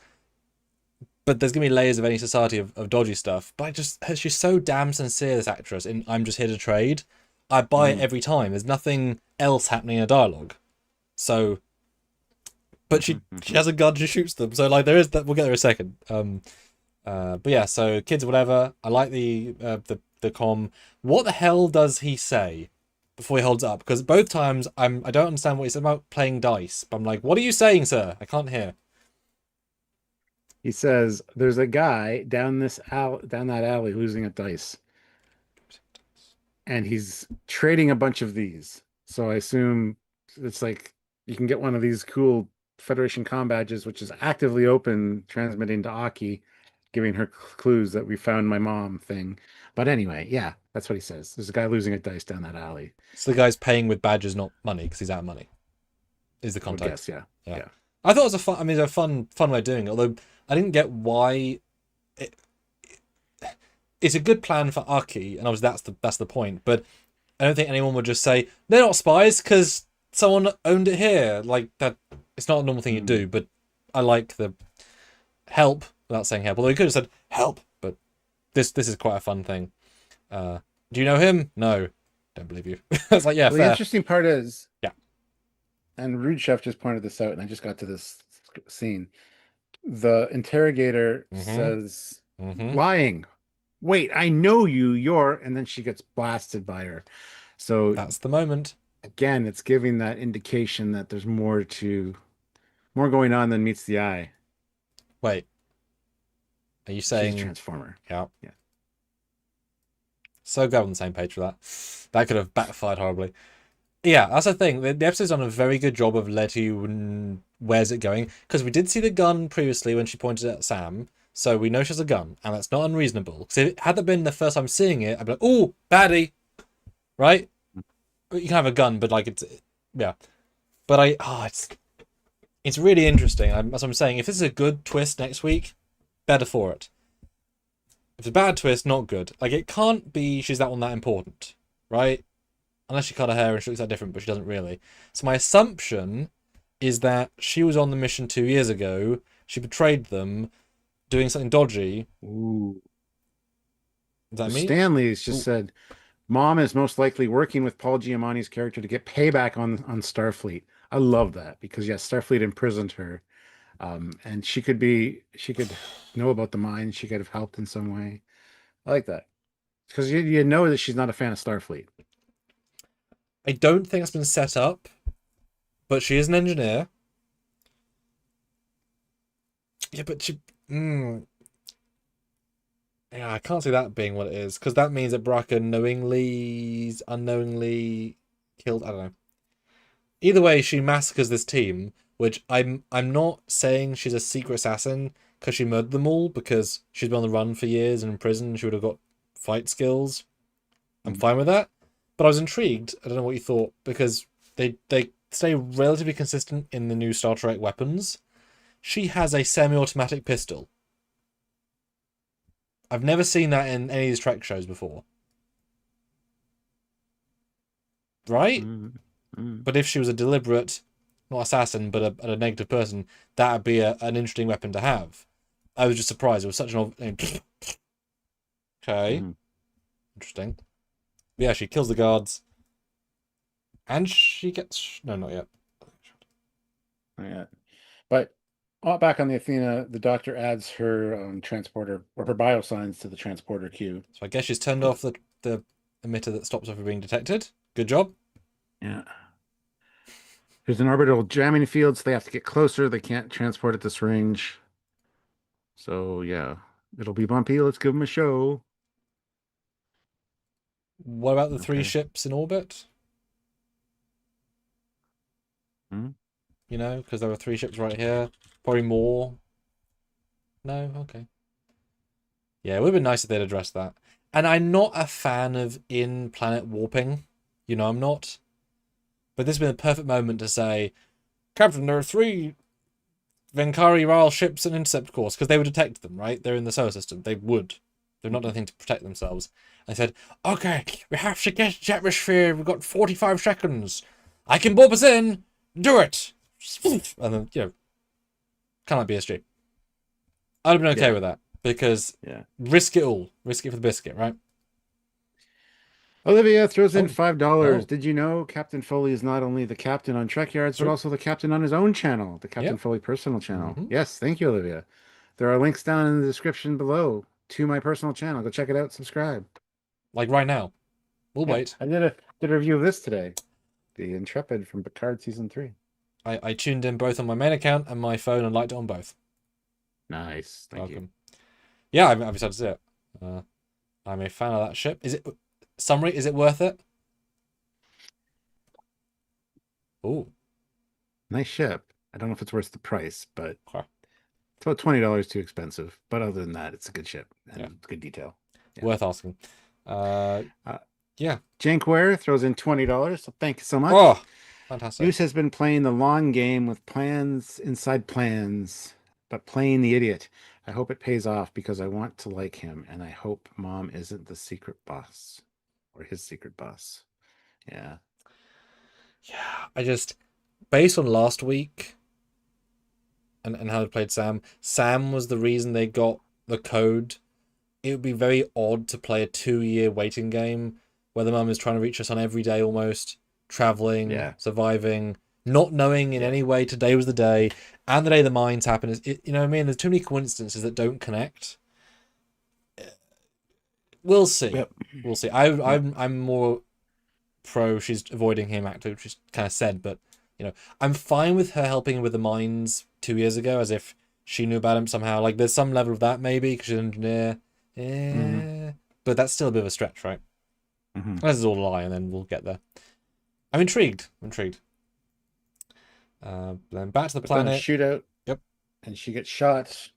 but there's gonna be layers of any society of dodgy stuff. But she's so damn sincere, this actress. In I'm just here to trade. I buy it Mm. every time. There's nothing else happening in a dialogue. So, but Mhm, she mhm. has a gun. She shoots them. So like there is that. We'll get there in a second. But yeah. So kids, or whatever. I like the com. What the hell does he say before he holds it up? Because both times I don't understand what he said about playing dice. But I'm like, what are you saying, sir? I can't hear. He says there's a guy down that alley losing at dice, and he's trading a bunch of these. So I assume it's like you can get one of these cool Federation com badges, which is actively open, transmitting to Aki, giving her clues that we found my mom thing. But anyway, yeah, that's what he says. There's a guy losing at dice down that alley. So the guy's paying with badges, not money, because he's out of money. Is the I would guess, context? yeah, Yeah, yeah. I thought it was a fun. I mean, it's a fun way of doing it. Although I didn't get why. It, it's a good plan for Aki, and obviously that's the point. But I don't think anyone would just say they're not spies because someone owned it here. Like that, it's not a normal thing you Mm. do. But I like the help without saying help. Although he could have said help, but this is quite a fun thing. Uh, do you know him? No, don't believe you. It's like yeah, Well, the fair. interesting part is, Yeah. and Rude Chef just pointed this out, and I just got to this scene. The interrogator Mm-hmm. says, Mm-hmm. lying. Wait, I know you. You're, and then she gets blasted by her. So That's the moment. again, it's giving that indication that there's more going on than meets the eye. Wait, are you She's a saying transformer. yeah? Yeah. So go on the same page for that. That could have backfired horribly. Yeah, that's the thing. The episode's done a very good job of letting you where's it going, because we did see the gun previously when she pointed at Sam, so we know she has a gun, and that's not unreasonable. Because had that been the first time seeing it, I'd be like, "Oh, baddie," right? You can have a gun, but like it's yeah. But it's really interesting. That's what I'm saying. If this is a good twist next week, better for it. If it's a bad twist, not good. Like it can't be she's that one that important, right? Unless she cut her hair and she looks that different, but she doesn't really. So my assumption is that she was on the mission 2 years ago. She betrayed them, doing something dodgy. Ooh. Is that So me? Stanley's just Ooh, said, Mom is most likely working with Paul Giamatti's character to get payback on Starfleet. I love that because yes, Starfleet imprisoned her. And she could know about the mine. She could have helped in some way. I like that because you know that she's not a fan of Starfleet. I don't think that's been set up, but she is an engineer. Yeah, but she. Yeah, I can't see that being what it is because that means that Braca unknowingly killed. I don't know. Either way, she massacres this team, which I'm not saying she's a secret assassin because she murdered them all, because she's been on the run for years and in prison. She would have got fight skills. I'm fine with that. But I was intrigued. I don't know what you thought, because they stay relatively consistent in the new Star Trek weapons. She has a semi-automatic pistol. I've never seen that in any of these Trek shows before. Right? Mm, mm. But if she was a deliberate, not assassin, but a negative person, that would be an interesting weapon to have. I was just surprised. It was such an okay, Mm. interesting. But yeah, she kills the guards, and she gets no, not yet. Yeah, but back on the Athena, the doctor adds her transporter or her biosigns to the transporter queue. So I guess she's turned off the emitter that stops her from being detected. Good job. Yeah. There's an orbital jamming field, so they have to get closer. They can't transport at this range. So yeah, it'll be bumpy. Let's give them a show. What about the three Okay. ships in orbit? Hmm? You know, because there were three ships right here. Probably more. No, okay. Yeah, it would have been nice if they'd addressed that. And I'm not a fan of in-planet warping. You know, I'm not. But this has been a perfect moment to say, Captain, there are three Venkari Ral ships in intercept course, because they would detect them, right? They're in the solar system. They would. They've not done anything to protect themselves. I said, okay, we have to get to the atmosphere. We've got 45 seconds. I can warp us in. Do it. And then, kind of like BSG. I'd have been okay with that because risk it all. Risk it for the biscuit, right? Olivia throws in $5. Oh. Did you know Captain Foley is not only the captain on Trekyards, but True. also the captain on his own channel, the Captain Yep. Foley personal channel? Mhm. Yes, thank you, Olivia. There are links down in the description below to my personal channel. Go check it out. Subscribe. Like right now. We'll wait. I did a review of this today. The Intrepid from Picard Season 3. I tuned in both on my main account and my phone and liked it on both. Nice. Thank you. Yeah, I'm excited to see it. I'm a fan of that ship. Is it summary? Is it worth it? Oh, Nice ship. I don't know if it's worth the price, but okay. it's about $20 too expensive. But other than that, it's a good ship and good detail. Yeah. Worth asking. Yeah. Jankware throws in $20, so thank you so much. Oh, fantastic. Goose has been playing the long game with plans inside plans, but playing the idiot. I hope it pays off because I want to like him, and I hope Mom isn't the secret boss or his secret boss. Yeah. Yeah, I just, based on last week and how they played Sam was the reason they got the code. It would be very odd to play a 2-year waiting game where the mum is trying to reach us on every day almost, traveling, surviving, not knowing in any way today was the day, and the day the mines happen. You know what I mean? There's too many coincidences that don't connect. We'll see. Yep. We'll see. I'm more pro she's avoiding him actively, which she's kind of said, but I'm fine with her helping with the mines 2 years ago, as if she knew about him somehow. Like there's some level of that maybe because she's an engineer. But that's still a bit of a stretch, right? This is all a lie, and then we'll get there. I'm intrigued. Then back to the planet. Shootout. Yep. And she gets shot.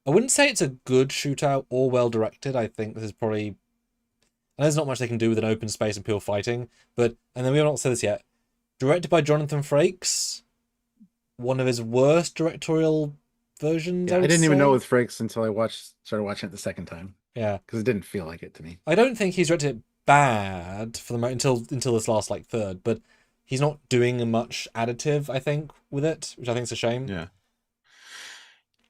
I wouldn't say it's a good shootout or well directed. I think this is probably, and there's not much they can do with an open space and people fighting. But and then we have not said this yet. Directed by Jonathan Frakes, one of his worst directorial versions. Yeah, I didn't even know it was Frakes until I started watching it the second time. Yeah, because it didn't feel like it to me. I don't think he's directed it bad for the moment until this last third, but he's not doing much additive, I think, with it, which I think is a shame. Yeah.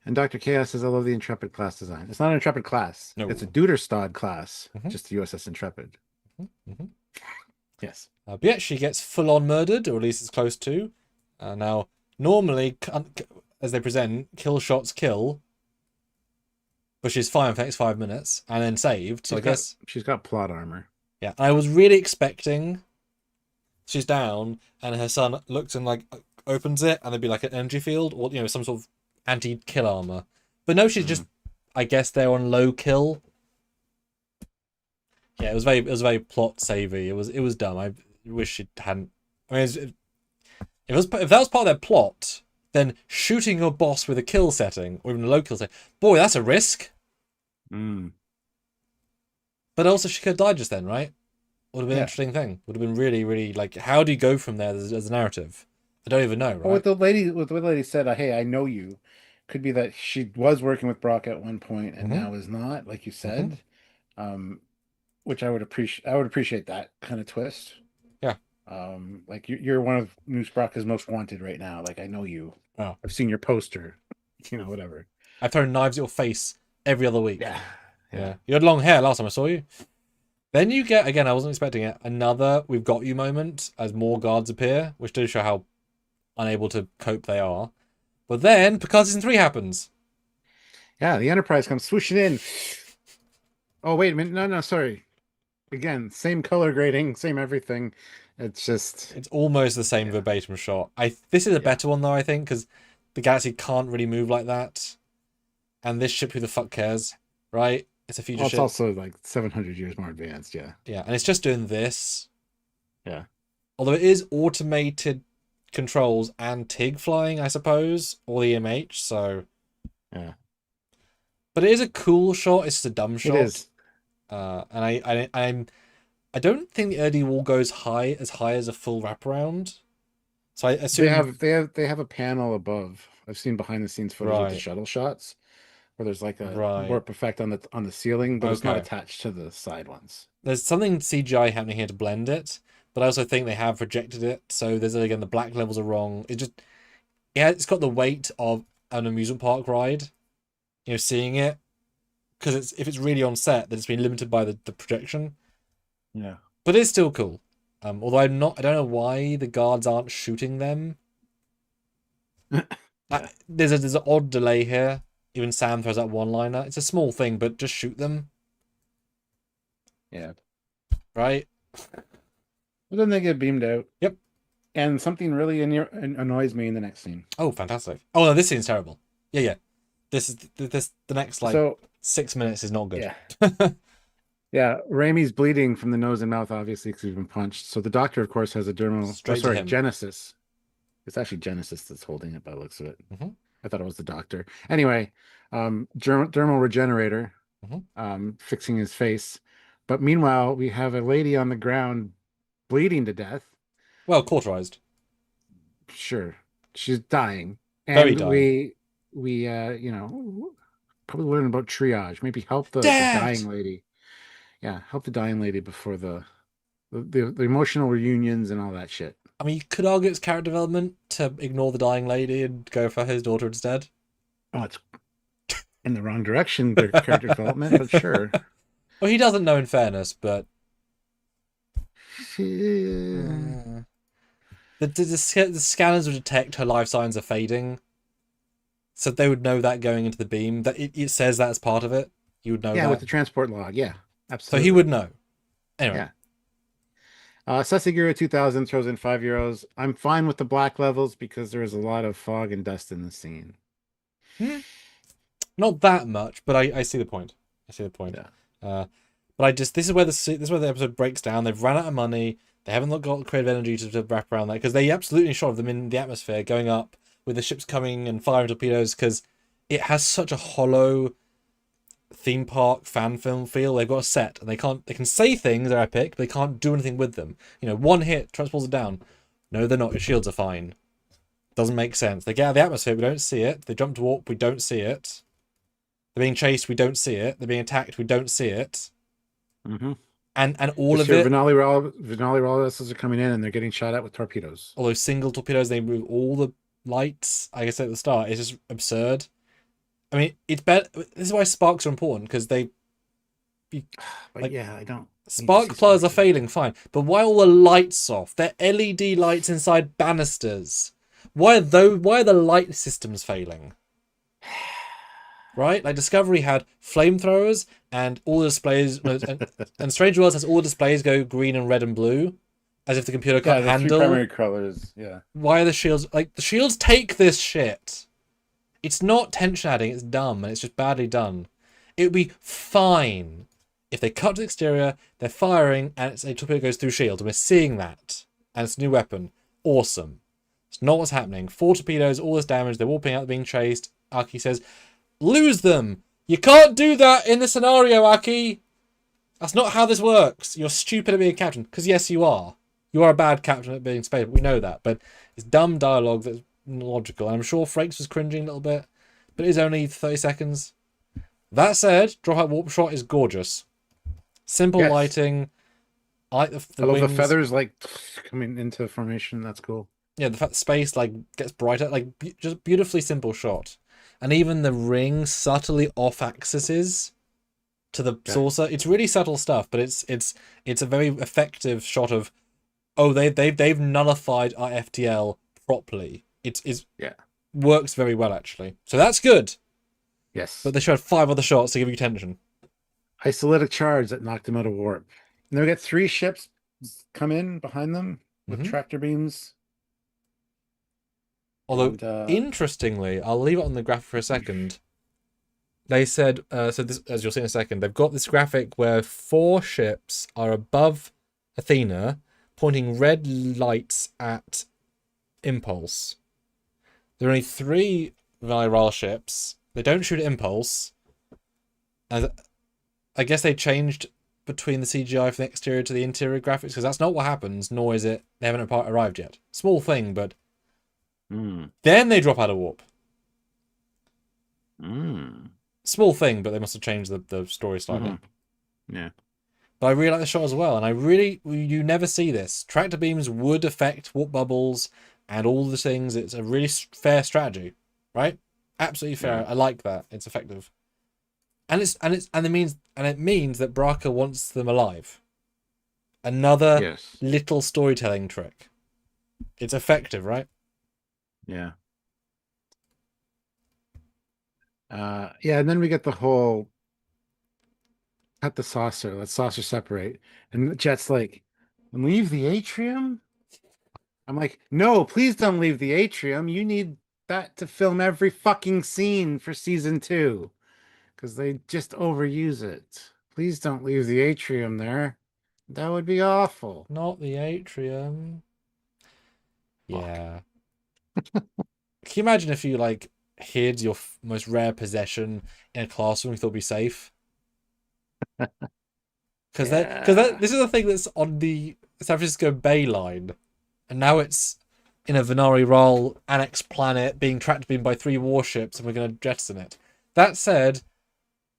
And Dr. Chaos says, I love the Intrepid class design. It's not an Intrepid class. No. It's a Duderstad class, just the USS Intrepid. Yes. But yeah, she gets full-on murdered, or at least it's close to. Now, normally, as they present, kill shots kill, but she's fine for the next 5 minutes, and then saved, so I guess... She's got plot armor. Yeah, I was really expecting she's down, and her son looks and, opens it, and there'd be, an energy field, or, some sort of anti-kill armor. But no, she's just, I guess they're on low kill. Yeah, it was very plot savvy. It was dumb. I wish it hadn't. I mean, if that was part of their plot, then shooting your boss with a kill setting or even a low kill setting, boy, that's a risk. But also, she could have died just then, right? Would have been an interesting thing. Would have been really, really how do you go from there as a narrative? I don't even know, right? Well, what the lady said, hey, I know you, could be that she was working with Brock at one point and now is not, like you said. Which I would appreciate that kind of twist. Yeah. You're one of Moose Brock's most wanted right now. I know you. Oh. I've seen your poster. Whatever. I've thrown knives at your face every other week. Yeah. You had long hair last time I saw you. Then you get, again, I wasn't expecting it, another we've got you moment as more guards appear, which does show how unable to cope they are. But then Picard Season 3 happens. Yeah, the Enterprise comes swooshing in. Oh, wait a minute. No, sorry. Again, same color grading, same everything. It's almost the same verbatim shot. This is a better one though, I think, because the galaxy can't really move like that. And this ship, who the fuck cares, right? It's a future ship. It's also 700 years more advanced, yeah. Yeah, and it's just doing this. Yeah. Although it is automated controls and TIG flying, I suppose, or the EMH, so... Yeah. But it is a cool shot, it's just a dumb shot. It is. And I don't think the early wall goes as high as a full wraparound. So I assume they have a panel above. I've seen behind the scenes footage of the shuttle shots. where there's like a Right. warp effect on the ceiling, but it's not Okay. attached to the side ones. There's something CGI happening here to blend it, but I also think they have projected it. So there's again the black levels are wrong. Yeah, it's got the weight of an amusement park ride. Seeing it because if it's really on set, then it's been limited by the projection. Yeah. But it's still cool. Although I don't know why the guards aren't shooting them. There's an odd delay here. Even Sam throws that one-liner. It's a small thing, but just shoot them. Yeah. Right? But then they get beamed out. Yep. And something really annoys me in the next scene. Oh, fantastic. Oh, no, this scene's terrible. Yeah. This is the next, 6 minutes is not good. Yeah. Yeah, Raimi's bleeding from the nose and mouth, obviously, because he's been punched. So the doctor, of course, has a Genesis. It's actually Genesis that's holding it by the looks of it. Mm-hmm. I thought it was the doctor. Anyway, dermal regenerator, fixing his face. But meanwhile, we have a lady on the ground bleeding to death. Well, cauterized. Sure, she's dying, and Very dying. we probably learn about triage. Maybe help the dying lady. Yeah, help the dying lady before the emotional reunions and all that shit. I mean, you could argue it's character development to ignore the dying lady and go for his daughter instead. Oh, it's in the wrong direction, their character development, but sure. Well, he doesn't know, in fairness, but the scanners would detect her life signs are fading, so they would know that going into the beam. That it says that as part of it. You would know. Yeah, that. with the transport log. Yeah, absolutely. So he would know. Anyway. Yeah. Sesagura 2000 throws in €5. I'm fine with the black levels because there is a lot of fog and dust in the scene. Not that much, but I see the point. Yeah. But this is where the episode breaks down. They've run out of money. They haven't got creative energy to wrap around that because they absolutely shot them in the atmosphere, going up with the ships coming and firing torpedoes because it has such a hollow theme park fan film feel. They've got a set and they can say things, they're epic, but they can't do anything with them. One hit transports it down. No, they're not. Your shields are fine. Doesn't make sense. They get out of the atmosphere, we don't see it. They jump to warp, we don't see it. They're being chased, we don't see it. They're being attacked, we don't see it. Mm-hmm. And all of it. Vinali vessels are coming in and they're getting shot at with torpedoes. All those single torpedoes, they move all the lights. Like I said at the start, it's just absurd. I mean, it's better. This is why sparks are important because they. I don't. Spark plugs are failing, fine, but why all the lights off? They're LED lights inside banisters. Why are the light systems failing? Right, like Discovery had flamethrowers and all the displays, and Strange Worlds has all the displays go green and red and blue, as if the computer can't handle. Three primary colors. Yeah. Why are the shields the shields take this shit? It's not tension adding, it's dumb, and it's just badly done. It would be fine if they cut to the exterior, they're firing, and a torpedo goes through shields, and we're seeing that, and it's a new weapon. Awesome. It's not what's happening. 4 torpedoes, all this damage, they're warping out, they're being chased. Aki says, lose them! You can't do that in the scenario, Aki! That's not how this works. You're stupid at being a captain. Because yes, you are. You are a bad captain at being space, we know that. But it's dumb dialogue that's logical. And I'm sure Frakes was cringing a little bit, but it is only 30 seconds. That said, dropout warp shot is gorgeous. Simple lighting. I like the wings. The feathers coming into formation. That's cool. Yeah, the fact the space gets brighter, just beautifully simple shot, and even the ring subtly off axes to the saucer. It's really subtle stuff, but it's a very effective shot of they've nullified our FTL properly. It works very well actually, so that's good. Yes, but they showed 5 other shots to give you tension. Isolytic charge that knocked them out of warp. And we got 3 ships come in behind them with tractor beams. Although, interestingly, I'll leave it on the graphic for a second. They said, so this, as you'll see in a second, they've got this graphic where 4 ships are above Athena, pointing red lights at Impulse. There are only 3 Viral ships. They don't shoot at Impulse. And I guess they changed between the CGI from the exterior to the interior graphics, because that's not what happens, nor is it they haven't arrived yet. Small thing, but then they drop out of warp. Small thing, but they must have changed the story slightly. Yeah. But I really like the shot as well, and you never see this. Tractor beams would affect warp bubbles and all the things. It's a really fair strategy, right? Absolutely fair. Yeah. I like that. It's effective, and it means that Braka wants them alive. Another Yes. little storytelling trick. It's effective, right? Yeah. Yeah, and then we get the whole cut the saucer, let saucer separate. And Jet's like, leave the atrium? I'm like, no, please don't leave the atrium. You need that to film every fucking scene for season 2. Because they just overuse it. Please don't leave the atrium there. That would be awful. Not the atrium. Fuck. Yeah. Can you imagine if you like hid your most rare possession in a classroom you thought would be safe? Because Yeah. this is the thing that's on the San Francisco Bay line, and now it's in a Venari Roll annex planet being tracked beam by 3 warships, and we're going to jettison it. That said,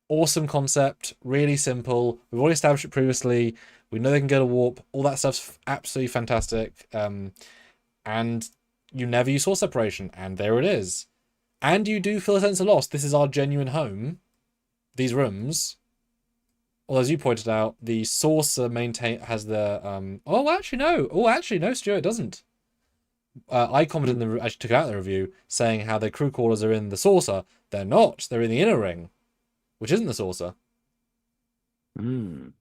awesome concept, really simple. We've already established it previously. We know they can go to warp. All that stuff's absolutely fantastic. And you never use source separation, and there it is. And you do feel a sense of loss. This is our genuine home. These rooms. Well, as you pointed out, the saucer has the oh actually no, Stuart, it doesn't. I commented in the actually took it out in the review saying how the crew quarters are in the saucer. They're not. They're in the inner ring, which isn't the saucer. Mm.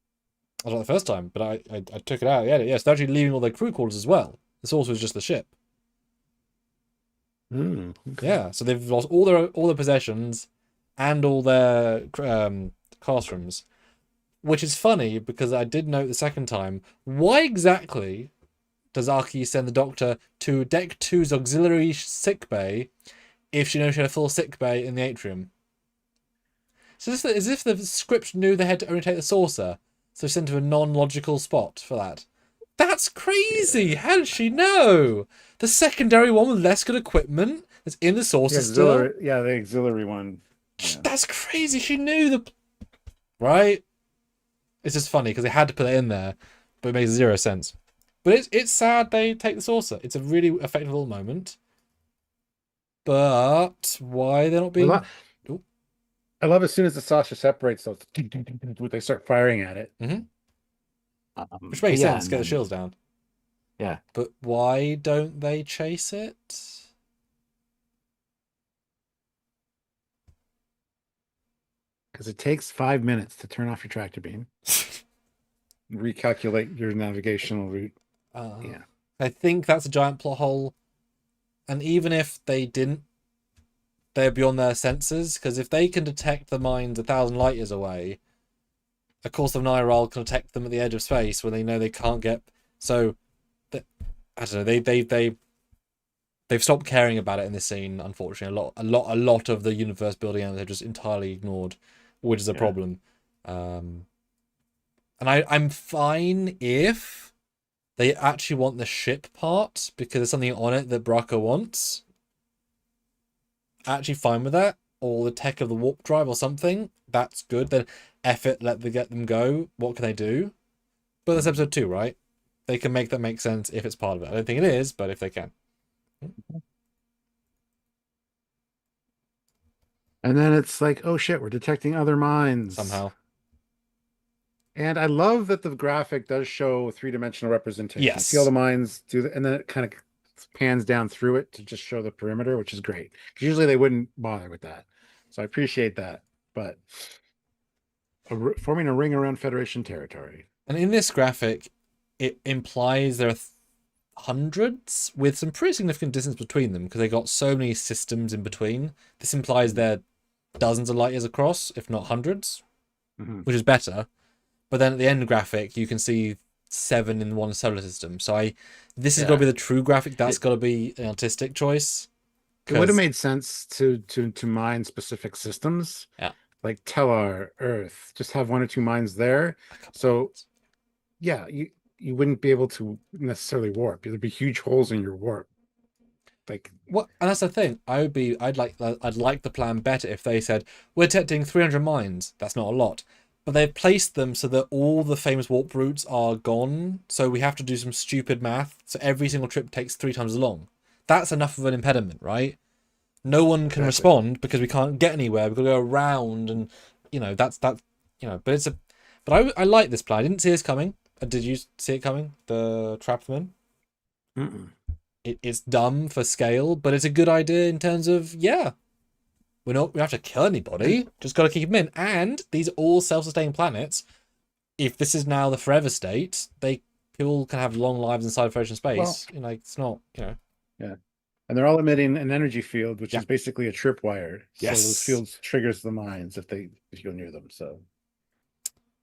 I was like the first time, but I took it out. Yeah, so they're actually leaving all their crew quarters as well. The saucer is just the ship. Okay. Yeah, so they've lost all their possessions and all their classrooms, which is funny because I did note the second time. Why exactly does Aki send the Doctor to Deck 2's auxiliary sick bay if she knows she had a full sick bay in the atrium? So as if the script knew they had to only take the saucer, so sent to a non-logical spot for that. That's crazy! Yeah. How did she know? The secondary one with less good equipment that's in the saucer still? Yeah, the auxiliary one. Yeah. That's crazy. She knew the... Right? It's just funny because they had to put it in there, but it makes 0 sense. But it's sad they take the saucer. It's a really effective little moment. But why they're not being... I love as soon as the saucer separates, so they start firing at it. Which makes Yeah, sense, get the shields down. Yeah. But why don't they chase it? Because it takes 5 minutes to turn off your tractor beam. Recalculate your navigational route. Yeah. I think that's a giant plot hole. And even if they didn't, they're beyond their senses. Because if they can detect the mines 1,000 light years away, of course the Niral can detect them at the edge of space when they know they can't get. So, I don't know. They've stopped caring about it in this scene. Unfortunately, a lot of the universe building elements are just entirely ignored, which is a problem. And I'm fine if they actually want the ship part because there's something on it that Bracco wants. Actually fine with that, or the tech of the warp drive or something. That's good. Then get them go. What can they do? But that's episode 2, right? They can make that make sense if it's part of it. I don't think it is, but if they can. And then it's like, oh shit, we're detecting other mines. Somehow. And I love that the graphic does show 3-dimensional representation. Yes. See all the mines do and then it kind of pans down through it to just show the perimeter, which is great. Because usually they wouldn't bother with that. So I appreciate that. But forming a ring around Federation territory. And in this graphic, it implies there are hundreds with some pretty significant distance between them because they got so many systems in between. This implies they're dozens of light years across, if not hundreds, which is better. But then at the end graphic, you can see 7 in one solar system. So this is got to be the true graphic. That's got to be an artistic choice. It would have made sense to mine specific systems. Yeah. Like Tellar, Earth, just have 1 or 2 mines there. So yeah, you wouldn't be able to necessarily warp. There'd be huge holes in your warp. Like, What? And that's the thing. I'd like the plan better if they said we're detecting 300 mines. That's not a lot, but they've placed them so that all the famous warp routes are gone. So we have to do some stupid math. So every single trip takes 3 times as long. That's enough of an impediment, right? No one can exactly. respond because we can't get anywhere. We've got to go around, and that's that. But it's a. But I like this plan. I didn't see this coming. Did you see it coming? The trap them in. Mm-mm. It's dumb for scale, but it's a good idea in terms of we don't have to kill anybody. Just got to keep them in. And these are all self-sustaining planets. If this is now the forever state, people can have long lives inside Federation space. Well, It's not yeah. And they're all emitting an energy field, which Yeah. is basically a tripwire. Yes. So those fields triggers the mines if you go near them. So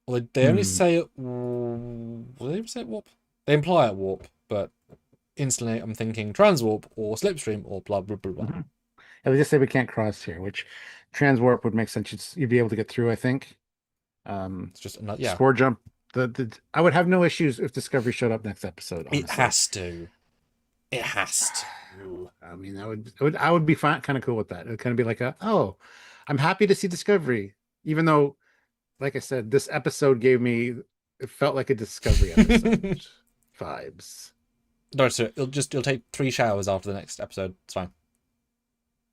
Well, they only say will they ever say warp? They imply it warp, but instantly I'm thinking transwarp or slipstream or blah blah blah blah. and they just say we can't cross here, which transwarp would make sense. You'd be able to get through, I think. It's just another Spore jump. I would have no issues if Discovery showed up next episode. Honestly. It has to. It has to. I mean, I would be fine, kind of cool with that. It would kind of be like I'm happy to see Discovery, even though, like I said, this episode it felt like a Discovery episode vibes. No, sir. It'll take 3 showers after the next episode. It's fine.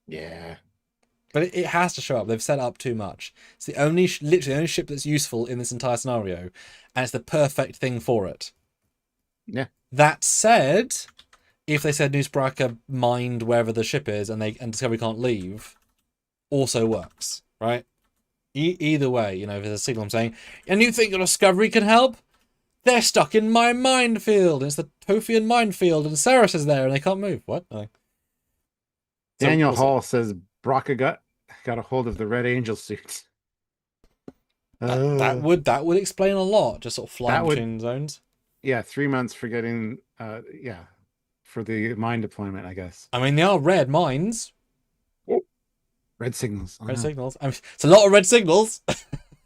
Yeah. But it has to show up. They've set up too much. It's literally the only ship that's useful in this entire scenario, and it's the perfect thing for it. Yeah. That said, if they said Newsbracker mined wherever the ship is and Discovery can't leave, also works, right? Either way, if there's a signal I'm saying, and you think your Discovery can help? They're stuck in my minefield. It's the Tophian minefield, and Ceres is there, and they can't move. What? Nothing. Daniel Hall says Braca got a hold of the Red Angel suits. That would explain a lot. Just sort of flying between zones. Yeah, 3 months for getting for the mine deployment, I guess. I mean, they are red mines. Red signals. Red signals. I mean, it's a lot of red signals.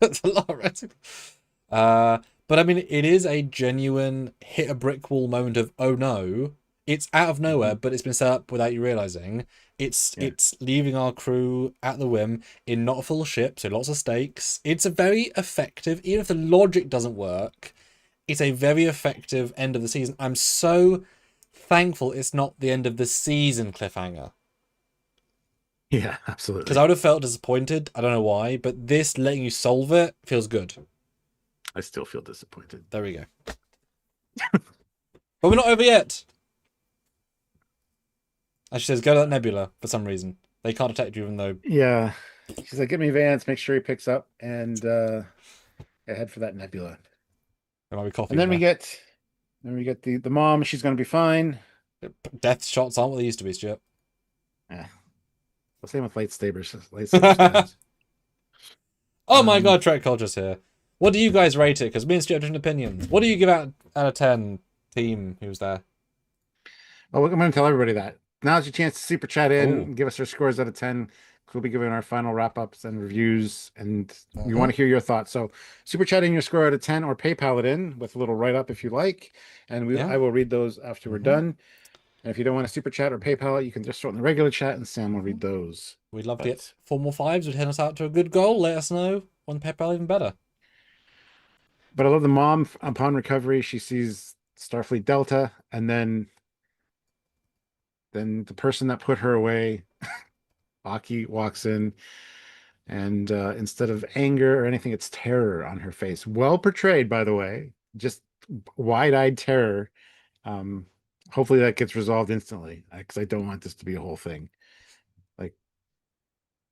It's a lot of red signals. But I mean, it is a genuine hit a brick wall moment of, oh no, it's out of nowhere, but it's been set up without you realizing. It's leaving our crew at the whim in not a full ship, so lots of stakes. It's a very effective, even if the logic doesn't work, it's a very effective end of the season. I'm so thankful it's not the end of the season cliffhanger. Yeah, absolutely. Because I would have felt disappointed. I don't know why, but this letting you solve it feels good. I still feel disappointed. There we go. But we're not over yet. And she says, go to that nebula for some reason. They can't detect you even though... Yeah. She's like, get me Vance, make sure he picks up, and head for that nebula. There might be coffee. And then we get the mom. She's going to be fine. Death shots aren't what they used to be, Stuart. Yeah. The same with lightsabers. Oh my god, Trek Culture's here. What do you guys rate it? Because me and Stuart have different opinions. What do you give out of 10, team who's there? Well, I'm going to tell everybody that. Now's your chance to super chat in and give us our scores out of 10. We'll be giving our final wrap-ups and reviews, and we want to hear your thoughts. So super chat in your score out of 10 or PayPal it in with a little write-up if you like, and I will read those after we're done. And if you don't want to super chat or PayPal it, you can just throw it in the regular chat, and Sam will read those. We'd love to get 4 more 5s. Would hit us out to a good goal. Let us know on PayPal, even better. But I love the mom. Upon recovery, she sees Starfleet Delta, and then the person that put her away, Aki, walks in, and instead of anger or anything, it's terror on her face. Well portrayed, by the way. Just wide-eyed terror. Hopefully that gets resolved instantly, because I don't want this to be a whole thing. Like,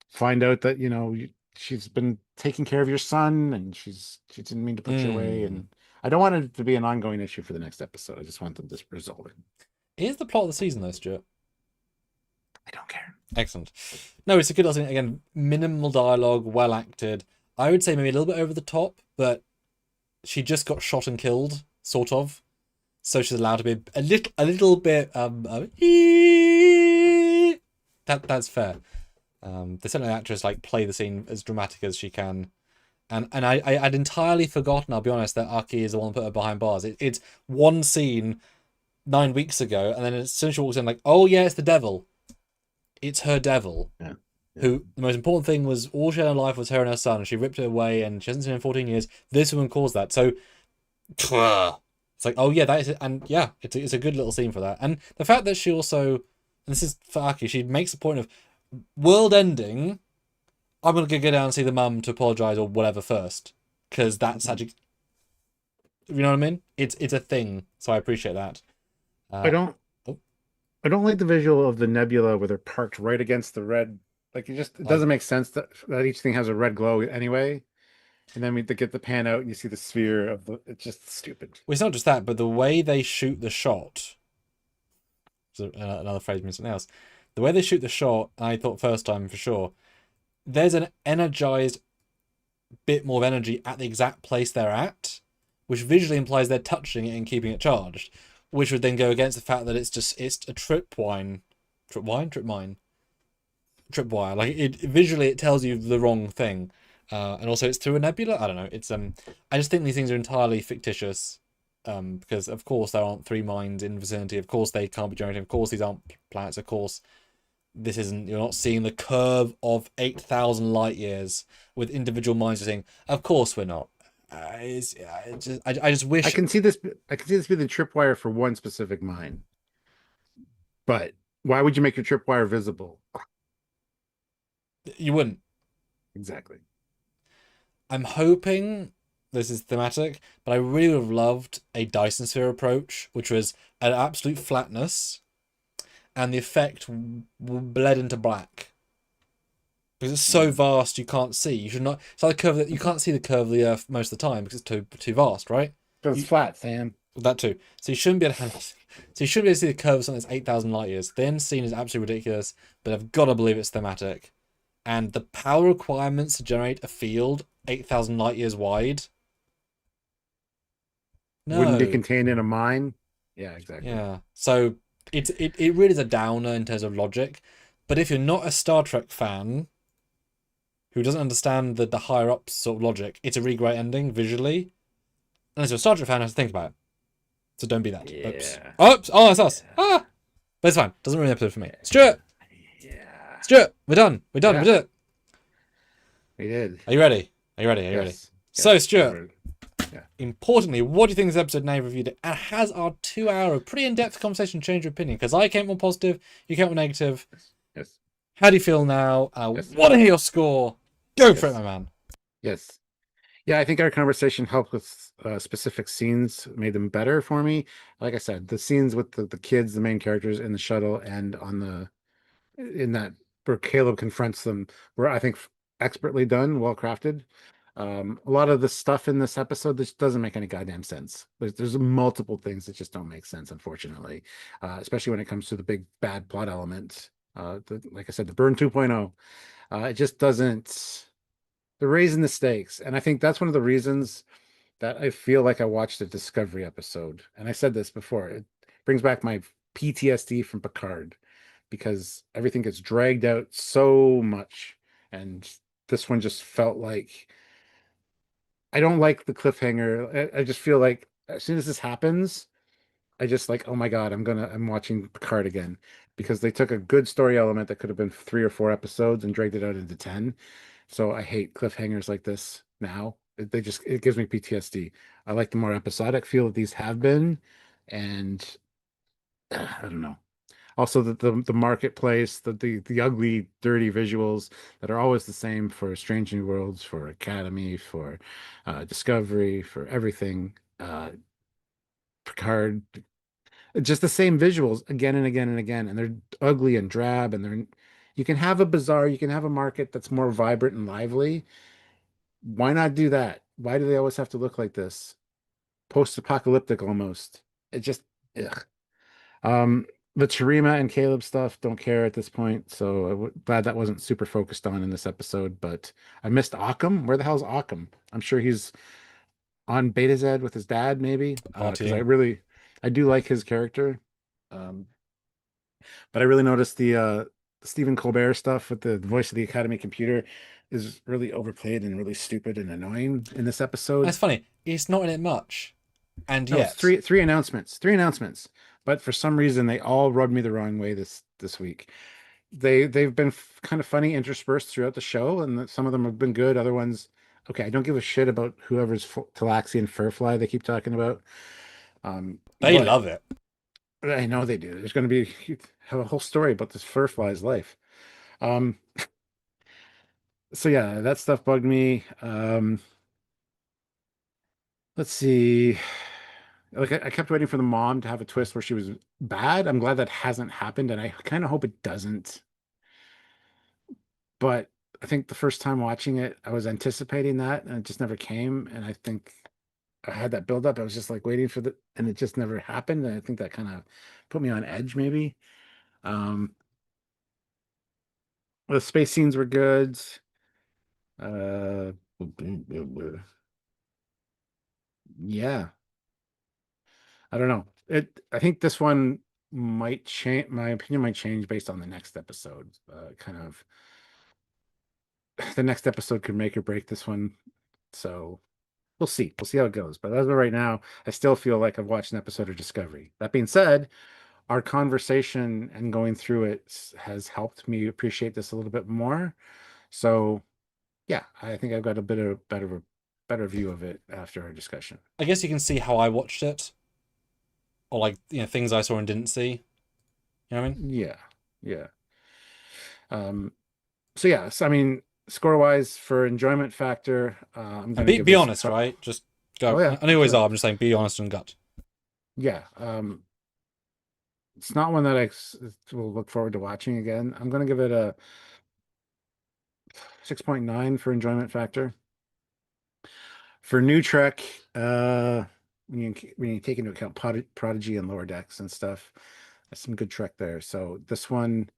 find out that she's been taking care of your son, and she didn't mean to put you away, and I don't want it to be an ongoing issue for the next episode. I just want them to resolve it. Here's the plot of the season, though, Stuart. I don't care. Excellent. No, it's a good thing. Again, minimal dialogue, well acted. I would say maybe a little bit over the top, but she just got shot and killed, sort of. So she's allowed to be a little bit that's fair. They sent an actress play the scene as dramatic as she can. And I'd entirely forgotten, I'll be honest, that Aki is the one who put her behind bars. It's one scene 9 weeks ago, and then as soon as she walks in, like, oh yeah, it's the devil. It's her devil. Yeah. Yeah. Who the most important thing was all she had in her life was her and her son. She ripped it away, and she hasn't seen him in 14 years. This woman caused that. So it's like, oh yeah, that is it. And yeah, it's a good little scene for that. And the fact that she also, and this is for Aki, she makes the point of world ending. I'm gonna go down and see the mum to apologize or whatever first, because that's actually, you know what I mean. It's a thing, so I appreciate that. I don't Oh, I don't like the visual of the nebula where they're parked right against the red. Like it like doesn't make sense that each thing has a red glow anyway. And then we get the pan out and you see the sphere of the. It's just stupid. well, it's not just that, but the way they shoot the shot. So another phrase means something else. The way they shoot the shot, I thought first time for sure. There's an energized bit more of energy at the exact place they're at, which visually implies they're touching it and keeping it charged, which would then go against the fact that it's a tripwire. Like visually, it tells you the wrong thing, and also it's through a nebula. I don't know. It's I just think these things are entirely fictitious, because of course there aren't three minds in the vicinity. Of course they can't be generating. Of course these aren't planets. Of course this isn't. You're not seeing the curve of 8,000 light years with individual minds. You're saying, of course we're not. I just wish I can see this. I can see this be the tripwire for one specific mine. But why would you make your tripwire visible? you wouldn't. Exactly. I'm hoping this is thematic, but I really would have loved a Dyson sphere approach, which was an absolute flatness, and the effect bled into black because it's so vast you can't see. You should not. It's like the curve that you can't see the curve of the Earth most of the time because it's too vast, right? Because it's flat, Sam. That too. So you shouldn't be able to. So you shouldn't be able to see the curve of something that's 8,000 light years. The end scene is absolutely ridiculous, but I've got to believe it's thematic. And the power requirements to generate a field 8,000 light years wide. Wouldn't be No. contained in a mine. Yeah, exactly. Yeah. So it really is a downer in terms of logic. But if you're not a Star Trek fan who doesn't understand the higher up sort of logic, it's a really great ending visually. Unless you're a Star Trek fan, you have to think about it. So don't be that. Oops. Yeah. Oops. Oh, that's us. Ah. But it's fine. Doesn't ruin the episode for me. Stuart. Yeah. Stuart. We're done. We're done. Yeah. We did it. We did. Are you ready? Are you ready? Are you ready? Yes. So, Yes. Stuart, Yeah. importantly, what do you think this episode now reviewed it? And has our 2-hour pretty in-depth conversation changed your opinion? Because I came more positive, you came more negative. Yes. How do you feel now? Yes. Want to hear your score? Go Yes. for it, my man. Yes. Yeah, I think our conversation helped with specific scenes, made them better for me. Like I said, the scenes with the kids, the main characters in the shuttle, and in that where Caleb confronts them, were I think expertly done, well crafted. A lot of the stuff in this episode just doesn't make any goddamn sense. There's multiple things that just don't make sense, unfortunately, especially when it comes to the big bad plot element. Like I said, the burn 2.0. It just doesn't. They're raising the stakes, and I think that's one of the reasons that I feel like I watched a Discovery episode. And I said this before. It brings back my PTSD from Picard because everything gets dragged out so much, and this one just felt like I don't like the cliffhanger. I just feel like as soon as this happens, I just like, oh my God, I'm watching Picard again because they took a good story element that could have been 3 or 4 episodes and dragged it out into 10. So I hate cliffhangers like this now. It gives me PTSD. I like the more episodic feel that these have been, and I don't know. Also, the marketplace, the ugly, dirty visuals that are always the same for Strange New Worlds, for Academy, for Discovery, for everything. Picard, just the same visuals again and again and again, and they're ugly and drab, and they're. You can have a bazaar, you can have a market that's more vibrant and lively. Why not do that? Why do they always have to look like this? Post-apocalyptic almost. It just, ugh. The Charima and Caleb stuff, don't care at this point. So glad that wasn't super focused on in this episode. But I missed Occam. Where the hell's Occam? I'm sure he's on Beta Z with his dad, maybe. Because I do like his character. Um, but I really noticed the Stephen Colbert stuff with the voice of the Academy computer is really overplayed and really stupid and annoying in this episode. That's funny. It's not in it much, and No, it's yet three announcements. Three announcements. but for some reason they all rubbed me the wrong way this week. They've been kind of funny interspersed throughout the show, and some of them have been good. Other ones, okay, I don't give a shit about whoever's Talaxian Furfly they keep talking about. They But love it. I know they do. There's going to be have a whole story about this Furfly's life. Um, so yeah, that stuff bugged me. Let's see. Like I kept waiting for the mom to have a twist where she was bad. I'm glad that hasn't happened, and I kind of hope it doesn't. But I think the first time watching it, I was anticipating that, and it just never came. And I think I had that build up. I was just like waiting for and it just never happened. And I think that kind of put me on edge, maybe. Um, the space scenes were good. Uh, yeah, I don't know. I think this one might change. My opinion might change based on the next episode. Kind of, the next episode could make or break this one. So we'll see. We'll see how it goes. But as of right now, I still feel like I've watched an episode of Discovery. That being said, our conversation and going through it has helped me appreciate this a little bit more. So yeah, I think I've got a bit of better view of it after our discussion. I guess you can see how I watched it, or like things I saw and didn't see. You know what I mean? Yeah, yeah. Um, so yeah, so, I mean, score wise for enjoyment factor, I'm And gonna give be this. honest, right? Just Oh go. yeah, I know you for always sure. are. I'm just saying, be honest and gut. Yeah, it's not one that will look forward to watching again. I'm gonna give it a 6.9 for enjoyment factor. For new Trek, when you take into account Prodigy and Lower Decks and stuff, there's some good Trek there. So this one,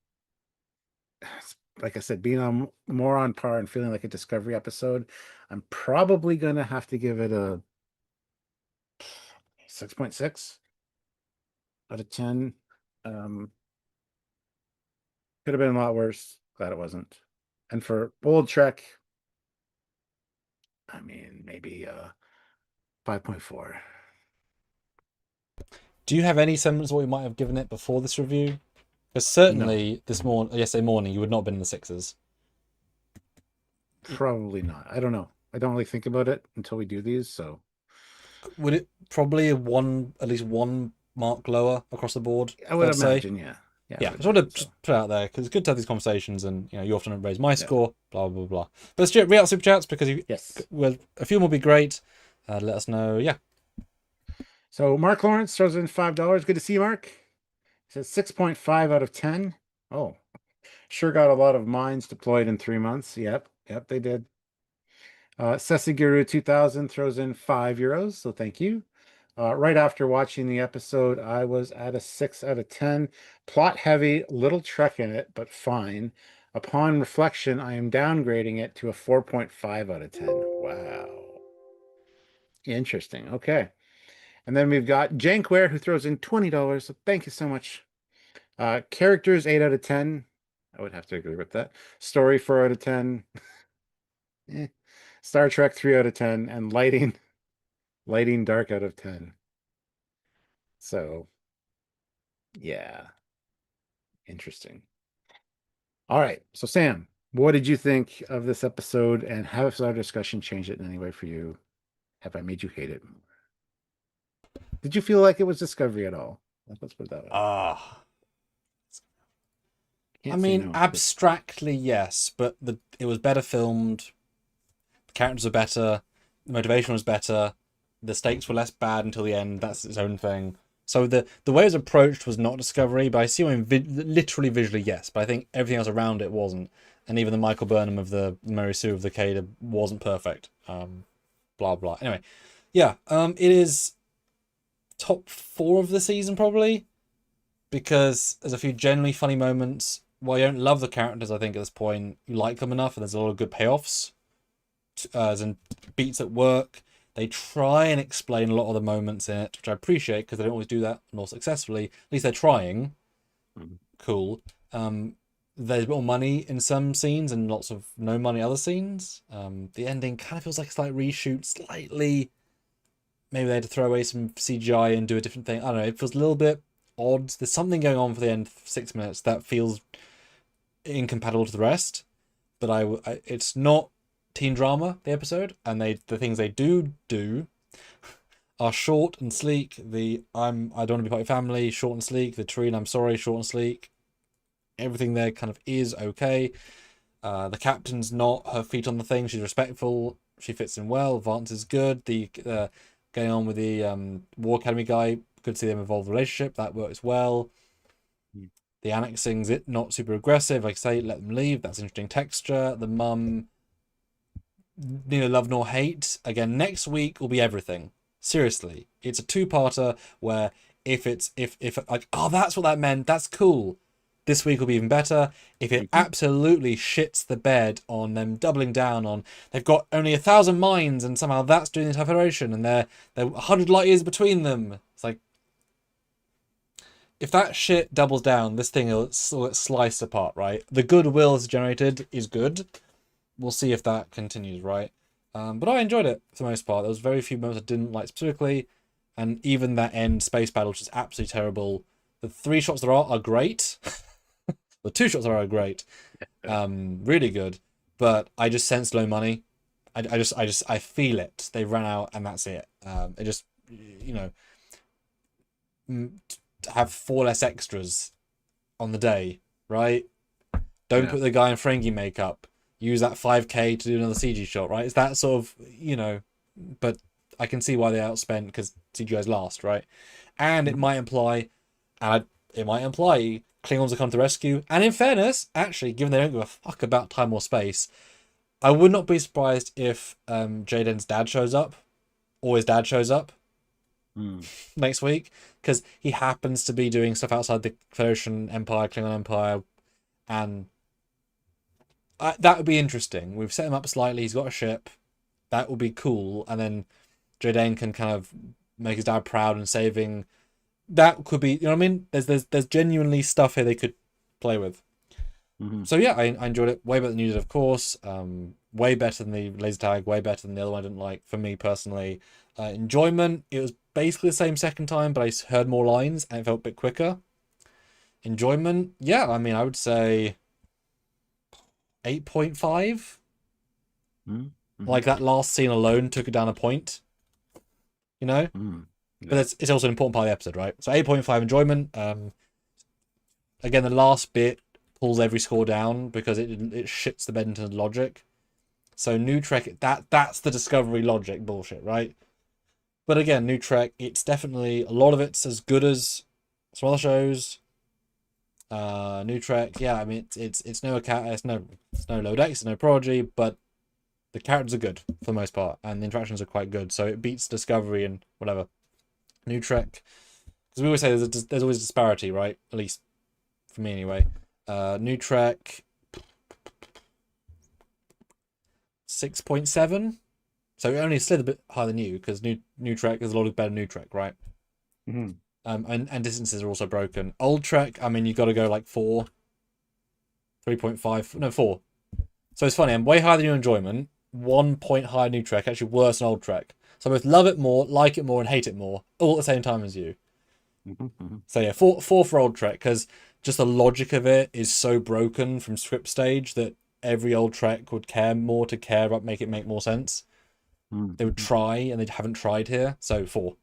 like I said, being on more on par and feeling like a Discovery episode, I'm probably gonna have to give it a 6.6 out of 10. Could have been a lot worse. Glad it wasn't. And for old Trek, I mean, maybe 5.4. Do you have any semblance of what you might have given it before this review? Because No, certainly yesterday morning, you would not have been in the sixes. probably not. I don't know. I don't really think about it until we do these. So Would it probably at least one mark lower across the board? I would Fair to say. imagine, yeah. Yeah, I Yeah, would just want to imagine so. just put it out there because it's good to have these conversations, and you often raise my Yeah. score, blah blah blah. But let's read out super chats because Yes. well, a few will be great. Let us know. Yeah, So Mark Lawrence throws in $5. Good to see you, Mark. He says 6.5 out of 10. Oh, sure got a lot of mines deployed in 3 months. Yep, they did. Sesiguru 2000 throws in €5, so thank you. Right after watching the episode, I was at a 6 out of 10. Plot heavy, little Trek in it, but fine. Upon reflection, I am downgrading it to a 4.5 out of 10. Wow. Interesting. Okay. And then we've got Jankware who throws in $20. So thank you so much. Characters 8 out of 10. I would have to agree with that. Story 4 out of 10. Eh. Star Trek 3 out of 10. And lighting dark out of 10. So yeah, interesting. All right. So Sam, what did you think of this episode, and how has our discussion changed it in any way for you? Have I made you hate it? Did you feel like it was Discovery at all? Let's put it that way. ah, I Can't say mean no. abstractly yes, but it was better filmed. The characters were better. The motivation was better. The stakes were less bad until the end. That's its own thing. So the way it was approached was not Discovery, but I see what I mean, literally visually yes, but I think everything else around it wasn't, and even the Michael Burnham of the Mary Sue of the Cade wasn't perfect. Blah blah. Anyway, yeah, it is top 4 of the season probably, because there's a few genuinely funny moments. While you don't love the characters, I think at this point you like them enough, and there's a lot of good payoffs, as in beats at work. They try and explain a lot of the moments in it, which I appreciate because they don't always do that more successfully. At least they're trying. Cool. There's a bit more money in some scenes and lots of no money other scenes. The ending kind of feels like a slight reshoot, slightly. Maybe they had to throw away some CGI and do a different thing. I don't know. It feels a little bit odd. There's something going on for the end 6 minutes that feels incompatible to the rest. But it's not teen drama, the episode, and the things they do are short and sleek. I don't want to be part of your family, short and sleek. The Treen, I'm sorry, short and sleek. Everything there kind of is okay. The captain's not her feet on the thing. She's respectful. She fits in well. Vance is good. The going on with the War Academy guy, good to see them evolve the relationship. That works well. The annexing's it not super aggressive. Like I say, let them leave. That's interesting texture. The mum, neither love nor hate. Again, next week will be everything. Seriously, it's a two-parter where if like, oh, that's what that meant. That's cool. This week will be even better. If it absolutely shits the bed on them doubling down on they've got only 1,000 minds and somehow that's doing the entire Federation and they're 100 light years between them. It's like, if that shit doubles down, this thing will slice apart, right? The goodwill it's generated is good. We'll see if that continues, right? But I enjoyed it for the most part. There was very few moments I didn't like specifically, and even that end space battle, which is absolutely terrible. The 3 shots there are great. The 2 shots there are great, really good. But I just sense low money. I feel it. They ran out, and that's it. It just, have 4 less extras on the day, right? Don't put the guy in Ferengi makeup. Use that 5k to do another CG shot, right? It's that sort of, but I can see why they outspent because CGI's last, right? And it might imply, Klingons will come to rescue. And in fairness, actually, given they don't give a fuck about time or space, I would not be surprised if Jaden's dad shows up, or his dad shows up next week, because he happens to be doing stuff outside the Federation Empire, Klingon Empire, and that would be interesting. We've set him up slightly. He's got a ship. That would be cool. And then Jaden can kind of make his dad proud and saving. That could be, you know what I mean? There's genuinely stuff here they could play with. So yeah, I enjoyed it. Way better than you did, of course. Way better than the laser tag. Way better than the other one I didn't like, for me personally. Enjoyment, it was basically the same second time, but I heard more lines and it felt a bit quicker. Enjoyment, yeah, I mean, I would say 8.5. Like that last scene alone took it down a point. But it's also an important part of the episode, right? So 8.5 enjoyment. Again, the last bit pulls every score down because it shits the bed into the logic. So New Trek, that's the Discovery logic bullshit, right? But again, New Trek, it's definitely, a lot of it's as good as some other shows. New Trek, yeah, I mean, it's no Low Decks, it's no Prodigy, but the characters are good for the most part, and the interactions are quite good, so it beats Discovery and whatever. New Trek, because we always say there's always a disparity, right? At least for me, anyway. New Trek, 6.7. So it only slid a bit higher than you, because New Trek, there's a lot of better New Trek, right? And distances are also broken. Old Trek, I mean, you got to go like 4, 3.5, no, 4. So it's funny, I'm way higher than your enjoyment. 1 point higher New Trek, actually worse than Old Trek. So I both love it more, like it more, and hate it more, all at the same time as you. So yeah, 4 for Old Trek, because just the logic of it is so broken from script stage that every Old Trek would care more to care about make more sense. They would try, and they haven't tried here. So 4.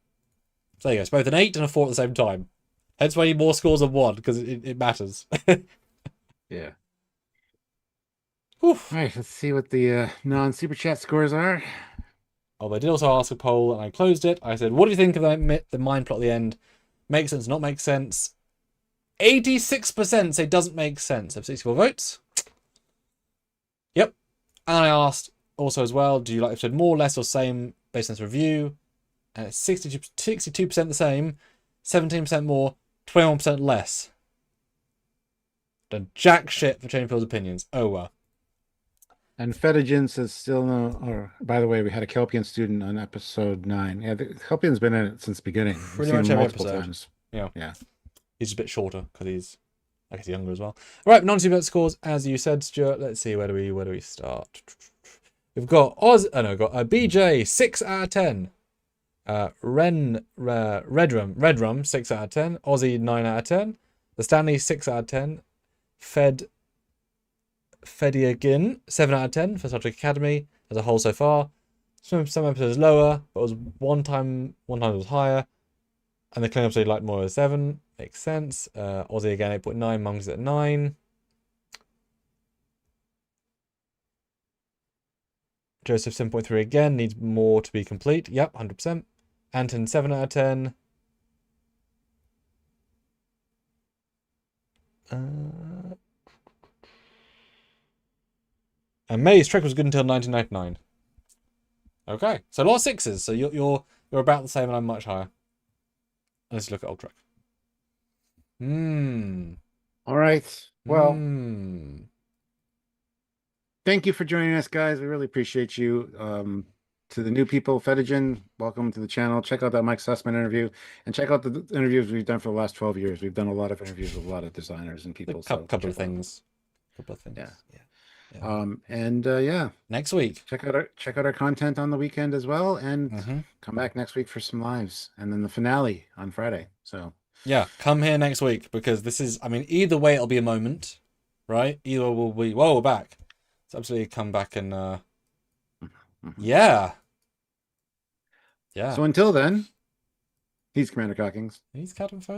So there you go. It's both an 8 and a 4 at the same time. Hence why you need more scores than 1, because it matters. Yeah. Oof. All right, let's see what the non-super chat scores are. Oh, they did also ask a poll, and I closed it. I said, what do you think of the mind plot at the end? Makes sense, not make sense. 86% say doesn't make sense. I have 64 votes. Yep. And I asked also as well, do you like the episode more, less, or same based on this review? And it's 62% the same, 17% more, 21% less. Done jack shit for changing people's opinions. Oh well. And Fetagen says still no. Or by the way, we had a Kelpian student on episode 9. Yeah, the Kelpian's been in it since the beginning. Pretty much every episode. Times. Yeah. He's just a bit shorter because he's, I guess, younger as well. All right, non-super scores as you said, Stuart. Let's see, where do we start? We've got BJ 6 out of 10. Redrum 6 out of 10. Aussie 9 out of 10. The Stanley 6 out of 10. Fediagin 7 out of 10 for Star Trek Academy as a whole so far. Some episodes lower, but it was one time it was higher. And the Klingon episode liked more of 7. Makes sense. Aussie again 8.9. Monks at 9. Joseph 7.3 again. Needs more to be complete. Yep, 100%. Anton 7 out of 10. And May's Trek was good until 1999. Okay, so a lot of 6s. So you're about the same, and I'm much higher. Let's look at Old Trek. All right. Well, thank you for joining us, guys. We really appreciate you. To the new people, Fedigen, welcome to the channel. Check out that Mike Sussman interview, and check out the interviews we've done for the last 12 years. We've done a lot of interviews with a lot of designers and people. Couple of things. Yeah. Yeah. Next week, check out our content on the weekend as well, and come back next week for some lives, and then the finale on Friday. So yeah, come here next week, because this is, I mean, either way it'll be a moment, right? Either we'll be, well, we're back. So absolutely come back and yeah. So until then, he's Commander Cockings. He's Captain Foley.